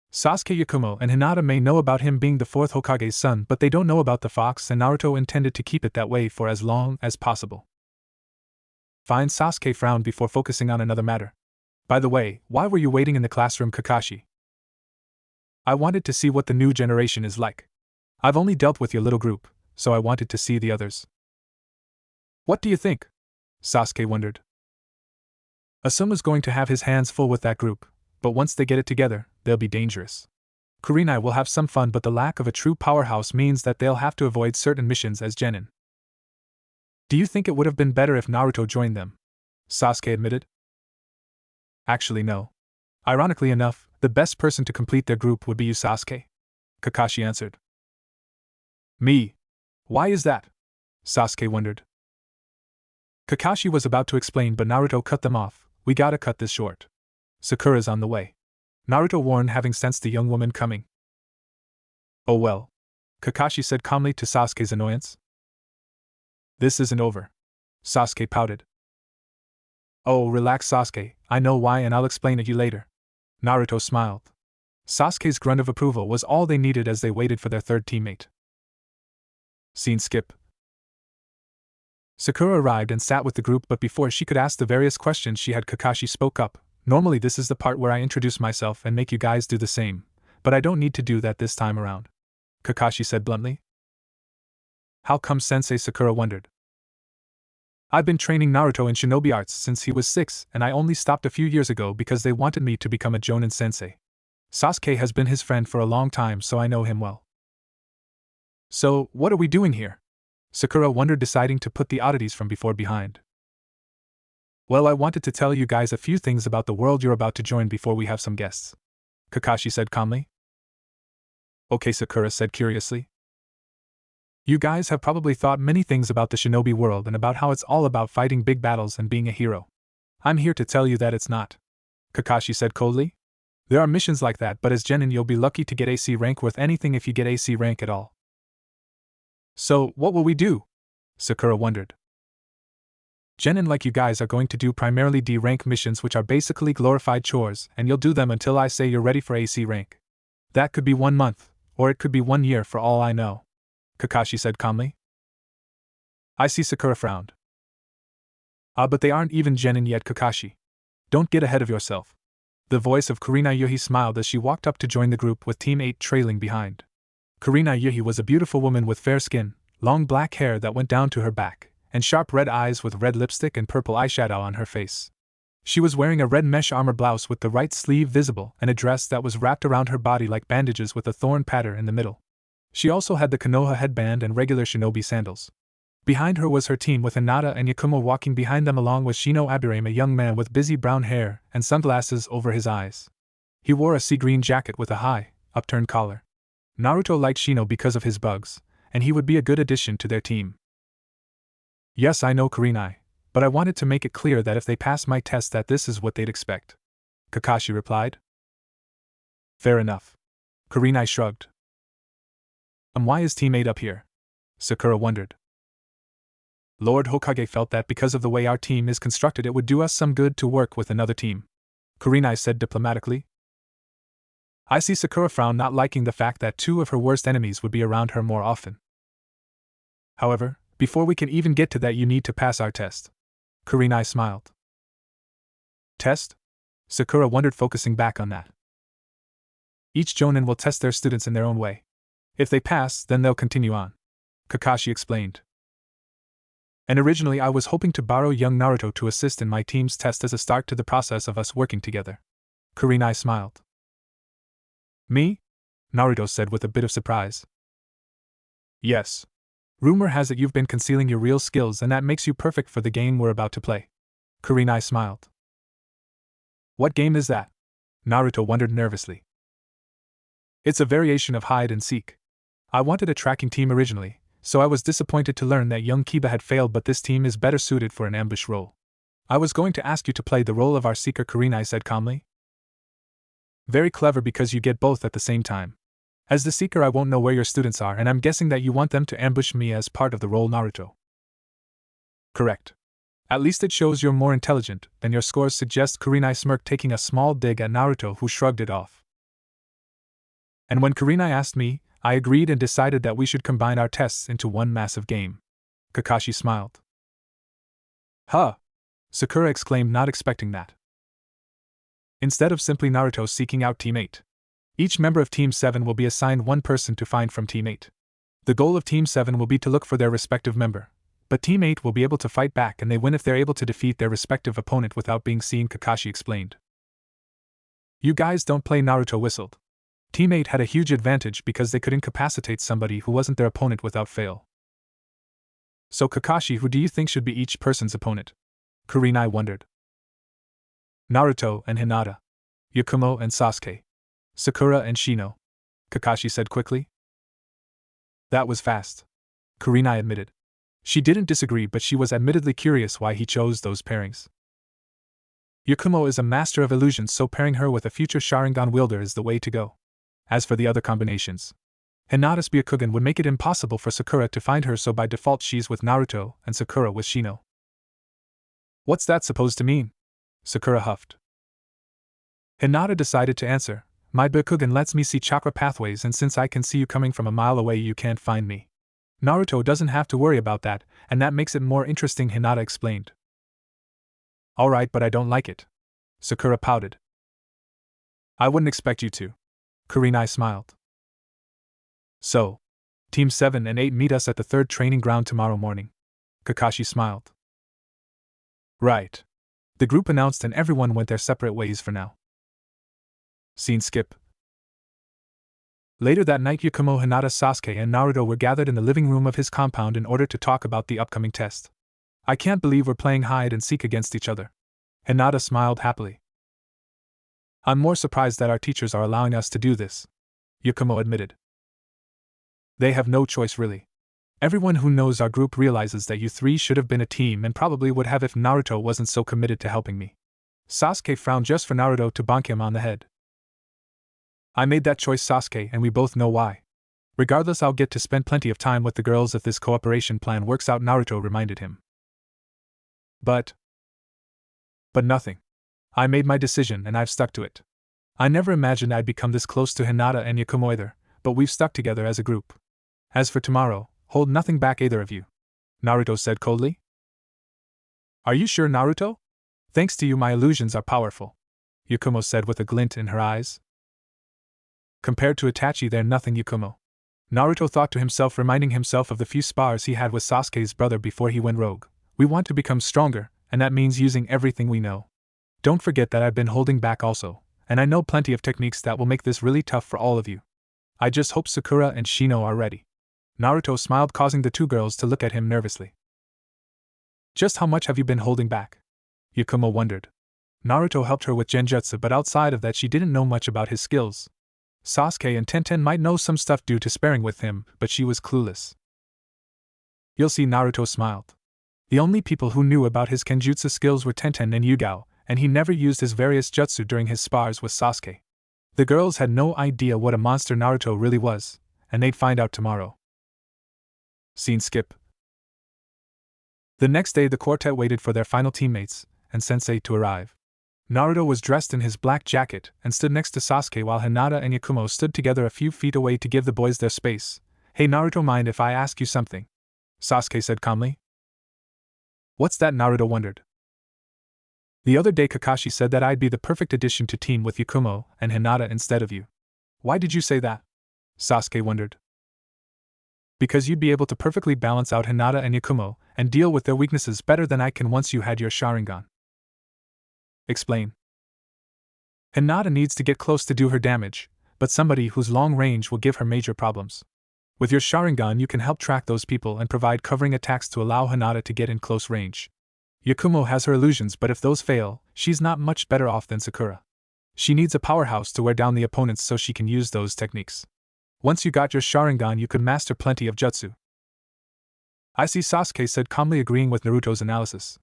Sasuke, Yakumo, and Hinata may know about him being the fourth Hokage's son, but they don't know about the fox, and Naruto intended to keep it that way for as long as possible. Fine, Sasuke frowned before focusing on another matter. By the way, why were you waiting in the classroom, Kakashi? I wanted to see what the new generation is like. I've only dealt with your little group, so I wanted to see the others. What do you think? Sasuke wondered. Asuma's going to have his hands full with that group, but once they get it together, they'll be dangerous. Kurenai will have some fun, but the lack of a true powerhouse means that they'll have to avoid certain missions as genin. Do you think it would have been better if Naruto joined them? Sasuke admitted. Actually, no. Ironically enough, the best person to complete their group would be you, Sasuke. Kakashi answered. Me? Why is that? Sasuke wondered. Kakashi was about to explain, but Naruto cut them off. We gotta cut this short. Sakura's on the way, Naruto warned, having sensed the young woman coming. Oh well, Kakashi said calmly to Sasuke's annoyance. This isn't over. Sasuke pouted. Oh, relax, Sasuke, I know why and I'll explain it you later. Naruto smiled. Sasuke's grunt of approval was all they needed as they waited for their third teammate. Scene skip. Sakura arrived and sat with the group, but before she could ask the various questions she had, Kakashi spoke up. Normally this is the part where I introduce myself and make you guys do the same, but I don't need to do that this time around. Kakashi said bluntly. How come, Sensei? Sakura wondered. I've been training Naruto in shinobi arts since he was 6, and I only stopped a few years ago because they wanted me to become a Jonin sensei. Sasuke has been his friend for a long time, so I know him well. So, what are we doing here? Sakura wondered, deciding to put the oddities from before behind. Well, I wanted to tell you guys a few things about the world you're about to join before we have some guests. Kakashi said calmly. Okay, Sakura said curiously. You guys have probably thought many things about the shinobi world and about how it's all about fighting big battles and being a hero. I'm here to tell you that it's not. Kakashi said coldly. There are missions like that, but as genin you'll be lucky to get AC rank, worth anything if you get AC rank at all. So, what will we do? Sakura wondered. Genin like you guys are going to do primarily D rank missions, which are basically glorified chores, and you'll do them until I say you're ready for AC rank. That could be 1 month, or it could be 1 year for all I know. Kakashi said calmly. I see. Sakura frowned. But they aren't even genin yet, Kakashi. Don't get ahead of yourself. The voice of Kurenai Yuhi smiled as she walked up to join the group, with Team 8 trailing behind. Kurenai Yuhi was a beautiful woman with fair skin, long black hair that went down to her back, and sharp red eyes with red lipstick and purple eyeshadow on her face. She was wearing a red mesh armor blouse with the right sleeve visible and a dress that was wrapped around her body like bandages with a thorn pattern in the middle. She also had the Konoha headband and regular shinobi sandals. Behind her was her team, with Hinata and Yakumo walking behind them, along with Shino Aburame, a young man with busy brown hair and sunglasses over his eyes. He wore a sea green jacket with a high, upturned collar. Naruto liked Shino because of his bugs, and he would be a good addition to their team. Yes, I know, Kurenai, but I wanted to make it clear that if they pass my test that this is what they'd expect. Kakashi replied. Fair enough. Kurenai shrugged. Why is Team 8 up here? Sakura wondered. Lord Hokage felt that because of the way our team is constructed it would do us some good to work with another team. Kurenai said diplomatically. I see Sakura frown, not liking the fact that two of her worst enemies would be around her more often. However, before we can even get to that, you need to pass our test. Kurenai smiled. Test? Sakura wondered, focusing back on that. Each Jonin will test their students in their own way. If they pass, then they'll continue on. Kakashi explained. And originally I was hoping to borrow young Naruto to assist in my team's test as a start to the process of us working together. Kurenai smiled. Me? Naruto said with a bit of surprise. Yes. Rumor has it you've been concealing your real skills, and that makes you perfect for the game we're about to play. Kurenai smiled. What game is that? Naruto wondered nervously. It's a variation of hide and seek. I wanted a tracking team originally, so I was disappointed to learn that young Kiba had failed, but this team is better suited for an ambush role. I was going to ask you to play the role of our seeker, Kurenai said calmly. Very clever, because you get both at the same time. As the seeker, I won't know where your students are, and I'm guessing that you want them to ambush me as part of the role, Naruto. Correct. At least it shows you're more intelligent than your scores suggest, Kurenai smirked, taking a small dig at Naruto, who shrugged it off. And when Kurenai asked me, I agreed and decided that we should combine our tests into one massive game. Kakashi smiled. Huh! Sakura exclaimed, not expecting that. Instead of simply Naruto seeking out Team 8, each member of Team 7 will be assigned one person to find from Team 8. The goal of Team 7 will be to look for their respective member, but Team 8 will be able to fight back, and they win if they're able to defeat their respective opponent without being seen, Kakashi explained. You guys don't play, Naruto whistled. Team 8 had a huge advantage because they could incapacitate somebody who wasn't their opponent without fail. So Kakashi, who do you think should be each person's opponent? Kurenai wondered. Naruto and Hinata. Yakumo and Sasuke. Sakura and Shino. Kakashi said quickly. That was fast. Kurenai admitted. She didn't disagree, but she was admittedly curious why he chose those pairings. Yakumo is a master of illusions, so pairing her with a future Sharingan wielder is the way to go. As for the other combinations, Hinata's Byakugan would make it impossible for Sakura to find her, so by default she's with Naruto and Sakura with Shino. What's that supposed to mean? Sakura huffed. Hinata decided to answer. My Byakugan lets me see chakra pathways, and since I can see you coming from a mile away, you can't find me. Naruto doesn't have to worry about that, and that makes it more interesting, Hinata explained. Alright, but I don't like it. Sakura pouted. I wouldn't expect you to. Kurenai smiled. So, Team 7 and 8 meet us at the 3rd training ground tomorrow morning. Kakashi smiled. Right. The group announced, and everyone went their separate ways for now. Scene skip. Later that night, Yakumo, Hinata, Sasuke, and Naruto were gathered in the living room of his compound in order to talk about the upcoming test. I can't believe we're playing hide and seek against each other. Hinata smiled happily. I'm more surprised that our teachers are allowing us to do this, Yakumo admitted. They have no choice, really. Everyone who knows our group realizes that you three should have been a team, and probably would have if Naruto wasn't so committed to helping me. Sasuke frowned just for Naruto to bonk him on the head. I made that choice, Sasuke, and we both know why. Regardless, I'll get to spend plenty of time with the girls if this cooperation plan works out, Naruto reminded him. But nothing. I made my decision, and I've stuck to it. I never imagined I'd become this close to Hinata and Yakumo either, but we've stuck together as a group. As for tomorrow, hold nothing back, either of you, Naruto said coldly. Are you sure, Naruto? Thanks to you, my illusions are powerful, Yakumo said with a glint in her eyes. Compared to Itachi, they're nothing, Yakumo. Naruto thought to himself, reminding himself of the few spars he had with Sasuke's brother before he went rogue. We want to become stronger, and that means using everything we know. Don't forget that I've been holding back also, and I know plenty of techniques that will make this really tough for all of you. I just hope Sakura and Shino are ready. Naruto smiled, causing the two girls to look at him nervously. Just how much have you been holding back? Yakumo wondered. Naruto helped her with Genjutsu, but outside of that she didn't know much about his skills. Sasuke and Tenten might know some stuff due to sparring with him, but she was clueless. You'll see, Naruto smiled. The only people who knew about his Kenjutsu skills were Tenten and Yugao, and he never used his various jutsu during his spars with Sasuke. The girls had no idea what a monster Naruto really was, and they'd find out tomorrow. Scene skip. The next day, the quartet waited for their final teammates and sensei to arrive. Naruto was dressed in his black jacket and stood next to Sasuke while Hinata and Yakumo stood together a few feet away to give the boys their space. "Hey Naruto, mind if I ask you something?" Sasuke said calmly. "What's that?" Naruto wondered. "The other day Kakashi said that I'd be the perfect addition to team with Yakumo and Hinata instead of you. Why did you say that?" Sasuke wondered. "Because you'd be able to perfectly balance out Hinata and Yakumo and deal with their weaknesses better than I can once you had your Sharingan." "Explain." "Hinata needs to get close to do her damage, but somebody whose long range will give her major problems. With your Sharingan you can help track those people and provide covering attacks to allow Hinata to get in close range. Yakumo has her illusions, but if those fail, she's not much better off than Sakura. She needs a powerhouse to wear down the opponents so she can use those techniques. Once you got your Sharingan you could master plenty of jutsu." "I see," Sasuke said calmly, agreeing with Naruto's analysis.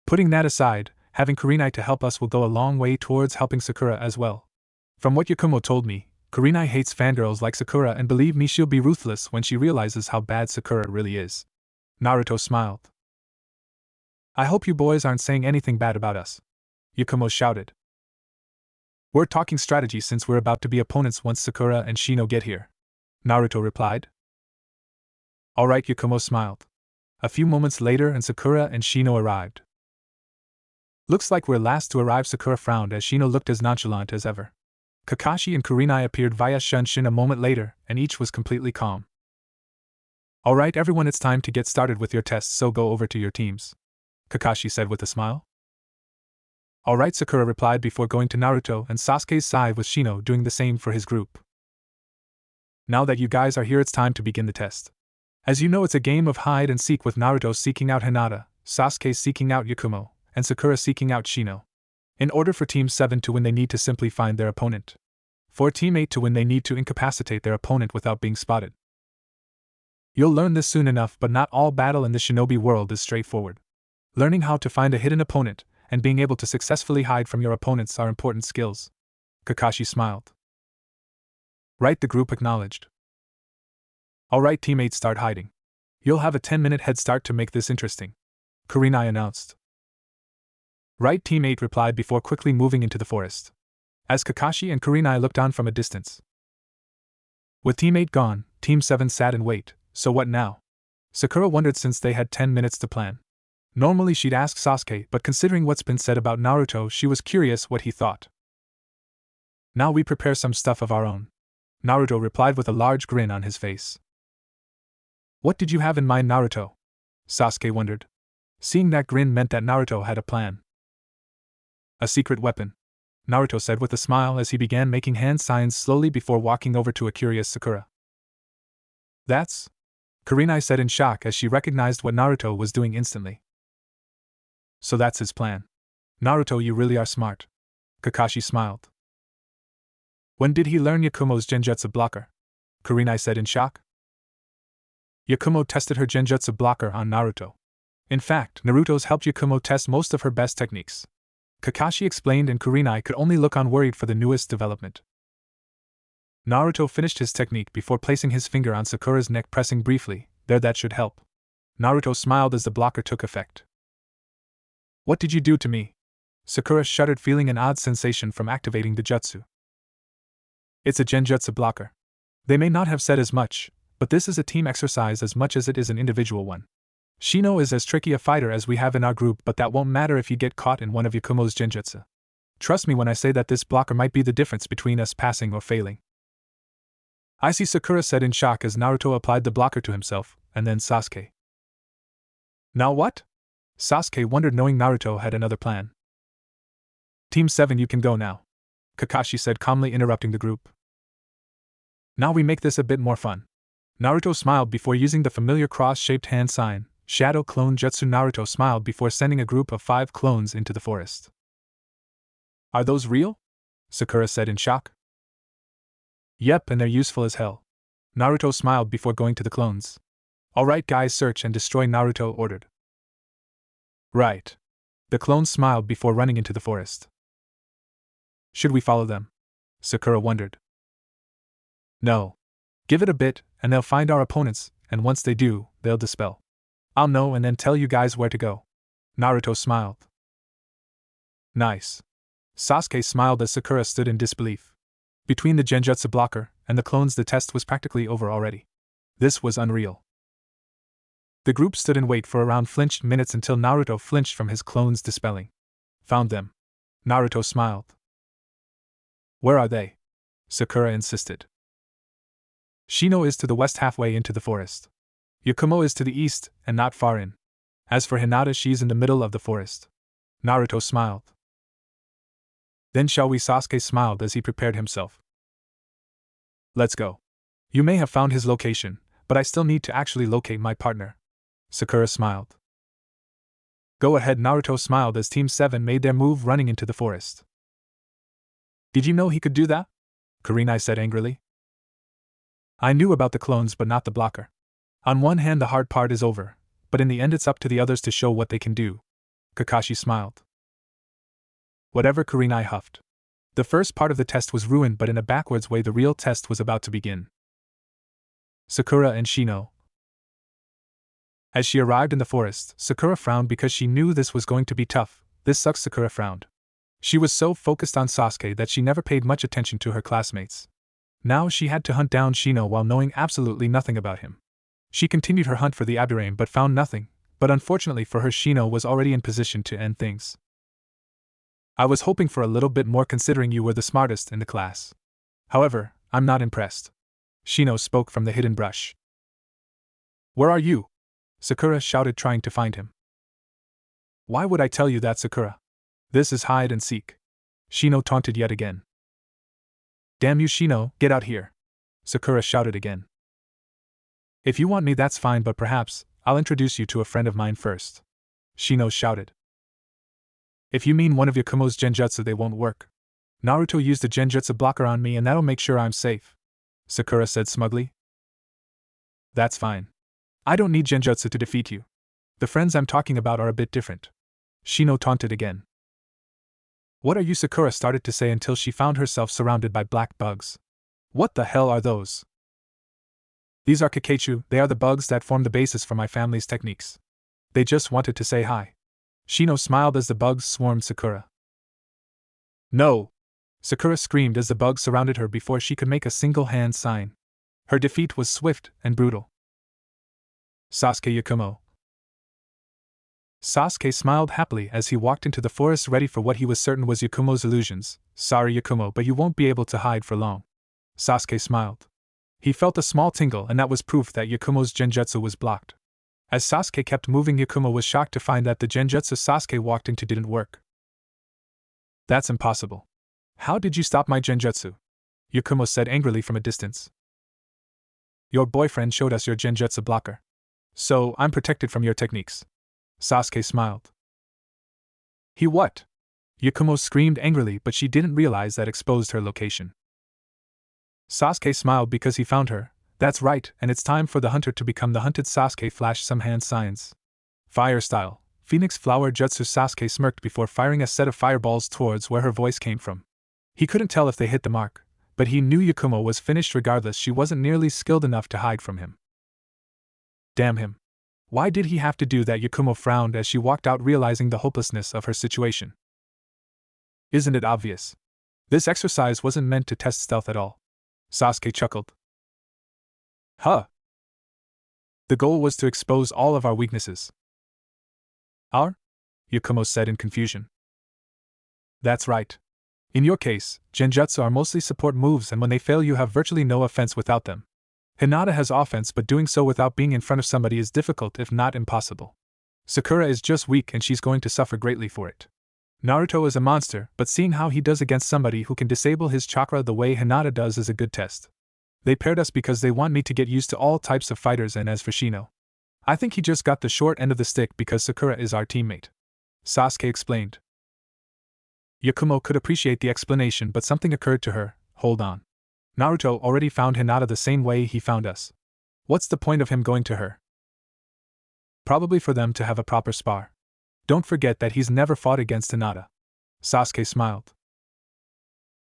"Putting that aside, having Kurenai to help us will go a long way towards helping Sakura as well. From what Yakumo told me, Kurenai hates fangirls like Sakura, and believe me, she'll be ruthless when she realizes how bad Sakura really is." Naruto smiled. "I hope you boys aren't saying anything bad about us," Yakumo shouted. "We're talking strategy since we're about to be opponents once Sakura and Shino get here," Naruto replied. "Alright," Yakumo smiled. A few moments later and Sakura and Shino arrived. "Looks like we're last to arrive," Sakura frowned as Shino looked as nonchalant as ever. Kakashi and Kurenai appeared via Shunshin a moment later, and each was completely calm. "Alright everyone, it's time to get started with your tests, so go over to your teams," Kakashi said with a smile. "Alright," Sakura replied before going to Naruto and Sasuke's side with Shino doing the same for his group. "Now that you guys are here, it's time to begin the test. As you know, it's a game of hide and seek with Naruto seeking out Hinata, Sasuke seeking out Yakumo, and Sakura seeking out Shino. In order for Team 7 to win, they need to simply find their opponent. For Team 8 to win, they need to incapacitate their opponent without being spotted. You'll learn this soon enough, but not all battle in the shinobi world is straightforward. Learning how to find a hidden opponent and being able to successfully hide from your opponents are important skills." Kakashi smiled. "Right," the group acknowledged. "Alright Team 8, start hiding. You'll have a 10-minute head start to make this interesting," Kurenai announced. "Right," Team 8 replied before quickly moving into the forest. As Kakashi and Kurenai looked on from a distance. With Team 8 gone, Team 7 sat in wait. So what now? Sakura wondered since they had 10 minutes to plan. Normally she'd ask Sasuke, but considering what's been said about Naruto, she was curious what he thought. "Now we prepare some stuff of our own," Naruto replied with a large grin on his face. "What did you have in mind, Naruto?" Sasuke wondered. Seeing that grin meant that Naruto had a plan. "A secret weapon," Naruto said with a smile as he began making hand signs slowly before walking over to a curious Sakura. "That's?" Kurenai said in shock as she recognized what Naruto was doing instantly. "So that's his plan. Naruto, you really are smart." Kakashi smiled. "When did he learn Yakumo's Genjutsu blocker?" Kurenai said in shock. "Yakumo tested her Genjutsu blocker on Naruto. In fact, Naruto's helped Yakumo test most of her best techniques," Kakashi explained, and Kurenai could only look on worried for the newest development. Naruto finished his technique before placing his finger on Sakura's neck, pressing briefly. "There, that should help." Naruto smiled as the blocker took effect. "What did you do to me?" Sakura shuddered, feeling an odd sensation from activating the jutsu. "It's a Genjutsu blocker. They may not have said as much, but this is a team exercise as much as it is an individual one. Shino is as tricky a fighter as we have in our group, but that won't matter if you get caught in one of Yakumo's Genjutsu. Trust me when I say that this blocker might be the difference between us passing or failing." "I see," Sakura said in shock as Naruto applied the blocker to himself, and then Sasuke. "Now what?" Sasuke wondered, knowing Naruto had another plan. "Team 7, you can go now," Kakashi said calmly, interrupting the group. "Now we make this a bit more fun." Naruto smiled before using the familiar cross-shaped hand sign, Shadow Clone Jutsu. Naruto smiled before sending a group of 5 clones into the forest. "Are those real?" Sakura said in shock. "Yep, and they're useful as hell." Naruto smiled before going to the clones. "Alright guys, search and destroy," Naruto ordered. "Right." The clones smiled before running into the forest. "Should we follow them?" Sakura wondered. "No. Give it a bit, and they'll find our opponents, and once they do, they'll dispel. I'll know and then tell you guys where to go." Naruto smiled. Nice. Sasuke smiled as Sakura stood in disbelief. Between the Genjutsu blocker and the clones, the test was practically over already. This was unreal. The group stood in wait for around flinched minutes until Naruto flinched from his clones dispelling. Found them. Naruto smiled. Where are they? Sakura insisted. Shino is to the west, halfway into the forest. Yakumo is to the east, and not far in. As for Hinata, she's in the middle of the forest. Naruto smiled. Then shall we? Sasuke smiled as he prepared himself. Let's go. You may have found his location, but I still need to actually locate my partner. Sakura smiled. Go ahead. Naruto smiled as Team 7 made their move, running into the forest. Did you know he could do that? Kurenai said angrily. I knew about the clones but not the blocker. On one hand, the hard part is over, but in the end it's up to the others to show what they can do. Kakashi smiled. Whatever, Kurenai huffed. The first part of the test was ruined, but in a backwards way the real test was about to begin. Sakura and Shino. As she arrived in the forest, Sakura frowned because she knew this was going to be tough. This sucks. Sakura frowned. She was so focused on Sasuke that she never paid much attention to her classmates. Now she had to hunt down Shino while knowing absolutely nothing about him. She continued her hunt for the Aburame but found nothing, but unfortunately for her, Shino was already in position to end things. I was hoping for a little bit more considering you were the smartest in the class. However, I'm not impressed. Shino spoke from the hidden brush. Where are you? Sakura shouted, trying to find him. Why would I tell you that, Sakura? This is hide and seek. Shino taunted yet again. Damn you, Shino, get out here. Sakura shouted again. If you want me, that's fine, but perhaps I'll introduce you to a friend of mine first. Shino shouted. If you mean one of Yakumo's genjutsu, they won't work. Naruto used a genjutsu blocker on me and that'll make sure I'm safe. Sakura said smugly. That's fine. I don't need genjutsu to defeat you. The friends I'm talking about are a bit different. Shino taunted again. What are you? Sakura started to say until she found herself surrounded by black bugs. What the hell are those? These are Kakeichu. They are the bugs that form the basis for my family's techniques. They just wanted to say hi. Shino smiled as the bugs swarmed Sakura. No! Sakura screamed as the bugs surrounded her before she could make a single hand sign. Her defeat was swift and brutal. Sasuke Yakumo. Sasuke smiled happily as he walked into the forest, ready for what he was certain was Yakumo's illusions. Sorry, Yakumo, but you won't be able to hide for long. Sasuke smiled. He felt a small tingle, and that was proof that Yakumo's genjutsu was blocked. As Sasuke kept moving, Yakumo was shocked to find that the genjutsu Sasuke walked into didn't work. That's impossible. How did you stop my genjutsu? Yakumo said angrily from a distance. Your boyfriend showed us your genjutsu blocker. So, I'm protected from your techniques. Sasuke smiled. He what? Yakumo screamed angrily, but she didn't realize that exposed her location. Sasuke smiled because he found her. That's right, and it's time for the hunter to become the hunted. Sasuke flashed some hand signs. Fire style, Phoenix Flower Jutsu. Sasuke smirked before firing a set of fireballs towards where her voice came from. He couldn't tell if they hit the mark, but he knew Yakumo was finished regardless. She wasn't nearly skilled enough to hide from him. Damn him. Why did he have to do that? Yakumo frowned as she walked out, realizing the hopelessness of her situation. Isn't it obvious? This exercise wasn't meant to test stealth at all. Sasuke chuckled. Huh. The goal was to expose all of our weaknesses. Our? Yakumo said in confusion. That's right. In your case, genjutsu are mostly support moves, and when they fail you have virtually no offense without them. Hinata has offense, but doing so without being in front of somebody is difficult if not impossible. Sakura is just weak and she's going to suffer greatly for it. Naruto is a monster, but seeing how he does against somebody who can disable his chakra the way Hinata does is a good test. They paired us because they want me to get used to all types of fighters, and as for Shino, I think he just got the short end of the stick because Sakura is our teammate. Sasuke explained. Yakumo could appreciate the explanation, but something occurred to her. Hold on. Naruto already found Hinata the same way he found us. What's the point of him going to her? Probably for them to have a proper spar. Don't forget that he's never fought against Hinata. Sasuke smiled.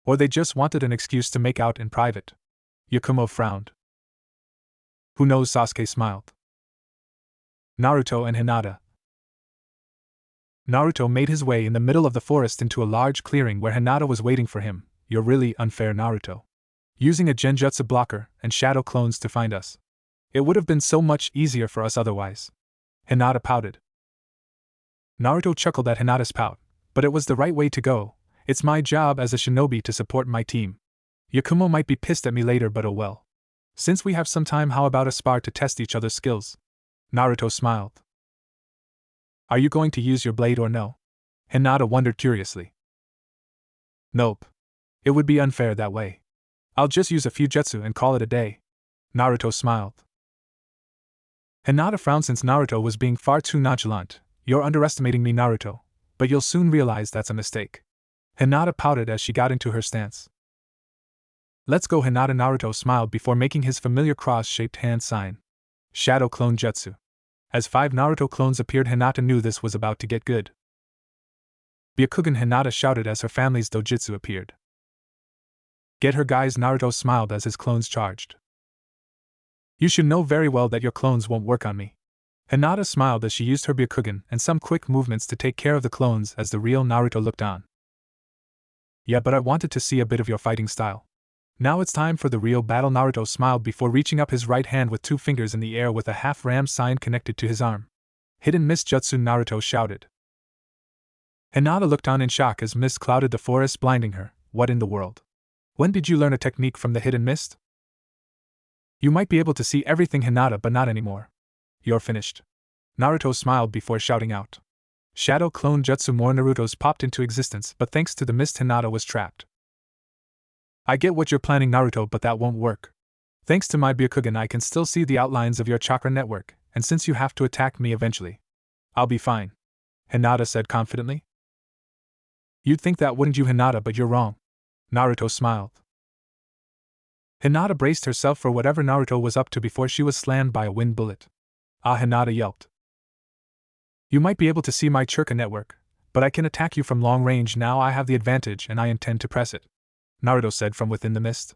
Or they just wanted an excuse to make out in private. Yakumo frowned. Who knows? Sasuke smiled. Naruto and Hinata. Naruto made his way in the middle of the forest into a large clearing where Hinata was waiting for him. You're really unfair, Naruto. Using a genjutsu blocker and shadow clones to find us. It would have been so much easier for us otherwise. Hinata pouted. Naruto chuckled at Hinata's pout, but it was the right way to go. It's my job as a shinobi to support my team. Yakumo might be pissed at me later, but oh well. Since we have some time, how about a spar to test each other's skills? Naruto smiled. Are you going to use your blade or no? Hinata wondered curiously. Nope. It would be unfair that way. I'll just use a few jutsu and call it a day. Naruto smiled. Hinata frowned since Naruto was being far too nonchalant. You're underestimating me, Naruto, but you'll soon realize that's a mistake. Hinata pouted as she got into her stance. Let's go, Hinata. Naruto smiled before making his familiar cross-shaped hand sign. Shadow Clone Jutsu. As 5 Naruto clones appeared, Hinata knew this was about to get good. Byakugan, Hinata shouted as her family's dojutsu appeared. Get her, guys. Naruto smiled as his clones charged. You should know very well that your clones won't work on me. Hinata smiled as she used her Byakugan and some quick movements to take care of the clones as the real Naruto looked on. Yeah, but I wanted to see a bit of your fighting style. Now it's time for the real battle. Naruto smiled before reaching up his right hand with 2 fingers in the air with a half-ram sign connected to his arm. Hidden mist jutsu, Naruto shouted. Hinata looked on in shock as mist clouded the forest, blinding her. What in the world? When did you learn a technique from the hidden mist? You might be able to see everything, Hinata, but not anymore. You're finished. Naruto smiled before shouting out. Shadow Clone Jutsu. More Narutos popped into existence, but thanks to the mist, Hinata was trapped. I get what you're planning, Naruto, but that won't work. Thanks to my Byakugan, I can still see the outlines of your chakra network, and since you have to attack me eventually, I'll be fine. Hinata said confidently. You'd think that, wouldn't you, Hinata, but you're wrong. Naruto smiled. Hinata braced herself for whatever Naruto was up to before she was slammed by a wind bullet. Ah, Hinata yelped. You might be able to see my chakra network, but I can attack you from long range. Now I have the advantage and I intend to press it, Naruto said from within the mist.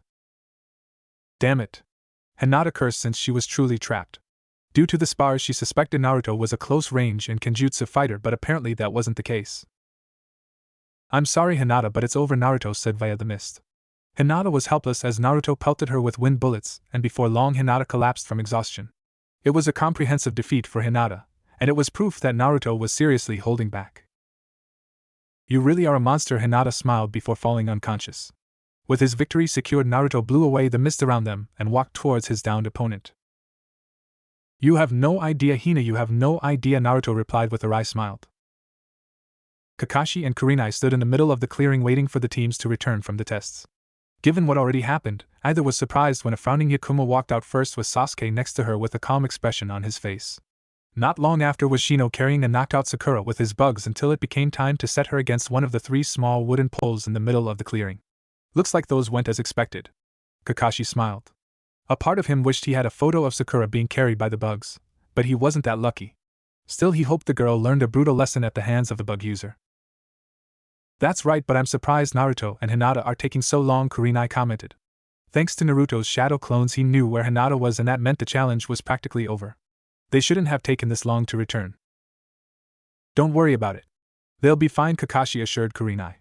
Damn it. Hinata cursed since she was truly trapped. Due to the spars, she suspected Naruto was a close-range and Kenjutsu fighter, but apparently that wasn't the case. I'm sorry, Hinata, but it's over, Naruto said via the mist. Hinata was helpless as Naruto pelted her with wind bullets, and before long Hinata collapsed from exhaustion. It was a comprehensive defeat for Hinata, and it was proof that Naruto was seriously holding back. You really are a monster, Hinata smiled before falling unconscious. With his victory secured, Naruto blew away the mist around them and walked towards his downed opponent. You have no idea, Hina, you have no idea, Naruto replied with a wry smile. Kakashi and Kurenai stood in the middle of the clearing waiting for the teams to return from the tests. Given what already happened, either was surprised when a frowning Yakumo walked out first with Sasuke next to her with a calm expression on his face. Not long after was Shino carrying a knocked-out Sakura with his bugs until it became time to set her against one of the 3 small wooden poles in the middle of the clearing. Looks like those went as expected. Kakashi smiled. A part of him wished he had a photo of Sakura being carried by the bugs, but he wasn't that lucky. Still, he hoped the girl learned a brutal lesson at the hands of the bug user. That's right, but I'm surprised Naruto and Hinata are taking so long, Kurenai commented. Thanks to Naruto's shadow clones, he knew where Hinata was, and that meant the challenge was practically over. They shouldn't have taken this long to return. Don't worry about it. They'll be fine, Kakashi assured Kurenai.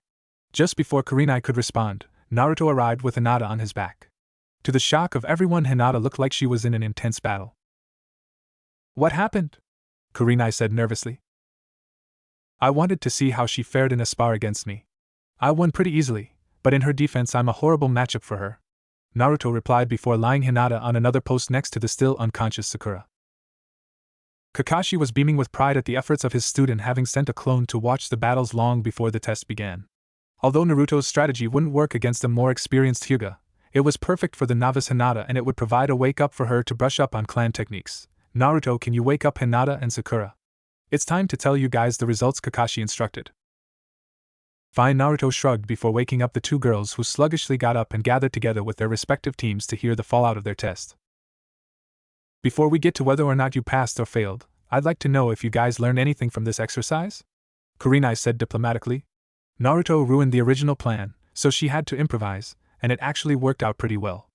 Just before Kurenai could respond, Naruto arrived with Hinata on his back. To the shock of everyone, Hinata looked like she was in an intense battle. What happened? Kurenai said nervously. I wanted to see how she fared in a spar against me. I won pretty easily, but in her defense I'm a horrible matchup for her, Naruto replied before lying Hinata on another post next to the still unconscious Sakura. Kakashi was beaming with pride at the efforts of his student, having sent a clone to watch the battles long before the test began. Although Naruto's strategy wouldn't work against a more experienced Hyuga, it was perfect for the novice Hinata, and it would provide a wake-up for her to brush up on clan techniques. Naruto, can you wake up Hinata and Sakura? It's time to tell you guys the results, Kakashi instructed. Fine, Naruto shrugged before waking up the 2 girls, who sluggishly got up and gathered together with their respective teams to hear the fallout of their test. Before we get to whether or not you passed or failed, I'd like to know if you guys learned anything from this exercise? Kurenai said diplomatically. Naruto ruined the original plan, so she had to improvise, and it actually worked out pretty well.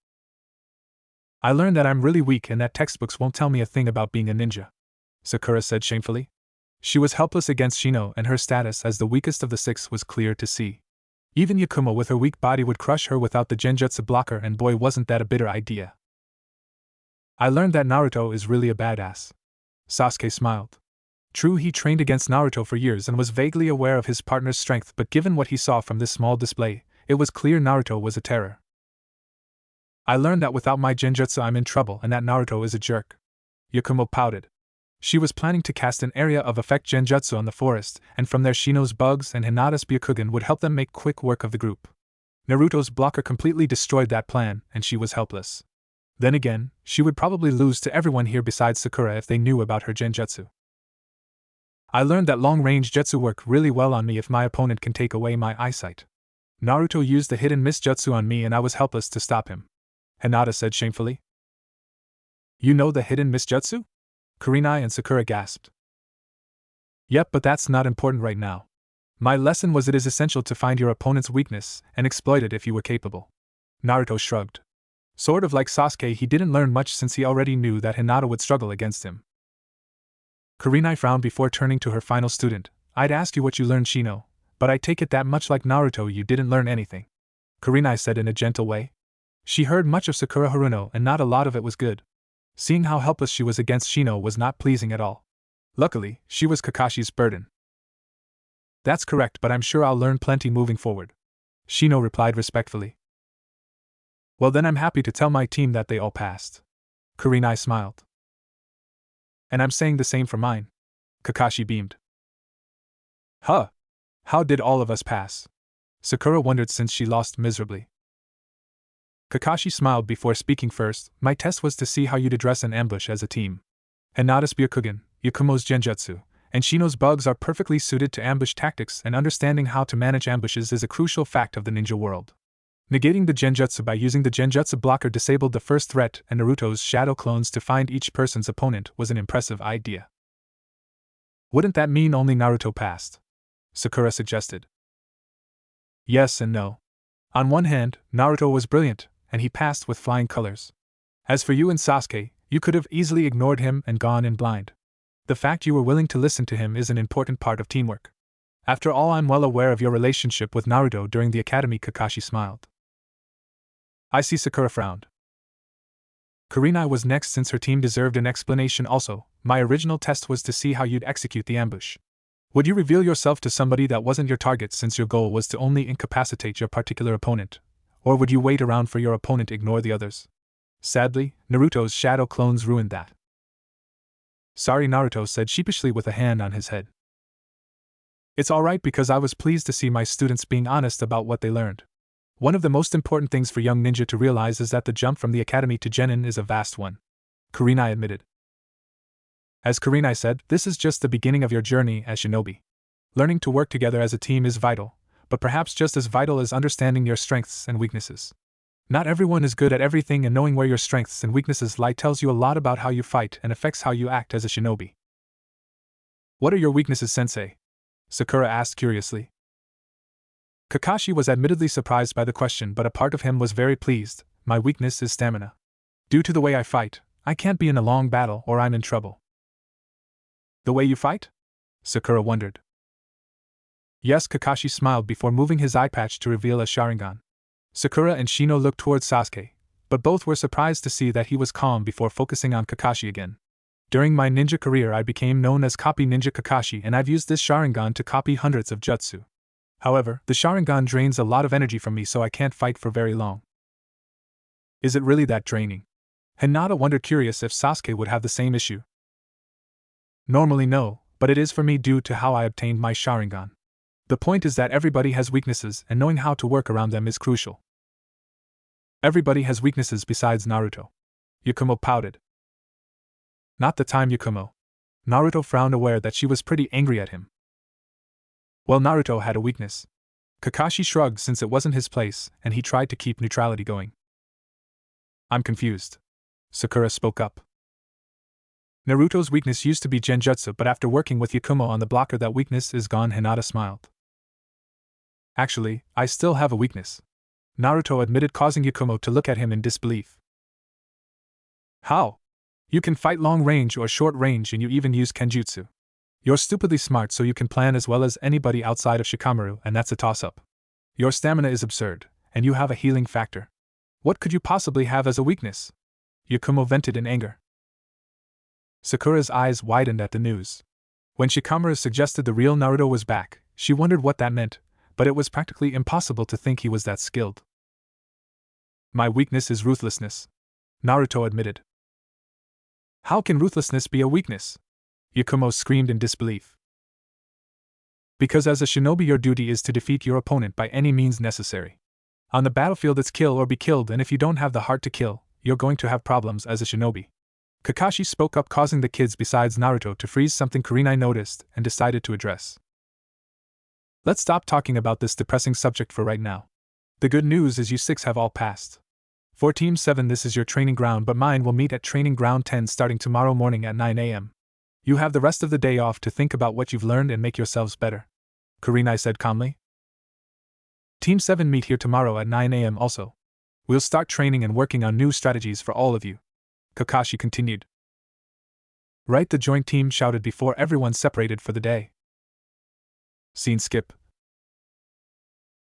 I learned that I'm really weak and that textbooks won't tell me a thing about being a ninja, Sakura said shamefully. She was helpless against Shino, and her status as the weakest of the six was clear to see. Even Yakumo with her weak body would crush her without the genjutsu blocker, and boy wasn't that a bitter idea. I learned that Naruto is really a badass. Sasuke smiled. True, he trained against Naruto for years and was vaguely aware of his partner's strength, but given what he saw from this small display, it was clear Naruto was a terror. I learned that without my genjutsu I'm in trouble and that Naruto is a jerk. Yakumo pouted. She was planning to cast an area of effect genjutsu on the forest, and from there Shino's bugs and Hinata's Byakugan would help them make quick work of the group. Naruto's blocker completely destroyed that plan, and she was helpless. Then again, she would probably lose to everyone here besides Sakura if they knew about her genjutsu. I learned that long-range jutsu work really well on me if my opponent can take away my eyesight. Naruto used the hidden miss jutsu on me and I was helpless to stop him. Hinata said shamefully. You know the hidden miss jutsu? Kurenai and Sakura gasped. Yep, but that's not important right now. My lesson was it is essential to find your opponent's weakness and exploit it if you were capable. Naruto shrugged. Sort of like Sasuke, he didn't learn much since he already knew that Hinata would struggle against him. Kurenai frowned before turning to her final student. I'd ask you what you learned, Shino, but I take it that much like Naruto you didn't learn anything. Kurenai said in a gentle way. She heard much of Sakura Haruno and not a lot of it was good. Seeing how helpless she was against Shino was not pleasing at all. Luckily, she was Kakashi's burden. That's correct, but I'm sure I'll learn plenty moving forward. Shino replied respectfully. Well then I'm happy to tell my team that they all passed. Kurenai smiled. And I'm saying the same for mine. Kakashi beamed. Huh? How did all of us pass? Sakura wondered since she lost miserably. Kakashi smiled before speaking first. My test was to see how you'd address an ambush as a team. Hinata's Byakugan, Yakumo's genjutsu, and Shino's bugs are perfectly suited to ambush tactics, and understanding how to manage ambushes is a crucial fact of the ninja world. Negating the genjutsu by using the genjutsu blocker disabled the first threat, and Naruto's shadow clones to find each person's opponent was an impressive idea. Wouldn't that mean only Naruto passed? Sakura suggested. Yes and no. On one hand, Naruto was brilliant, and he passed with flying colors. As for you and Sasuke, you could have easily ignored him and gone in blind. The fact you were willing to listen to him is an important part of teamwork. After all, I'm well aware of your relationship with Naruto during the academy. Kakashi smiled. I see. Sakura frowned. Kurenai was next since her team deserved an explanation also. My original test was to see how you'd execute the ambush. Would you reveal yourself to somebody that wasn't your target since your goal was to only incapacitate your particular opponent? Or would you wait around for your opponent to ignore the others? Sadly, Naruto's shadow clones ruined that. Sorry, Naruto said sheepishly with a hand on his head. It's alright because I was pleased to see my students being honest about what they learned. One of the most important things for young ninja to realize is that the jump from the academy to genin is a vast one. Kurenai admitted. As Kurenai said, this is just the beginning of your journey as shinobi. Learning to work together as a team is vital, but perhaps just as vital is understanding your strengths and weaknesses. Not everyone is good at everything, and knowing where your strengths and weaknesses lie tells you a lot about how you fight and affects how you act as a shinobi. What are your weaknesses, sensei? Sakura asked curiously. Kakashi was admittedly surprised by the question, but a part of him was very pleased. My weakness is stamina. Due to the way I fight, I can't be in a long battle or I'm in trouble. The way you fight? Sakura wondered. Yes, Kakashi smiled before moving his eye patch to reveal a Sharingan. Sakura and Shino looked towards Sasuke, but both were surprised to see that he was calm before focusing on Kakashi again. During my ninja career I became known as Copy Ninja Kakashi, and I've used this Sharingan to copy hundreds of jutsu. However, the Sharingan drains a lot of energy from me, so I can't fight for very long. Is it really that draining? Hinata wondered, curious if Sasuke would have the same issue. Normally no, but it is for me due to how I obtained my Sharingan. The point is that everybody has weaknesses, and knowing how to work around them is crucial. Everybody has weaknesses besides Naruto. Yakumo pouted. Not the time, Yakumo. Naruto frowned, aware that she was pretty angry at him. Well, Naruto had a weakness. Kakashi shrugged since it wasn't his place, and he tried to keep neutrality going. I'm confused. Sakura spoke up. Naruto's weakness used to be genjutsu, but after working with Yakumo on the blocker that weakness is gone. Hinata smiled. Actually, I still have a weakness. Naruto admitted, causing Yakumo to look at him in disbelief. How? You can fight long range or short range, and you even use Kenjutsu. You're stupidly smart so you can plan as well as anybody outside of Shikamaru, and that's a toss-up. Your stamina is absurd, and you have a healing factor. What could you possibly have as a weakness? Yakumo vented in anger. Sakura's eyes widened at the news. When Shikamaru suggested the real Naruto was back, she wondered what that meant, but it was practically impossible to think he was that skilled. My weakness is ruthlessness, Naruto admitted. How can ruthlessness be a weakness? Yakumo screamed in disbelief. Because as a shinobi your duty is to defeat your opponent by any means necessary. On the battlefield it's kill or be killed, and if you don't have the heart to kill, you're going to have problems as a shinobi. Kakashi spoke up, causing the kids besides Naruto to freeze, something Kurenai noticed and decided to address. Let's stop talking about this depressing subject for right now. The good news is you 6 have all passed. For Team 7 this is your training ground, but mine will meet at Training Ground 10 starting tomorrow morning at 9 a.m. You have the rest of the day off to think about what you've learned and make yourselves better, Kurenai said calmly. Team 7 meet here tomorrow at 9 a.m. also. We'll start training and working on new strategies for all of you, Kakashi continued. Right, the joint team shouted before everyone separated for the day. Scene skip.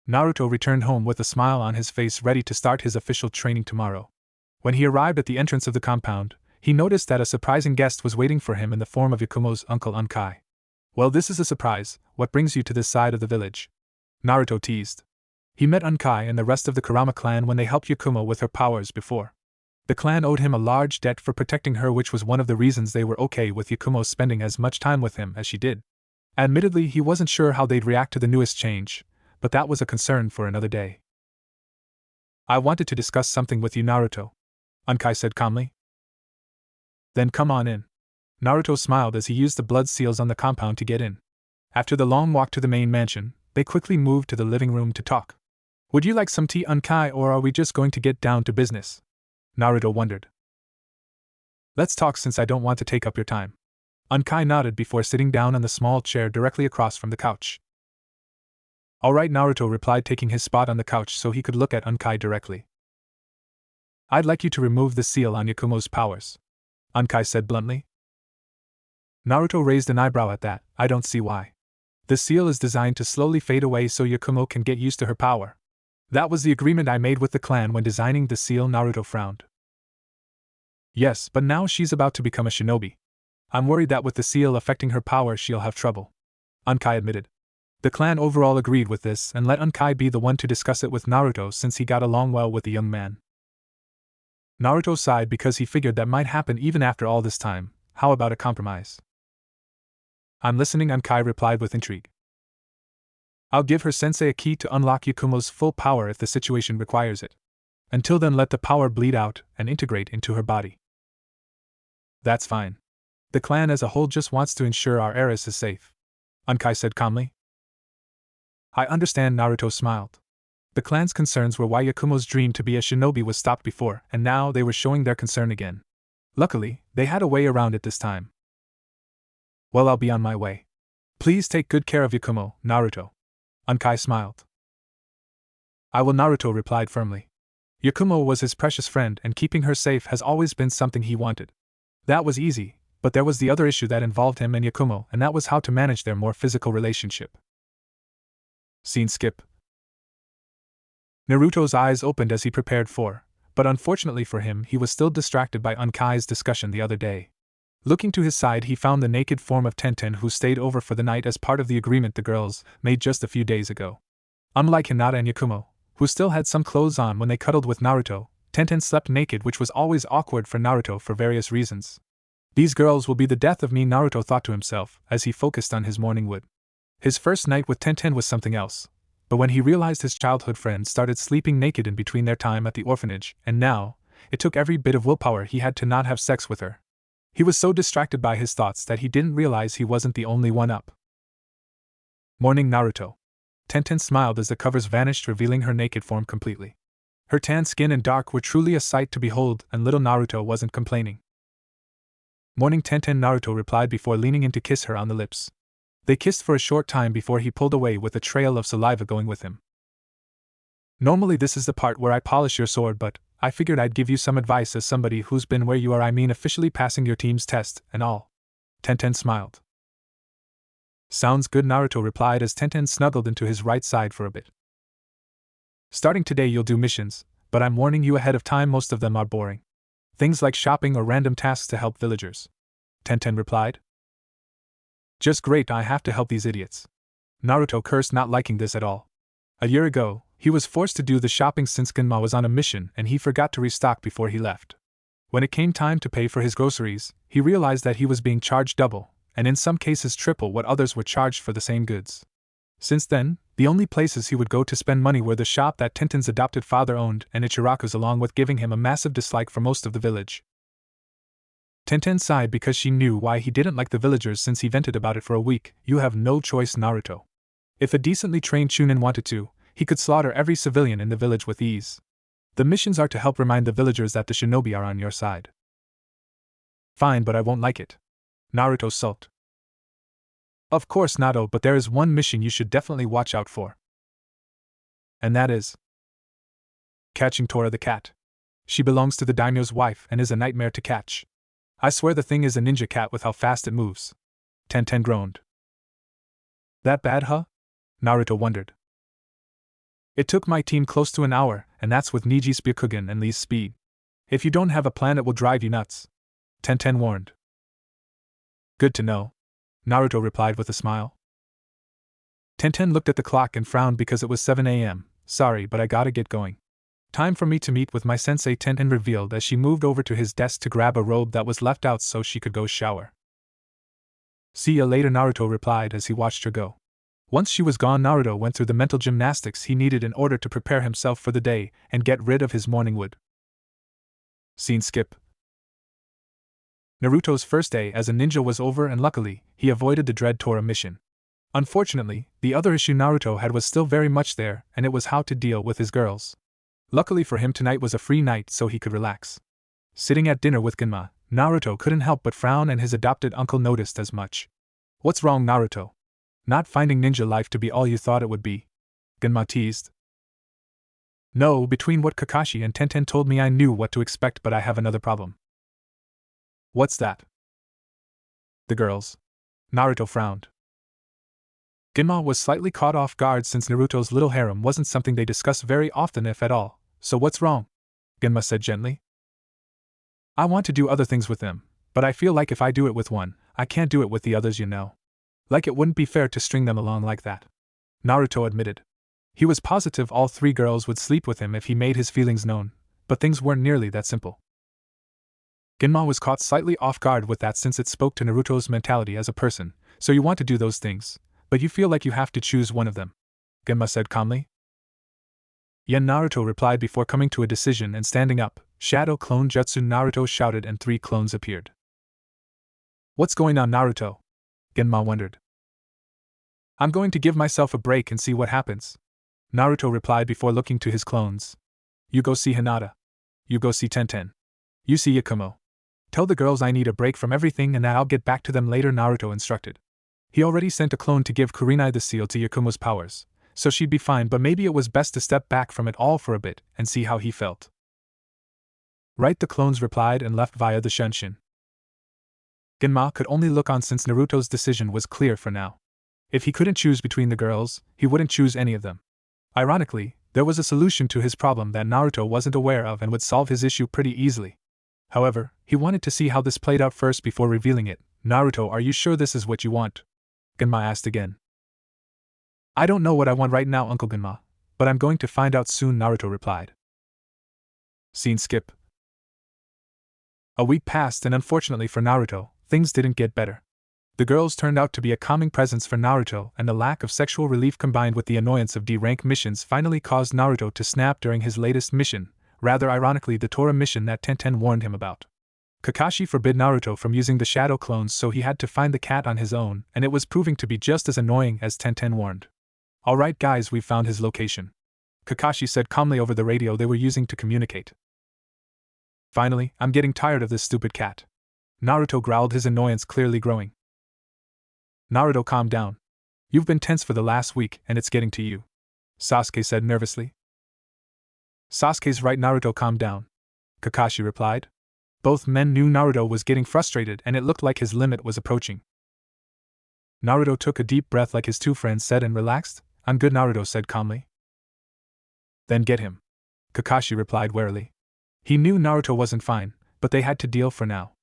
Naruto returned home with a smile on his face, ready to start his official training tomorrow. When he arrived at the entrance of the compound, he noticed that a surprising guest was waiting for him in the form of Yakumo's uncle Unkai. Well, this is a surprise. What brings you to this side of the village? Naruto teased. He met Unkai and the rest of the Kurama clan when they helped Yakumo with her powers before. The clan owed him a large debt for protecting her, which was one of the reasons they were okay with Yakumo spending as much time with him as she did. Admittedly, he wasn't sure how they'd react to the newest change, but that was a concern for another day. I wanted to discuss something with you, Naruto, Unkai said calmly. Then come on in. Naruto smiled as he used the blood seals on the compound to get in. After the long walk to the main mansion, they quickly moved to the living room to talk. Would you like some tea, Unkai, or are we just going to get down to business? Naruto wondered. Let's talk since I don't want to take up your time. Unkai nodded before sitting down on the small chair directly across from the couch. All right, Naruto replied, taking his spot on the couch so he could look at Unkai directly. I'd like you to remove the seal on Yakumo's powers, Unkai said bluntly. Naruto raised an eyebrow at that. I don't see why. The seal is designed to slowly fade away so Yakumo can get used to her power. That was the agreement I made with the clan when designing the seal. Naruto frowned. Yes, but now she's about to become a shinobi. I'm worried that with the seal affecting her power she'll have trouble, Unkai admitted. The clan overall agreed with this and let Unkai be the one to discuss it with Naruto since he got along well with the young man. Naruto sighed because he figured that might happen even after all this time. How about a compromise? I'm listening, Unkai replied with intrigue. I'll give her sensei a key to unlock Yakumo's full power if the situation requires it. Until then, let the power bleed out and integrate into her body. That's fine. The clan as a whole just wants to ensure our heiress is safe, Unkai said calmly. I understand, Naruto smiled. The clan's concerns were why Yakumo's dream to be a shinobi was stopped before, and now they were showing their concern again. Luckily, they had a way around it this time. Well, I'll be on my way. Please take good care of Yakumo, Naruto. Unkai smiled. I will, Naruto replied firmly. Yakumo was his precious friend, and keeping her safe has always been something he wanted. That was easy, but there was the other issue that involved him and Yakumo, and that was how to manage their more physical relationship. Scene skip. Naruto's eyes opened as he prepared for, but unfortunately for him, he was still distracted by Unkai's discussion the other day. Looking to his side, he found the naked form of Tenten, who stayed over for the night as part of the agreement the girls made just a few days ago. Unlike Hinata and Yakumo, who still had some clothes on when they cuddled with Naruto, Tenten slept naked, which was always awkward for Naruto for various reasons. These girls will be the death of me, Naruto thought to himself as he focused on his morning wood. His first night with Tenten was something else, but when he realized his childhood friend started sleeping naked in between their time at the orphanage, and now, it took every bit of willpower he had to not have sex with her. He was so distracted by his thoughts that he didn't realize he wasn't the only one up. Morning, Naruto. Tenten smiled as the covers vanished, revealing her naked form completely. Her tan skin and dark were truly a sight to behold, and little Naruto wasn't complaining. Morning, Tenten, Naruto replied before leaning in to kiss her on the lips. They kissed for a short time before he pulled away with a trail of saliva going with him. Normally this is the part where I polish your sword, but I figured I'd give you some advice as somebody who's been where you are, I mean officially passing your team's test and all. Tenten smiled. Sounds good, Naruto replied as Tenten snuggled into his right side for a bit. Starting today you'll do missions, but I'm warning you ahead of time, most of them are boring. Things like shopping or random tasks to help villagers. Tenten replied. Just great, I have to help these idiots. Naruto cursed, not liking this at all. A year ago, he was forced to do the shopping since Genma was on a mission and he forgot to restock before he left. When it came time to pay for his groceries, he realized that he was being charged double, and in some cases triple what others were charged for the same goods. Since then, the only places he would go to spend money were the shop that Tenten's adopted father owned and Ichiraku's, along with giving him a massive dislike for most of the village. Tenten sighed because she knew why he didn't like the villagers since he vented about it for a week. You have no choice, Naruto. If a decently trained Chunin wanted to, he could slaughter every civilian in the village with ease. The missions are to help remind the villagers that the shinobi are on your side. Fine, but I won't like it. Naruto sulked. Of course, Nato, but there is one mission you should definitely watch out for. And that is catching Tora the cat. She belongs to the daimyo's wife and is a nightmare to catch. I swear the thing is a ninja cat with how fast it moves. Tenten groaned. That bad, huh? Naruto wondered. It took my team close to an hour, and that's with Niji's Byakugan and Lee's speed. If you don't have a plan, it will drive you nuts. Tenten warned. Good to know, Naruto replied with a smile. Tenten looked at the clock and frowned because it was 7 a.m. Sorry, but I gotta get going. Time for me to meet with my sensei, Tenten revealed as she moved over to his desk to grab a robe that was left out so she could go shower. See ya later, Naruto replied as he watched her go. Once she was gone, Naruto went through the mental gymnastics he needed in order to prepare himself for the day and get rid of his morning wood. Scene skip. Naruto's first day as a ninja was over, and luckily, he avoided the dread Tora mission. Unfortunately, the other issue Naruto had was still very much there, and it was how to deal with his girls. Luckily for him, tonight was a free night so he could relax. Sitting at dinner with Genma, Naruto couldn't help but frown, and his adopted uncle noticed as much. What's wrong, Naruto? Not finding ninja life to be all you thought it would be? Genma teased. No, between what Kakashi and Tenten told me I knew what to expect, but I have another problem. What's that? The girls. Naruto frowned. Genma was slightly caught off guard since Naruto's little harem wasn't something they discuss very often, if at all. So what's wrong? Genma said gently. I want to do other things with them, but I feel like if I do it with one, I can't do it with the others, you know. Like it wouldn't be fair to string them along like that. Naruto admitted. He was positive all three girls would sleep with him if he made his feelings known, but things weren't nearly that simple. Genma was caught slightly off guard with that since it spoke to Naruto's mentality as a person. So you want to do those things, but you feel like you have to choose one of them, Genma said calmly. Yen, Naruto replied before coming to a decision and standing up. Shadow clone jutsu, Naruto shouted, and 3 clones appeared. What's going on, Naruto? Genma wondered. I'm going to give myself a break and see what happens, Naruto replied before looking to his clones. You go see Hinata. You go see Tenten. You see Yakumo. Tell the girls I need a break from everything and that I'll get back to them later, Naruto instructed. He already sent a clone to give Kurenai the seal to Yakumo's powers, so she'd be fine, but maybe it was best to step back from it all for a bit and see how he felt. Right, the clones replied and left via the Shunshin. Genma could only look on since Naruto's decision was clear for now. If he couldn't choose between the girls, he wouldn't choose any of them. Ironically, there was a solution to his problem that Naruto wasn't aware of and would solve his issue pretty easily. However, he wanted to see how this played out first before revealing it. Naruto, are you sure this is what you want? Genma asked again. I don't know what I want right now, Uncle Genma, but I'm going to find out soon, Naruto replied. Scene skip. A week passed, and unfortunately for Naruto, things didn't get better. The girls turned out to be a calming presence for Naruto, and the lack of sexual relief combined with the annoyance of D-rank missions finally caused Naruto to snap during his latest mission, rather ironically the Tora mission that Tenten warned him about. Kakashi forbid Naruto from using the shadow clones, so he had to find the cat on his own, and it was proving to be just as annoying as Tenten warned. Alright guys, we've found his location, Kakashi said calmly over the radio they were using to communicate. Finally, I'm getting tired of this stupid cat, Naruto growled, his annoyance clearly growing. Naruto, calm down. You've been tense for the last week, and it's getting to you, Sasuke said nervously. Sasuke's right, Naruto, calm down, Kakashi replied. Both men knew Naruto was getting frustrated and it looked like his limit was approaching. Naruto took a deep breath like his two friends said and relaxed. "I'm good," Naruto said calmly. "Then get him," Kakashi replied warily. He knew Naruto wasn't fine, but they had to deal for now.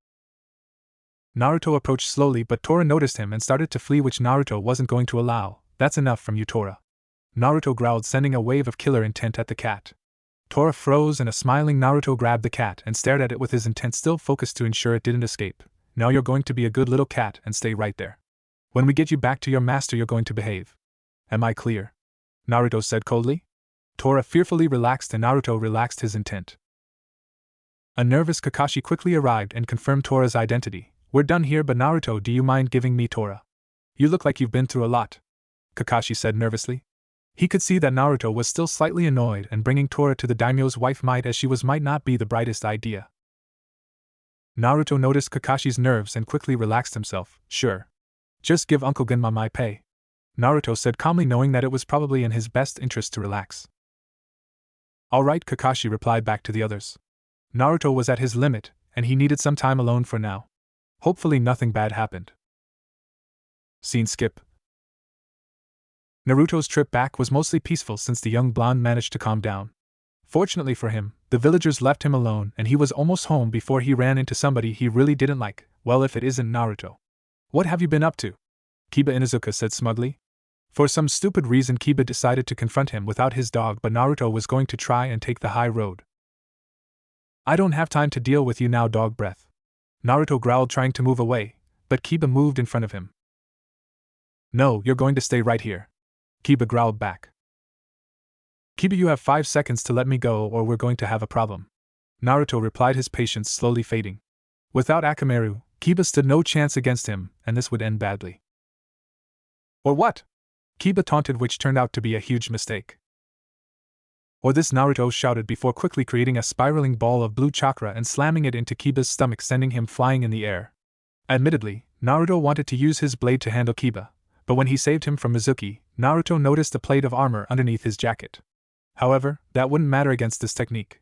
Naruto approached slowly, but Tora noticed him and started to flee, which Naruto wasn't going to allow. "That's enough from you, Tora," Naruto growled, sending a wave of killer intent at the cat. Tora froze, and a smiling Naruto grabbed the cat and stared at it with his intent still focused to ensure it didn't escape. "Now you're going to be a good little cat and stay right there. When we get you back to your master, you're going to behave. Am I clear?" Naruto said coldly. Tora fearfully relaxed, and Naruto relaxed his intent. A nervous Kakashi quickly arrived and confirmed Tora's identity. "We're done here, but Naruto, do you mind giving me Tora? You look like you've been through a lot," Kakashi said nervously. He could see that Naruto was still slightly annoyed, and bringing Tora to the daimyo's wife might not be the brightest idea. Naruto noticed Kakashi's nerves and quickly relaxed himself. "Sure. Just give Uncle Genma my pay," Naruto said calmly, knowing that it was probably in his best interest to relax. "All right," Kakashi replied back to the others. Naruto was at his limit, and he needed some time alone for now. Hopefully nothing bad happened. Scene skip. Naruto's trip back was mostly peaceful since the young blonde managed to calm down. Fortunately for him, the villagers left him alone and he was almost home before he ran into somebody he really didn't like. "Well, if it isn't Naruto. What have you been up to?" Kiba Inuzuka said smugly. For some stupid reason, Kiba decided to confront him without his dog, but Naruto was going to try and take the high road. "I don't have time to deal with you now, dog breath," Naruto growled, trying to move away, but Kiba moved in front of him. "No, you're going to stay right here," Kiba growled back. "Kiba, you have 5 seconds to let me go or we're going to have a problem," Naruto replied, his patience slowly fading. Without Akamaru, Kiba stood no chance against him, and this would end badly. "Or what?" Kiba taunted, which turned out to be a huge mistake. "Or this," Naruto shouted before quickly creating a spiraling ball of blue chakra and slamming it into Kiba's stomach, sending him flying in the air. Admittedly, Naruto wanted to use his blade to handle Kiba, but when he saved him from Mizuki, Naruto noticed a plate of armor underneath his jacket. However, that wouldn't matter against this technique.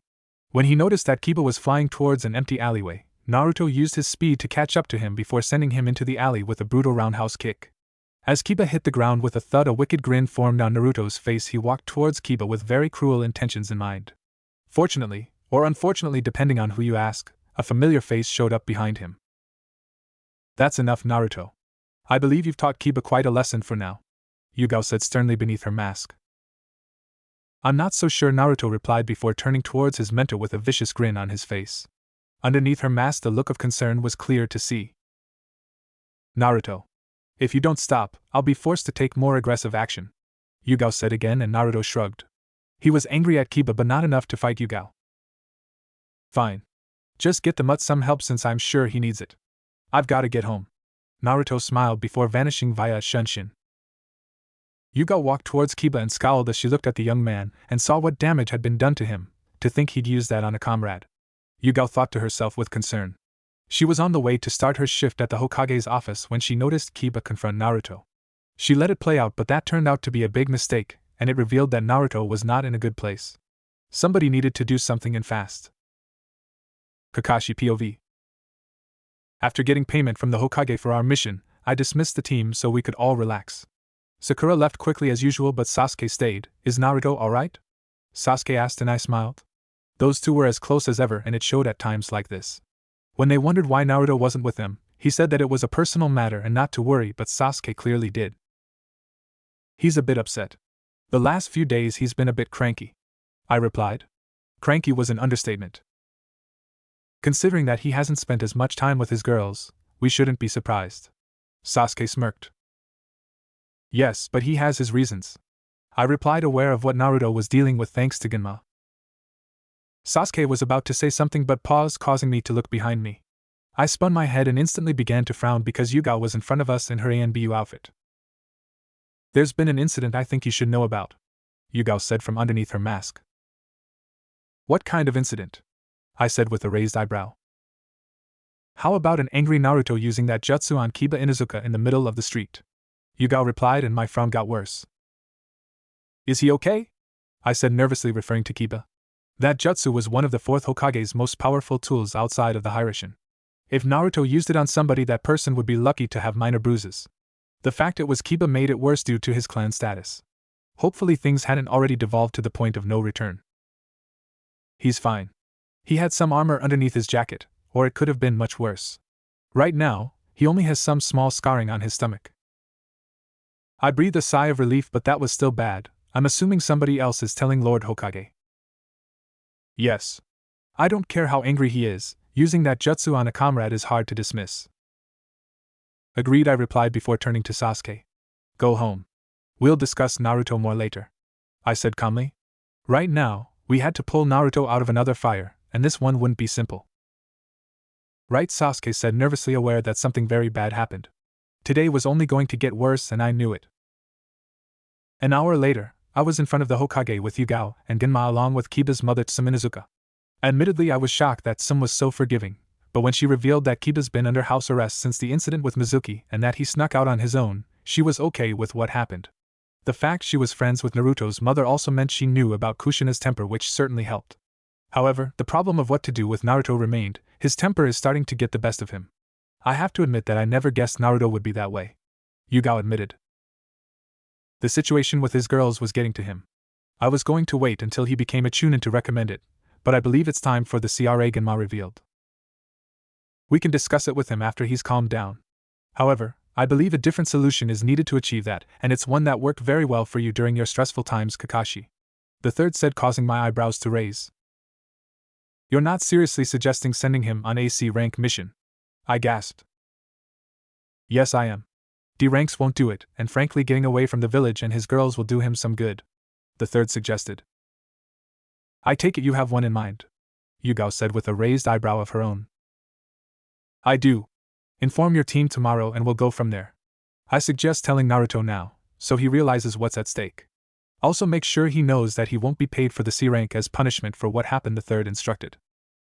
When he noticed that Kiba was flying towards an empty alleyway, Naruto used his speed to catch up to him before sending him into the alley with a brutal roundhouse kick. As Kiba hit the ground with a thud, a wicked grin formed on Naruto's face. He walked towards Kiba with very cruel intentions in mind. Fortunately, or unfortunately depending on who you ask, a familiar face showed up behind him. "That's enough, Naruto. I believe you've taught Kiba quite a lesson for now," Yugao said sternly beneath her mask. "I'm not so sure," Naruto replied before turning towards his mentor with a vicious grin on his face. Underneath her mask, the look of concern was clear to see. "Naruto, if you don't stop, I'll be forced to take more aggressive action," Yugao said again, and Naruto shrugged. He was angry at Kiba but not enough to fight Yugao. "Fine. Just get the mutt some help since I'm sure he needs it. I've got to get home." Naruto smiled before vanishing via a shunshin. Yugao walked towards Kiba and scowled as she looked at the young man and saw what damage had been done to him. To think he'd used that on a comrade. Yugao thought to herself with concern. She was on the way to start her shift at the Hokage's office when she noticed Kiba confront Naruto. She let it play out, but that turned out to be a big mistake, and it revealed that Naruto was not in a good place. Somebody needed to do something and fast. Kakashi POV. "After getting payment from the Hokage for our mission, I dismissed the team so we could all relax. Sakura left quickly as usual, but Sasuke stayed. Is Naruto alright?" Sasuke asked, and I smiled. Those two were as close as ever, and it showed at times like this. When they wondered why Naruto wasn't with them, he said that it was a personal matter and not to worry, but Sasuke clearly did. "He's a bit upset. The last few days he's been a bit cranky," I replied. Cranky was an understatement. Considering that he hasn't spent as much time with his girls, we shouldn't be surprised. Sasuke smirked. "Yes, but he has his reasons," I replied, aware of what Naruto was dealing with thanks to Genma. Sasuke was about to say something but paused, causing me to look behind me. I spun my head and instantly began to frown because Yugao was in front of us in her Anbu outfit. "There's been an incident I think you should know about," Yugao said from underneath her mask. "What kind of incident?" I said with a raised eyebrow. "How about an angry Naruto using that jutsu on Kiba Inuzuka in the middle of the street?" Yugao replied, and my frown got worse. "Is he okay?" I said nervously, referring to Kiba. That jutsu was one of the 4th Hokage's most powerful tools outside of the Hiraishin. If Naruto used it on somebody, that person would be lucky to have minor bruises. The fact it was Kiba made it worse due to his clan status. Hopefully things hadn't already devolved to the point of no return. He's fine. He had some armor underneath his jacket, or it could have been much worse. Right now, he only has some small scarring on his stomach. I breathed a sigh of relief, but that was still bad. I'm assuming somebody else is telling Lord Hokage. Yes. I don't care how angry he is, using that jutsu on a comrade is hard to dismiss. Agreed, I replied before turning to Sasuke. Go home. We'll discuss Naruto more later, I said calmly. Right now, we had to pull Naruto out of another fire, and this one wouldn't be simple. Right, Sasuke said, nervously aware that something very bad happened. Today was only going to get worse, and I knew it. An hour later, I was in front of the Hokage with Yugao and Genma along with Kiba's mother Tsuminazuka. Admittedly, I was shocked that Tsum was so forgiving, but when she revealed that Kiba's been under house arrest since the incident with Mizuki and that he snuck out on his own, she was okay with what happened. The fact she was friends with Naruto's mother also meant she knew about Kushina's temper, which certainly helped. However, the problem of what to do with Naruto remained. His temper is starting to get the best of him. I have to admit that I never guessed Naruto would be that way, Yugao admitted. The situation with his girls was getting to him. I was going to wait until he became a Chunin to recommend it, but I believe it's time for the CRA Genma revealed. We can discuss it with him after he's calmed down. However, I believe a different solution is needed to achieve that, and it's one that worked very well for you during your stressful times, Kakashi. The third said, causing my eyebrows to raise. You're not seriously suggesting sending him on AC rank mission? I gasped. Yes, I am. D ranks won't do it, and frankly getting away from the village and his girls will do him some good, the third suggested. I take it you have one in mind, Yugao said with a raised eyebrow of her own. I do. Inform your team tomorrow and we'll go from there. I suggest telling Naruto now, so he realizes what's at stake. Also make sure he knows that he won't be paid for the C rank as punishment for what happened, the third instructed.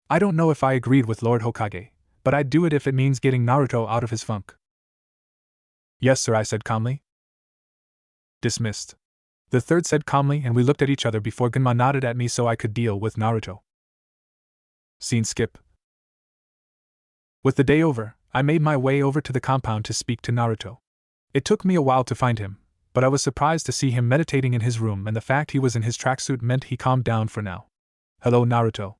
I don't know if I agreed with Lord Hokage, but I'd do it if it means getting Naruto out of his funk. Yes, sir, I said calmly. Dismissed. The third said calmly, and we looked at each other before Genma nodded at me so I could deal with Naruto. Scene skip. With the day over, I made my way over to the compound to speak to Naruto. It took me a while to find him, but I was surprised to see him meditating in his room, and the fact he was in his tracksuit meant he calmed down for now. Hello, Naruto.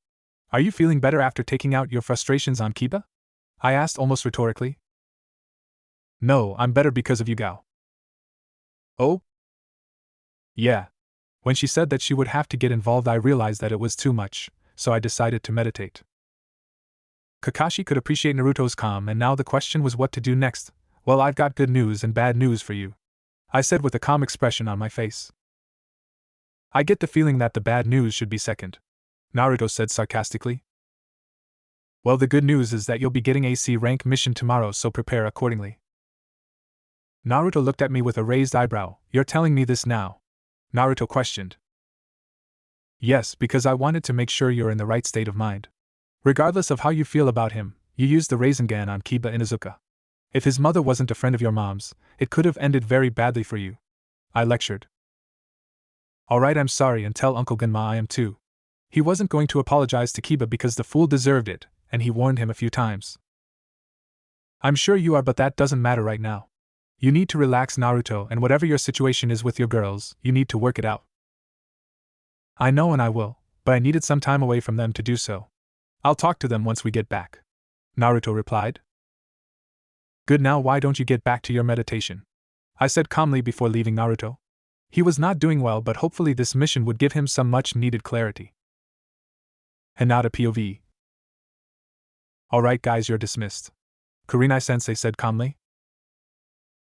Are you feeling better after taking out your frustrations on Kiba? I asked almost rhetorically. No, I'm better because of Yugao. Oh? Yeah. When she said that she would have to get involved, I realized that it was too much, so I decided to meditate. Kakashi could appreciate Naruto's calm, and now the question was what to do next. Well, I've got good news and bad news for you, I said with a calm expression on my face. I get the feeling that the bad news should be second, Naruto said sarcastically. Well, the good news is that you'll be getting a C rank mission tomorrow, so prepare accordingly. Naruto looked at me with a raised eyebrow. You're telling me this now? Naruto questioned. Yes, because I wanted to make sure you're in the right state of mind. Regardless of how you feel about him, you used the Rasengan on Kiba Inuzuka. If his mother wasn't a friend of your mom's, it could have ended very badly for you, I lectured. Alright, I'm sorry, and tell Uncle Genma I am too. He wasn't going to apologize to Kiba because the fool deserved it, and he warned him a few times. I'm sure you are, but that doesn't matter right now. You need to relax, Naruto, and whatever your situation is with your girls, you need to work it out. I know, and I will, but I needed some time away from them to do so. I'll talk to them once we get back, Naruto replied. Good, now why don't you get back to your meditation? I said calmly before leaving Naruto. He was not doing well, but hopefully this mission would give him some much-needed clarity. Hinata POV. Alright guys, you're dismissed, Kurenai-sensei said calmly.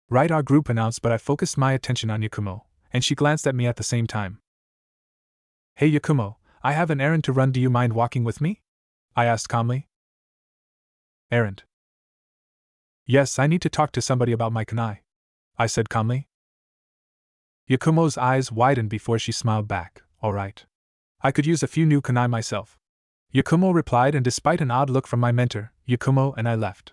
Right, our group announced, but I focused my attention on Yakumo, and she glanced at me at the same time. Hey Yakumo, I have an errand to run, do you mind walking with me? I asked calmly. Errand? Yes, I need to talk to somebody about my kunai, I said calmly. Yakumo's eyes widened before she smiled back. Alright. I could use a few new kunai myself, Yakumo replied, and despite an odd look from my mentor, Yakumo and I left.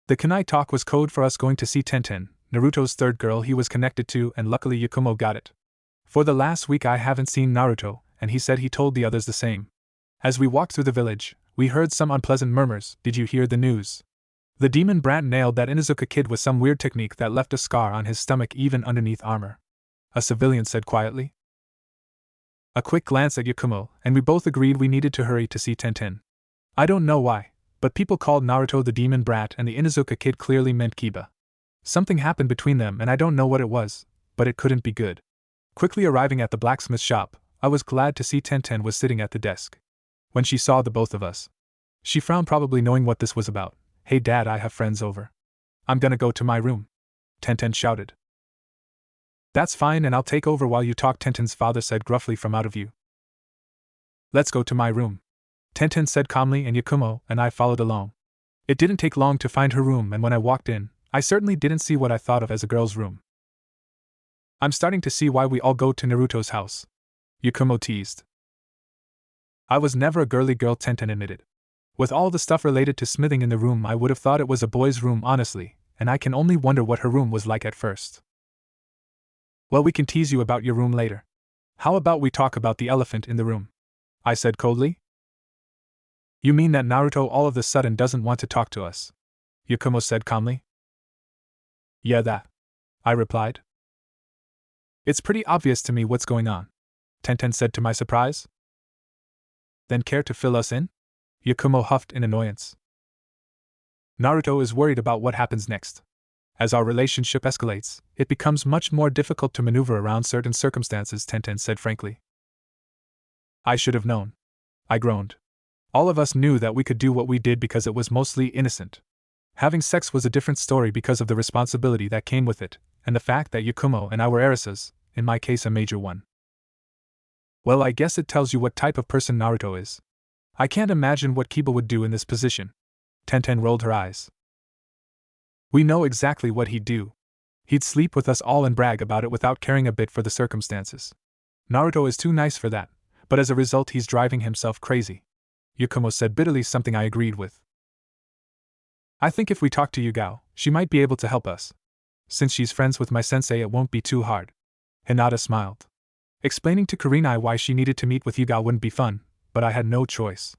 The kunai talk was code for us going to see Tenten, Naruto's third girl he was connected to, and luckily Yakumo got it. For the last week I haven't seen Naruto, and he said he told the others the same. As we walked through the village, we heard some unpleasant murmurs. Did you hear the news? The demon brat nailed that Inuzuka kid with some weird technique that left a scar on his stomach even underneath armor. A civilian said quietly. A quick glance at Yakumo, and we both agreed we needed to hurry to see Tenten. I don't know why, but people called Naruto the demon brat and the Inuzuka kid clearly meant Kiba. Something happened between them and I don't know what it was, but it couldn't be good. Quickly arriving at the blacksmith shop, I was glad to see Tenten was sitting at the desk. When she saw the both of us, she frowned, probably knowing what this was about. Hey Dad, I have friends over. I'm gonna go to my room, Tenten shouted. That's fine, and I'll take over while you talk, Tenten's father said gruffly from out of view. Let's go to my room, Tenten said calmly, and Yakumo and I followed along. It didn't take long to find her room, and when I walked in, I certainly didn't see what I thought of as a girl's room. I'm starting to see why we all go to Naruto's house, Yakumo teased. I was never a girly girl, Tenten admitted. With all the stuff related to smithing in the room, I would have thought it was a boy's room, honestly, and I can only wonder what her room was like at first. Well, we can tease you about your room later. How about we talk about the elephant in the room? I said coldly. You mean that Naruto all of a sudden doesn't want to talk to us? Yakumo said calmly. Yeah, that, I replied. It's pretty obvious to me what's going on, Tenten said to my surprise. Then care to fill us in? Yakumo huffed in annoyance. Naruto is worried about what happens next. As our relationship escalates, it becomes much more difficult to maneuver around certain circumstances, Tenten said frankly. I should have known, I groaned. All of us knew that we could do what we did because it was mostly innocent. Having sex was a different story because of the responsibility that came with it, and the fact that Yakumo and I were heiresses, in my case a major one. Well, I guess it tells you what type of person Naruto is. I can't imagine what Kiba would do in this position. Tenten rolled her eyes. We know exactly what he'd do. He'd sleep with us all and brag about it without caring a bit for the circumstances. Naruto is too nice for that, but as a result he's driving himself crazy. Yakumo said bitterly, something I agreed with. I think if we talk to Yugao, she might be able to help us. Since she's friends with my sensei, it won't be too hard. Hinata smiled. Explaining to Kurenai why she needed to meet with Yugao wouldn't be fun, but I had no choice.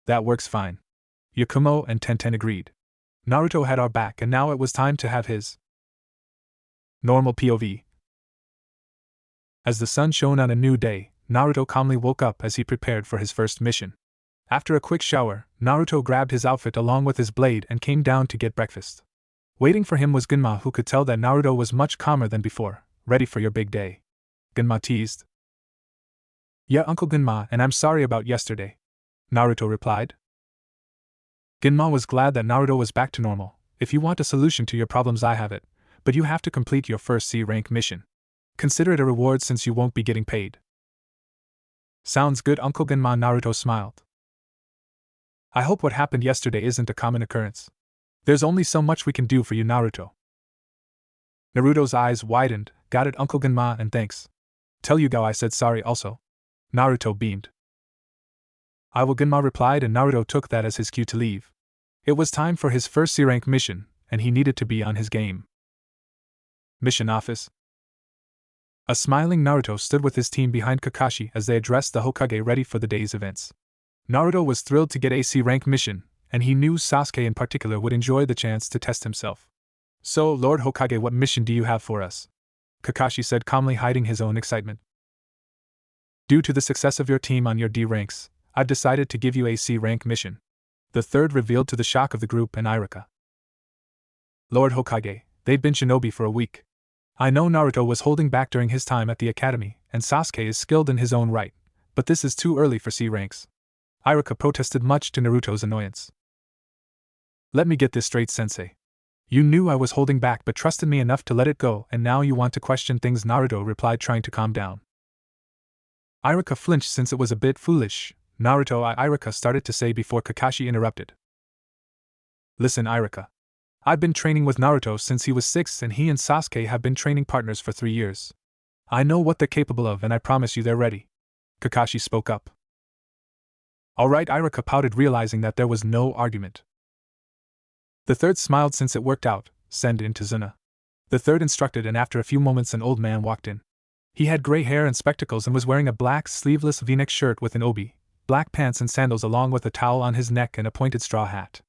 That works fine. Yakumo and Tenten agreed. Naruto had our back, and now it was time to have his. Normal POV. As the sun shone on a new day, Naruto calmly woke up as he prepared for his first mission. After a quick shower, Naruto grabbed his outfit along with his blade and came down to get breakfast. Waiting for him was Genma, who could tell that Naruto was much calmer than before. Ready for your big day? Genma teased. Yeah, Uncle Genma, and I'm sorry about yesterday, Naruto replied. Genma was glad that Naruto was back to normal. If you want a solution to your problems, I have it, but you have to complete your first C-rank mission. Consider it a reward since you won't be getting paid. Sounds good, Uncle Genma, Naruto smiled. I hope what happened yesterday isn't a common occurrence. There's only so much we can do for you, Naruto. Naruto's eyes widened. Got it, Uncle Genma, and thanks. Tell Yugao I said sorry also. Naruto beamed. I will, Genma replied, and Naruto took that as his cue to leave. It was time for his first C-rank mission, and he needed to be on his game. Mission office. A smiling Naruto stood with his team behind Kakashi as they addressed the Hokage ready for the day's events. Naruto was thrilled to get a C-rank mission, and he knew Sasuke in particular would enjoy the chance to test himself. So, Lord Hokage, what mission do you have for us? Kakashi said calmly, hiding his own excitement. Due to the success of your team on your D ranks, I've decided to give you a C-rank mission. The third revealed to the shock of the group and Irika. Lord Hokage, they'd been shinobi for a week. I know Naruto was holding back during his time at the academy, and Sasuke is skilled in his own right, but this is too early for C ranks. Irika protested, much to Naruto's annoyance. Let me get this straight, Sensei. You knew I was holding back but trusted me enough to let it go, and now you want to question things, Naruto replied, trying to calm down. Irika flinched since it was a bit foolish. Naruto, Irika started to say before Kakashi interrupted. Listen, Irika. I've been training with Naruto since he was 6, and he and Sasuke have been training partners for 3 years. I know what they're capable of, and I promise you they're ready. Kakashi spoke up. Alright, Irika pouted, realizing that there was no argument. The third smiled since it worked out. Send in to Zuna. The third instructed, and after a few moments an old man walked in. He had gray hair and spectacles and was wearing a black sleeveless v-neck shirt with an obi, black pants and sandals along with a towel on his neck and a pointed straw hat.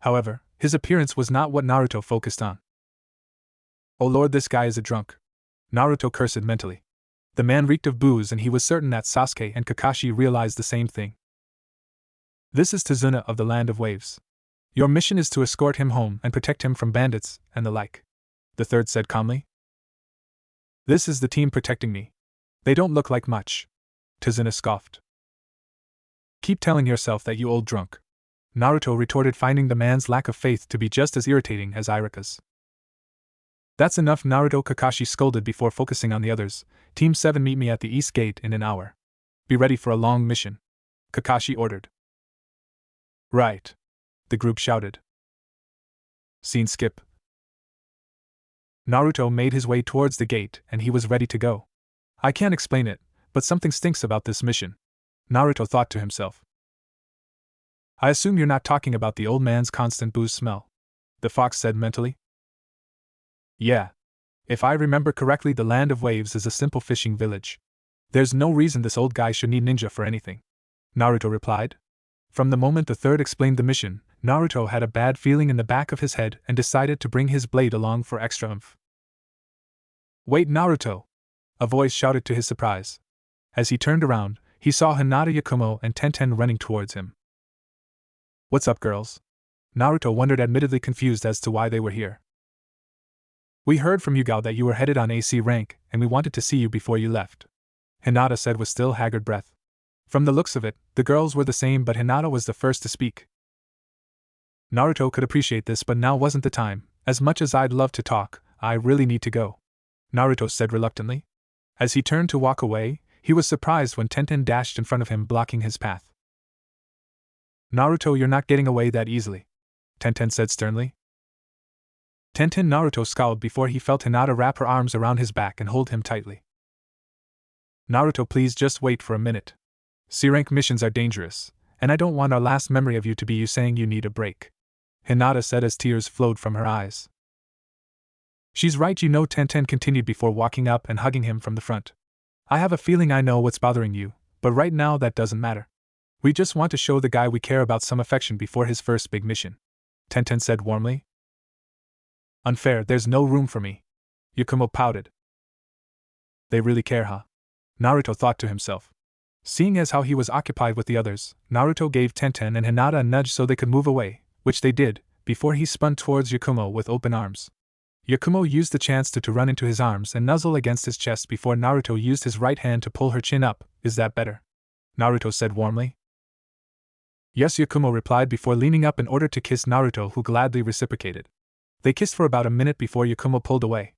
However, his appearance was not what Naruto focused on. Oh lord, this guy is a drunk. Naruto cursed mentally. The man reeked of booze, and he was certain that Sasuke and Kakashi realized the same thing. This is Tazuna of the Land of Waves. Your mission is to escort him home and protect him from bandits and the like, the third said calmly. This is the team protecting me. They don't look like much. Tazuna scoffed. Keep telling yourself that, you old drunk. Naruto retorted, finding the man's lack of faith to be just as irritating as Irika's. That's enough, Naruto, Kakashi scolded before focusing on the others. Team 7, meet me at the East Gate in an hour. Be ready for a long mission, Kakashi ordered. Right. The group shouted. Scene skip. Naruto made his way towards the gate, and he was ready to go. I can't explain it, but something stinks about this mission, Naruto thought to himself. I assume you're not talking about the old man's constant booze smell, the fox said mentally. Yeah. If I remember correctly, the Land of Waves is a simple fishing village. There's no reason this old guy should need ninja for anything, Naruto replied. From the moment the third explained the mission, Naruto had a bad feeling in the back of his head and decided to bring his blade along for extra oomph. Wait, Naruto! A voice shouted to his surprise. As he turned around, he saw Hinata, Yakumo, and Tenten running towards him. What's up, girls? Naruto wondered, admittedly confused as to why they were here. We heard from Yugao that you were headed on AC rank, and we wanted to see you before you left, Hinata said with still haggard breath. From the looks of it, the girls were the same, but Hinata was the first to speak. Naruto could appreciate this, but now wasn't the time. As much as I'd love to talk, I really need to go, Naruto said reluctantly. As he turned to walk away, he was surprised when Tenten dashed in front of him, blocking his path. Naruto, you're not getting away that easily, Tenten said sternly. Tenten, Naruto scowled before he felt Hinata wrap her arms around his back and hold him tightly. Naruto, please just wait for a minute. C-rank missions are dangerous, and I don't want our last memory of you to be you saying you need a break, Hinata said as tears flowed from her eyes. She's right, you know, Tenten continued before walking up and hugging him from the front. I have a feeling I know what's bothering you, but right now that doesn't matter. We just want to show the guy we care about some affection before his first big mission, Tenten said warmly. Unfair, there's no room for me, Yakumo pouted. They really care, huh? Naruto thought to himself. Seeing as how he was occupied with the others, Naruto gave Tenten and Hinata a nudge so they could move away, which they did, before he spun towards Yakumo with open arms. Yakumo used the chance to run into his arms and nuzzle against his chest before Naruto used his right hand to pull her chin up. Is that better? Naruto said warmly. Yes, Yakumo replied before leaning up in order to kiss Naruto, who gladly reciprocated. They kissed for about a minute before Yakumo pulled away.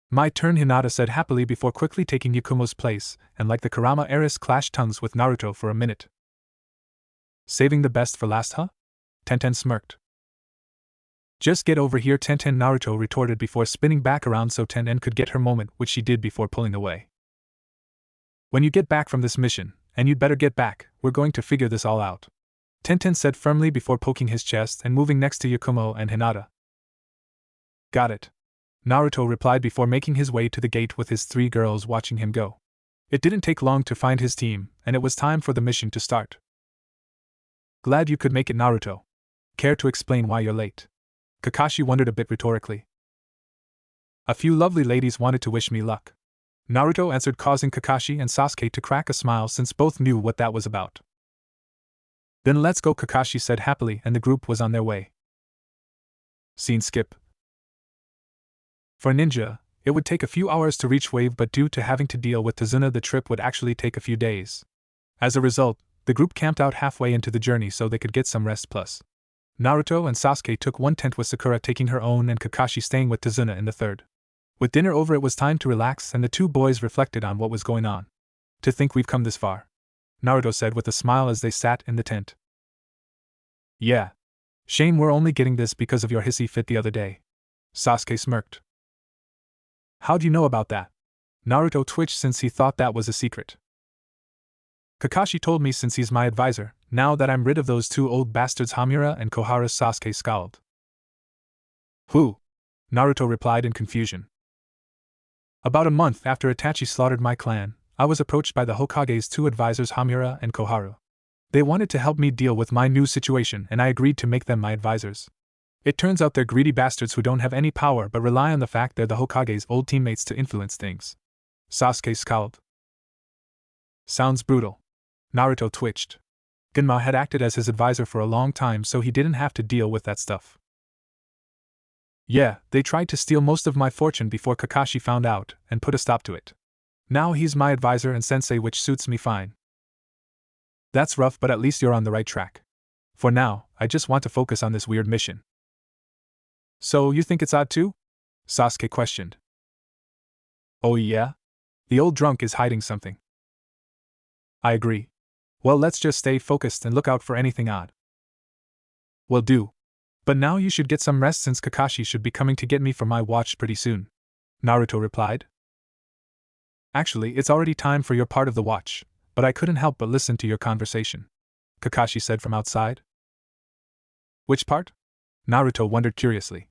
My turn, Hinata said happily before quickly taking Yakumo's place, and like the Kurama heiress clashed tongues with Naruto for a minute. Saving the best for last, huh? Tenten smirked. Just get over here, Tenten, Naruto retorted before spinning back around so Tenten could get her moment, which she did before pulling away. When you get back from this mission, and you'd better get back, we're going to figure this all out, Tenten said firmly before poking his chest and moving next to Yakumo and Hinata. Got it, Naruto replied before making his way to the gate with his three girls watching him go. It didn't take long to find his team, and it was time for the mission to start. Glad you could make it, Naruto. Care to explain why you're late? Kakashi wondered a bit rhetorically. A few lovely ladies wanted to wish me luck, Naruto answered, causing Kakashi and Sasuke to crack a smile since both knew what that was about. Then let's go, Kakashi said happily, and the group was on their way. Scene skip. For Ninja, it would take a few hours to reach Wave, but due to having to deal with Tazuna, the trip would actually take a few days. As a result, the group camped out halfway into the journey so they could get some rest. Plus, Naruto and Sasuke took one tent, with Sakura taking her own and Kakashi staying with Tazuna in the third. With dinner over, it was time to relax, and the two boys reflected on what was going on. To think we've come this far, Naruto said with a smile as they sat in the tent. Yeah. Shame we're only getting this because of your hissy fit the other day, Sasuke smirked. How'd you know about that? Naruto twitched since he thought that was a secret. Kakashi told me since he's my advisor, now that I'm rid of those two old bastards Hamura and Kohara. Sasuke scowled. Who? Naruto replied in confusion. About a month after Itachi slaughtered my clan, I was approached by the Hokage's two advisors Hamura and Koharu. They wanted to help me deal with my new situation and I agreed to make them my advisors. It turns out they're greedy bastards who don't have any power but rely on the fact they're the Hokage's old teammates to influence things. Sasuke scowled. Sounds brutal. Naruto twitched. Genma had acted as his advisor for a long time so he didn't have to deal with that stuff. Yeah, they tried to steal most of my fortune before Kakashi found out and put a stop to it. Now he's my advisor and sensei, which suits me fine. That's rough, but at least you're on the right track. For now, I just want to focus on this weird mission. So you think it's odd too? Sasuke questioned. Oh yeah? The old drunk is hiding something. I agree. Well, let's just stay focused and look out for anything odd. Will do. But now you should get some rest since Kakashi should be coming to get me for my watch pretty soon. Naruto replied. Actually, it's already time for your part of the watch, but I couldn't help but listen to your conversation, Kakashi said from outside. Which part? Naruto wondered curiously.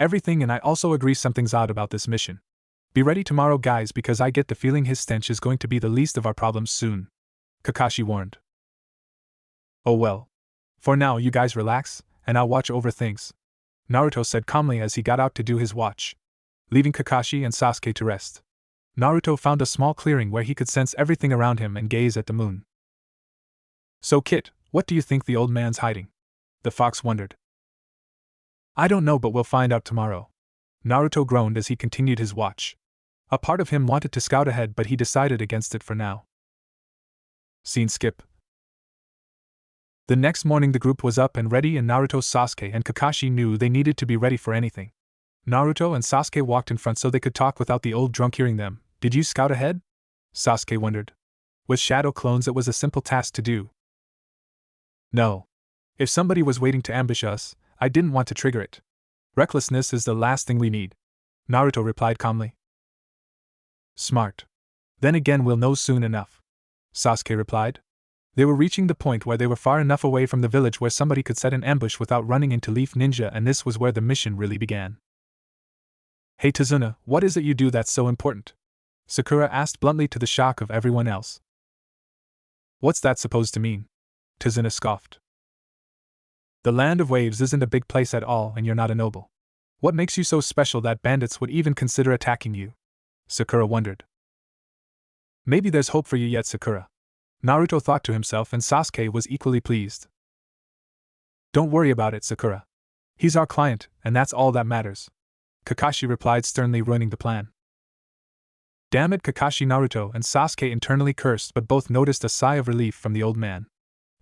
Everything, and I also agree something's odd about this mission. Be ready tomorrow, guys, because I get the feeling his stench is going to be the least of our problems soon, Kakashi warned. Oh well. For now, you guys relax, and I'll watch over things, Naruto said calmly as he got out to do his watch, leaving Kakashi and Sasuke to rest. Naruto found a small clearing where he could sense everything around him and gaze at the moon. So Kit, what do you think the old man's hiding? The fox wondered. I don't know, but we'll find out tomorrow. Naruto groaned as he continued his watch. A part of him wanted to scout ahead, but he decided against it for now. Scene skip. The next morning the group was up and ready, and Naruto, Sasuke, and Kakashi knew they needed to be ready for anything. Naruto and Sasuke walked in front so they could talk without the old drunk hearing them. Did you scout ahead? Sasuke wondered. With shadow clones it was a simple task to do. No. If somebody was waiting to ambush us, I didn't want to trigger it. Recklessness is the last thing we need, Naruto replied calmly. Smart. Then again, we'll know soon enough, Sasuke replied. They were reaching the point where they were far enough away from the village where somebody could set an ambush without running into Leaf Ninja, and this was where the mission really began. Hey Tazuna, what is it you do that's so important? Sakura asked bluntly, to the shock of everyone else. What's that supposed to mean? Tazuna scoffed. The Land of Waves isn't a big place at all, and you're not a noble. What makes you so special that bandits would even consider attacking you? Sakura wondered. Maybe there's hope for you yet, Sakura, Naruto thought to himself, and Sasuke was equally pleased. Don't worry about it, Sakura. He's our client, and that's all that matters, Kakashi replied sternly, ruining the plan. Damn it, Kakashi! Naruto and Sasuke internally cursed, but both noticed a sigh of relief from the old man.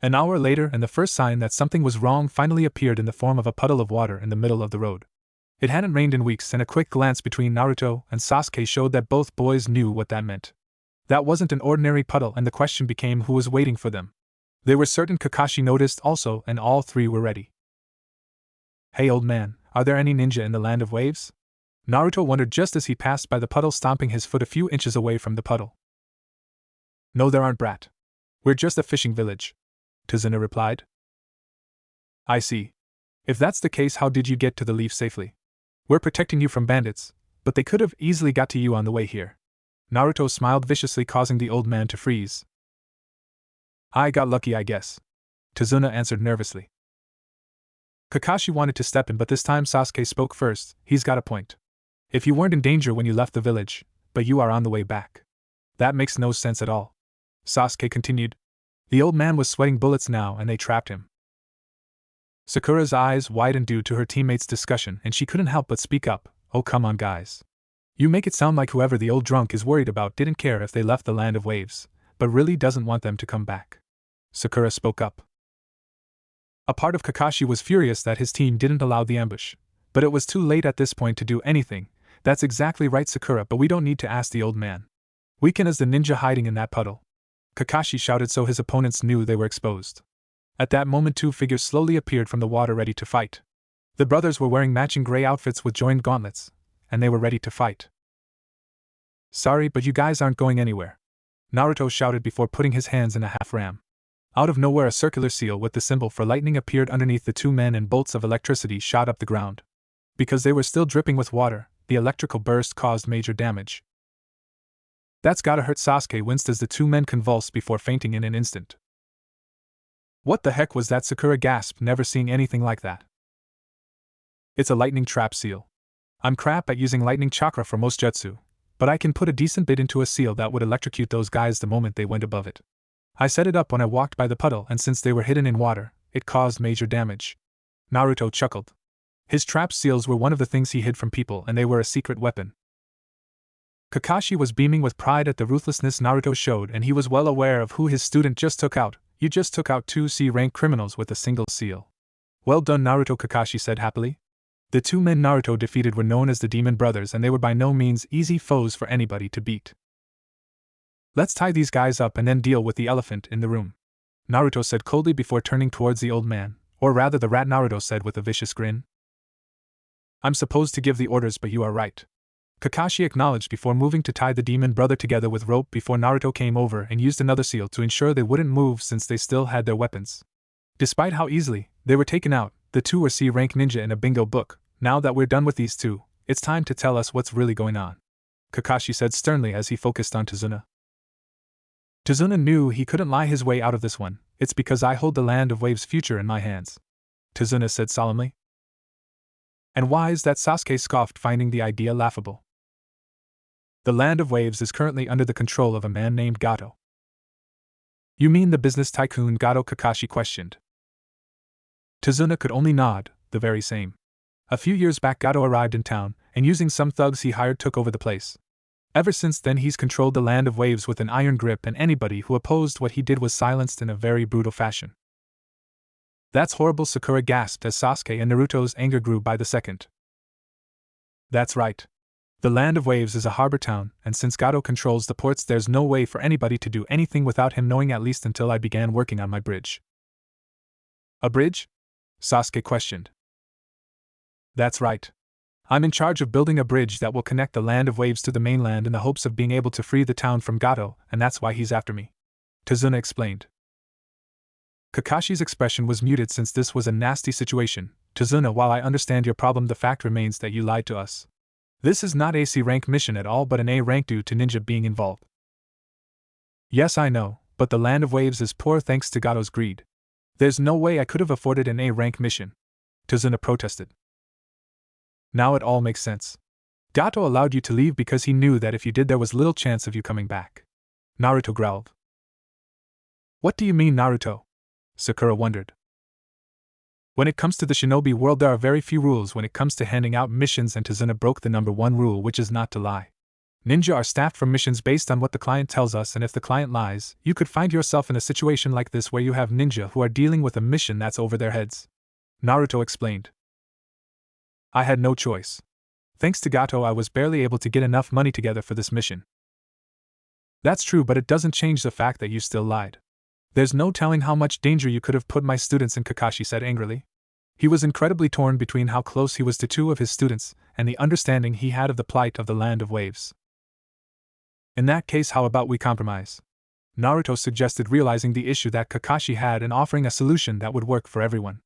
An hour later, and the first sign that something was wrong finally appeared in the form of a puddle of water in the middle of the road. It hadn't rained in weeks, and a quick glance between Naruto and Sasuke showed that both boys knew what that meant. That wasn't an ordinary puddle, and the question became who was waiting for them. They were certain Kakashi noticed also, and all three were ready. Hey old man, are there any ninja in the Land of Waves? Naruto wondered just as he passed by the puddle, stomping his foot a few inches away from the puddle. No, there aren't, brat. We're just a fishing village, Tazuna replied. I see. If that's the case, how did you get to the leaf safely? We're protecting you from bandits, but they could have easily got to you on the way here. Naruto smiled viciously, causing the old man to freeze. I got lucky, I guess, Tazuna answered nervously. Kakashi wanted to step in, but this time Sasuke spoke first. He's got a point. If you weren't in danger when you left the village, but you are on the way back. That makes no sense at all, Sasuke continued. The old man was sweating bullets now, and they trapped him. Sakura's eyes widened due to her teammates' discussion, and she couldn't help but speak up. Oh, come on, guys. You make it sound like whoever the old drunk is worried about didn't care if they left the Land of Waves, but really doesn't want them to come back. Sakura spoke up. A part of Kakashi was furious that his team didn't allow the ambush, but it was too late at this point to do anything. That's exactly right, Sakura, but we don't need to ask the old man. We can as the ninja hiding in that puddle, Kakashi shouted so his opponents knew they were exposed. At that moment, two figures slowly appeared from the water, ready to fight. The brothers were wearing matching gray outfits with joined gauntlets, and they were ready to fight. Sorry, but you guys aren't going anywhere, Naruto shouted before putting his hands in a half ram. Out of nowhere, a circular seal with the symbol for lightning appeared underneath the two men, and bolts of electricity shot up the ground. Because they were still dripping with water, the electrical burst caused major damage. That's gotta hurt, Sasuke winced as the two men convulsed before fainting in an instant. What the heck was that? Sakura gasped, never seeing anything like that. It's a lightning trap seal. I'm crap at using lightning chakra for most jutsu, but I can put a decent bit into a seal that would electrocute those guys the moment they went above it. I set it up when I walked by the puddle, and since they were hidden in water, it caused major damage. Naruto chuckled. His trap seals were one of the things he hid from people, and they were a secret weapon. Kakashi was beaming with pride at the ruthlessness Naruto showed, and he was well aware of who his student just took out. You just took out 2 C-rank criminals with a single seal. Well done, Naruto, Kakashi said happily. The 2 men Naruto defeated were known as the Demon Brothers, and they were by no means easy foes for anybody to beat. Let's tie these guys up and then deal with the elephant in the room, Naruto said coldly before turning towards the old man, or rather the rat, Naruto said with a vicious grin. I'm supposed to give the orders, but you are right, Kakashi acknowledged before moving to tie the demon brother together with rope before Naruto came over and used another seal to ensure they wouldn't move since they still had their weapons. Despite how easily they were taken out, the 2 were C-rank ninja in a bingo book. Now that we're done with these 2, it's time to tell us what's really going on, Kakashi said sternly as he focused on Tazuna. Tazuna knew he couldn't lie his way out of this one. It's because I hold the Land of Waves' future in my hands, Tazuna said solemnly. And why is that? Sasuke scoffed, finding the idea laughable. The Land of Waves is currently under the control of a man named Gato. You mean the business tycoon Gato? Kakashi questioned. Tazuna could only nod, the very same. A few years back Gato arrived in town, and using some thugs he hired took over the place. Ever since then he's controlled the Land of Waves with an iron grip, and anybody who opposed what he did was silenced in a very brutal fashion. That's horrible, Sakura gasped as Sasuke and Naruto's anger grew by the second. That's right. The Land of Waves is a harbor town, and since Gato controls the ports, there's no way for anybody to do anything without him knowing, at least until I began working on my bridge. A bridge? Sasuke questioned. That's right. I'm in charge of building a bridge that will connect the Land of Waves to the mainland in the hopes of being able to free the town from Gato, and that's why he's after me, Tazuna explained. Kakashi's expression was muted since this was a nasty situation. Tazuna, while I understand your problem, the fact remains that you lied to us. This is not a C-rank mission at all, but an A rank due to ninja being involved. Yes, I know, but the Land of Waves is poor thanks to Gato's greed. There's no way I could have afforded an A rank mission, Tazuna protested. Now it all makes sense. Gato allowed you to leave because he knew that if you did there was little chance of you coming back, Naruto growled. What do you mean, Naruto? Sakura wondered. When it comes to the shinobi world, there are very few rules when it comes to handing out missions, and Tazuna broke the number 1 rule, which is not to lie. Ninja are staffed for missions based on what the client tells us, and if the client lies, you could find yourself in a situation like this where you have ninja who are dealing with a mission that's over their heads, Naruto explained. I had no choice. Thanks to Gato, I was barely able to get enough money together for this mission. That's true, but it doesn't change the fact that you still lied. There's no telling how much danger you could have put my students in, Kakashi said angrily. He was incredibly torn between how close he was to 2 of his students and the understanding he had of the plight of the Land of Waves. In that case, how about we compromise? Naruto suggested, realizing the issue that Kakashi had and offering a solution that would work for everyone.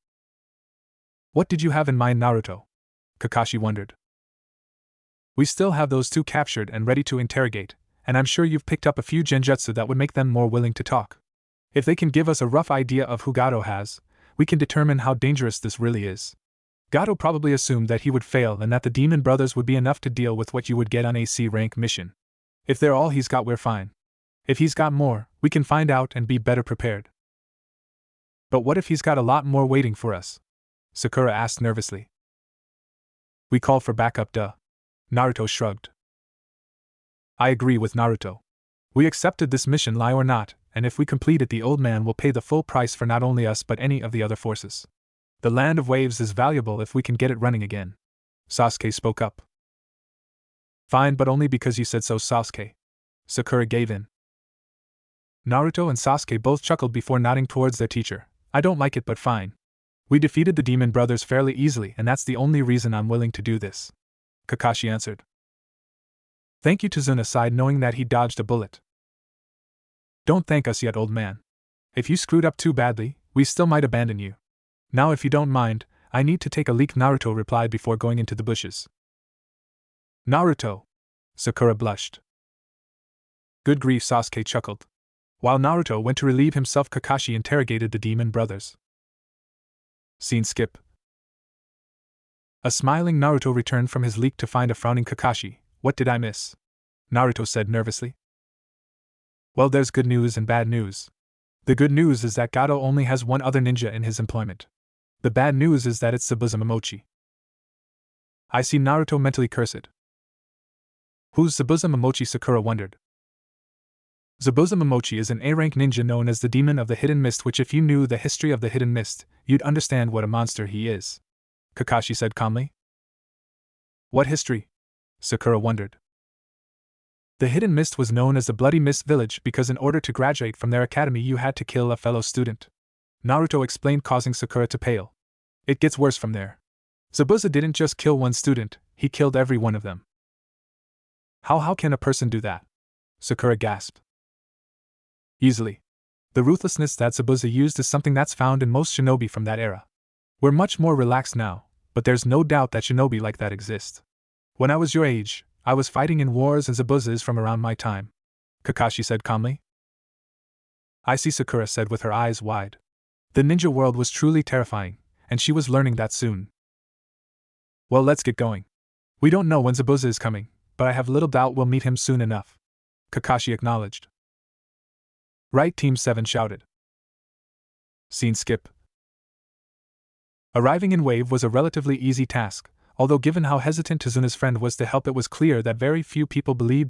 What did you have in mind, Naruto? Kakashi wondered. We still have those 2 captured and ready to interrogate, and I'm sure you've picked up a few genjutsu that would make them more willing to talk. If they can give us a rough idea of who Gato has, we can determine how dangerous this really is. Gato probably assumed that he would fail and that the Demon Brothers would be enough to deal with what you would get on a C-rank mission. If they're all he's got, we're fine. If he's got more, we can find out and be better prepared. But what if he's got a lot more waiting for us? Sakura asked nervously. We call for backup, duh. Naruto shrugged. I agree with Naruto. We accepted this mission, lie or not, and if we complete it, the old man will pay the full price for not only us but any of the other forces. The Land of Waves is valuable if we can get it running again. Sasuke spoke up. Fine, but only because you said so, Sasuke. Sakura gave in. Naruto and Sasuke both chuckled before nodding towards their teacher. I don't like it, but fine. We defeated the Demon Brothers fairly easily, and that's the only reason I'm willing to do this, Kakashi answered. Thank you, Tazuna sighed, knowing that he dodged a bullet. Don't thank us yet, old man. If you screwed up too badly, we still might abandon you. Now, if you don't mind, I need to take a leak, Naruto replied before going into the bushes. Naruto! Sakura blushed. Good grief, Sasuke chuckled. While Naruto went to relieve himself, Kakashi interrogated the demon brothers. Scene skip. A smiling Naruto returned from his leak to find a frowning Kakashi. What did I miss? Naruto said nervously. Well, there's good news and bad news. The good news is that Gato only has one other ninja in his employment. The bad news is that it's Zabuza Momochi. I see. Naruto mentally cursed. Who's Zabuza Momochi? Sakura wondered. Zabuza Momochi is an A-rank ninja known as the Demon of the Hidden Mist, which if you knew the history of the Hidden Mist, you'd understand what a monster he is, Kakashi said calmly. What history? Sakura wondered. The Hidden Mist was known as the Bloody Mist Village because in order to graduate from their academy you had to kill a fellow student. Naruto explained, causing Sakura to pale. It gets worse from there. Zabuza didn't just kill one student, he killed every one of them. How can a person do that? Sakura gasped. Easily. The ruthlessness that Zabuza used is something that's found in most shinobi from that era. We're much more relaxed now, but there's no doubt that shinobi like that exist. When I was your age, I was fighting in wars and Zabuza is from around my time, Kakashi said calmly. I see, Sakura said with her eyes wide. The ninja world was truly terrifying, and she was learning that soon. Well, let's get going. We don't know when Zabuza is coming, but I have little doubt we'll meet him soon enough, Kakashi acknowledged. Right, Team 7 shouted. Scene skip. Arriving in Wave was a relatively easy task, although given how hesitant Tazuna's friend was to help, it was clear that very few people believed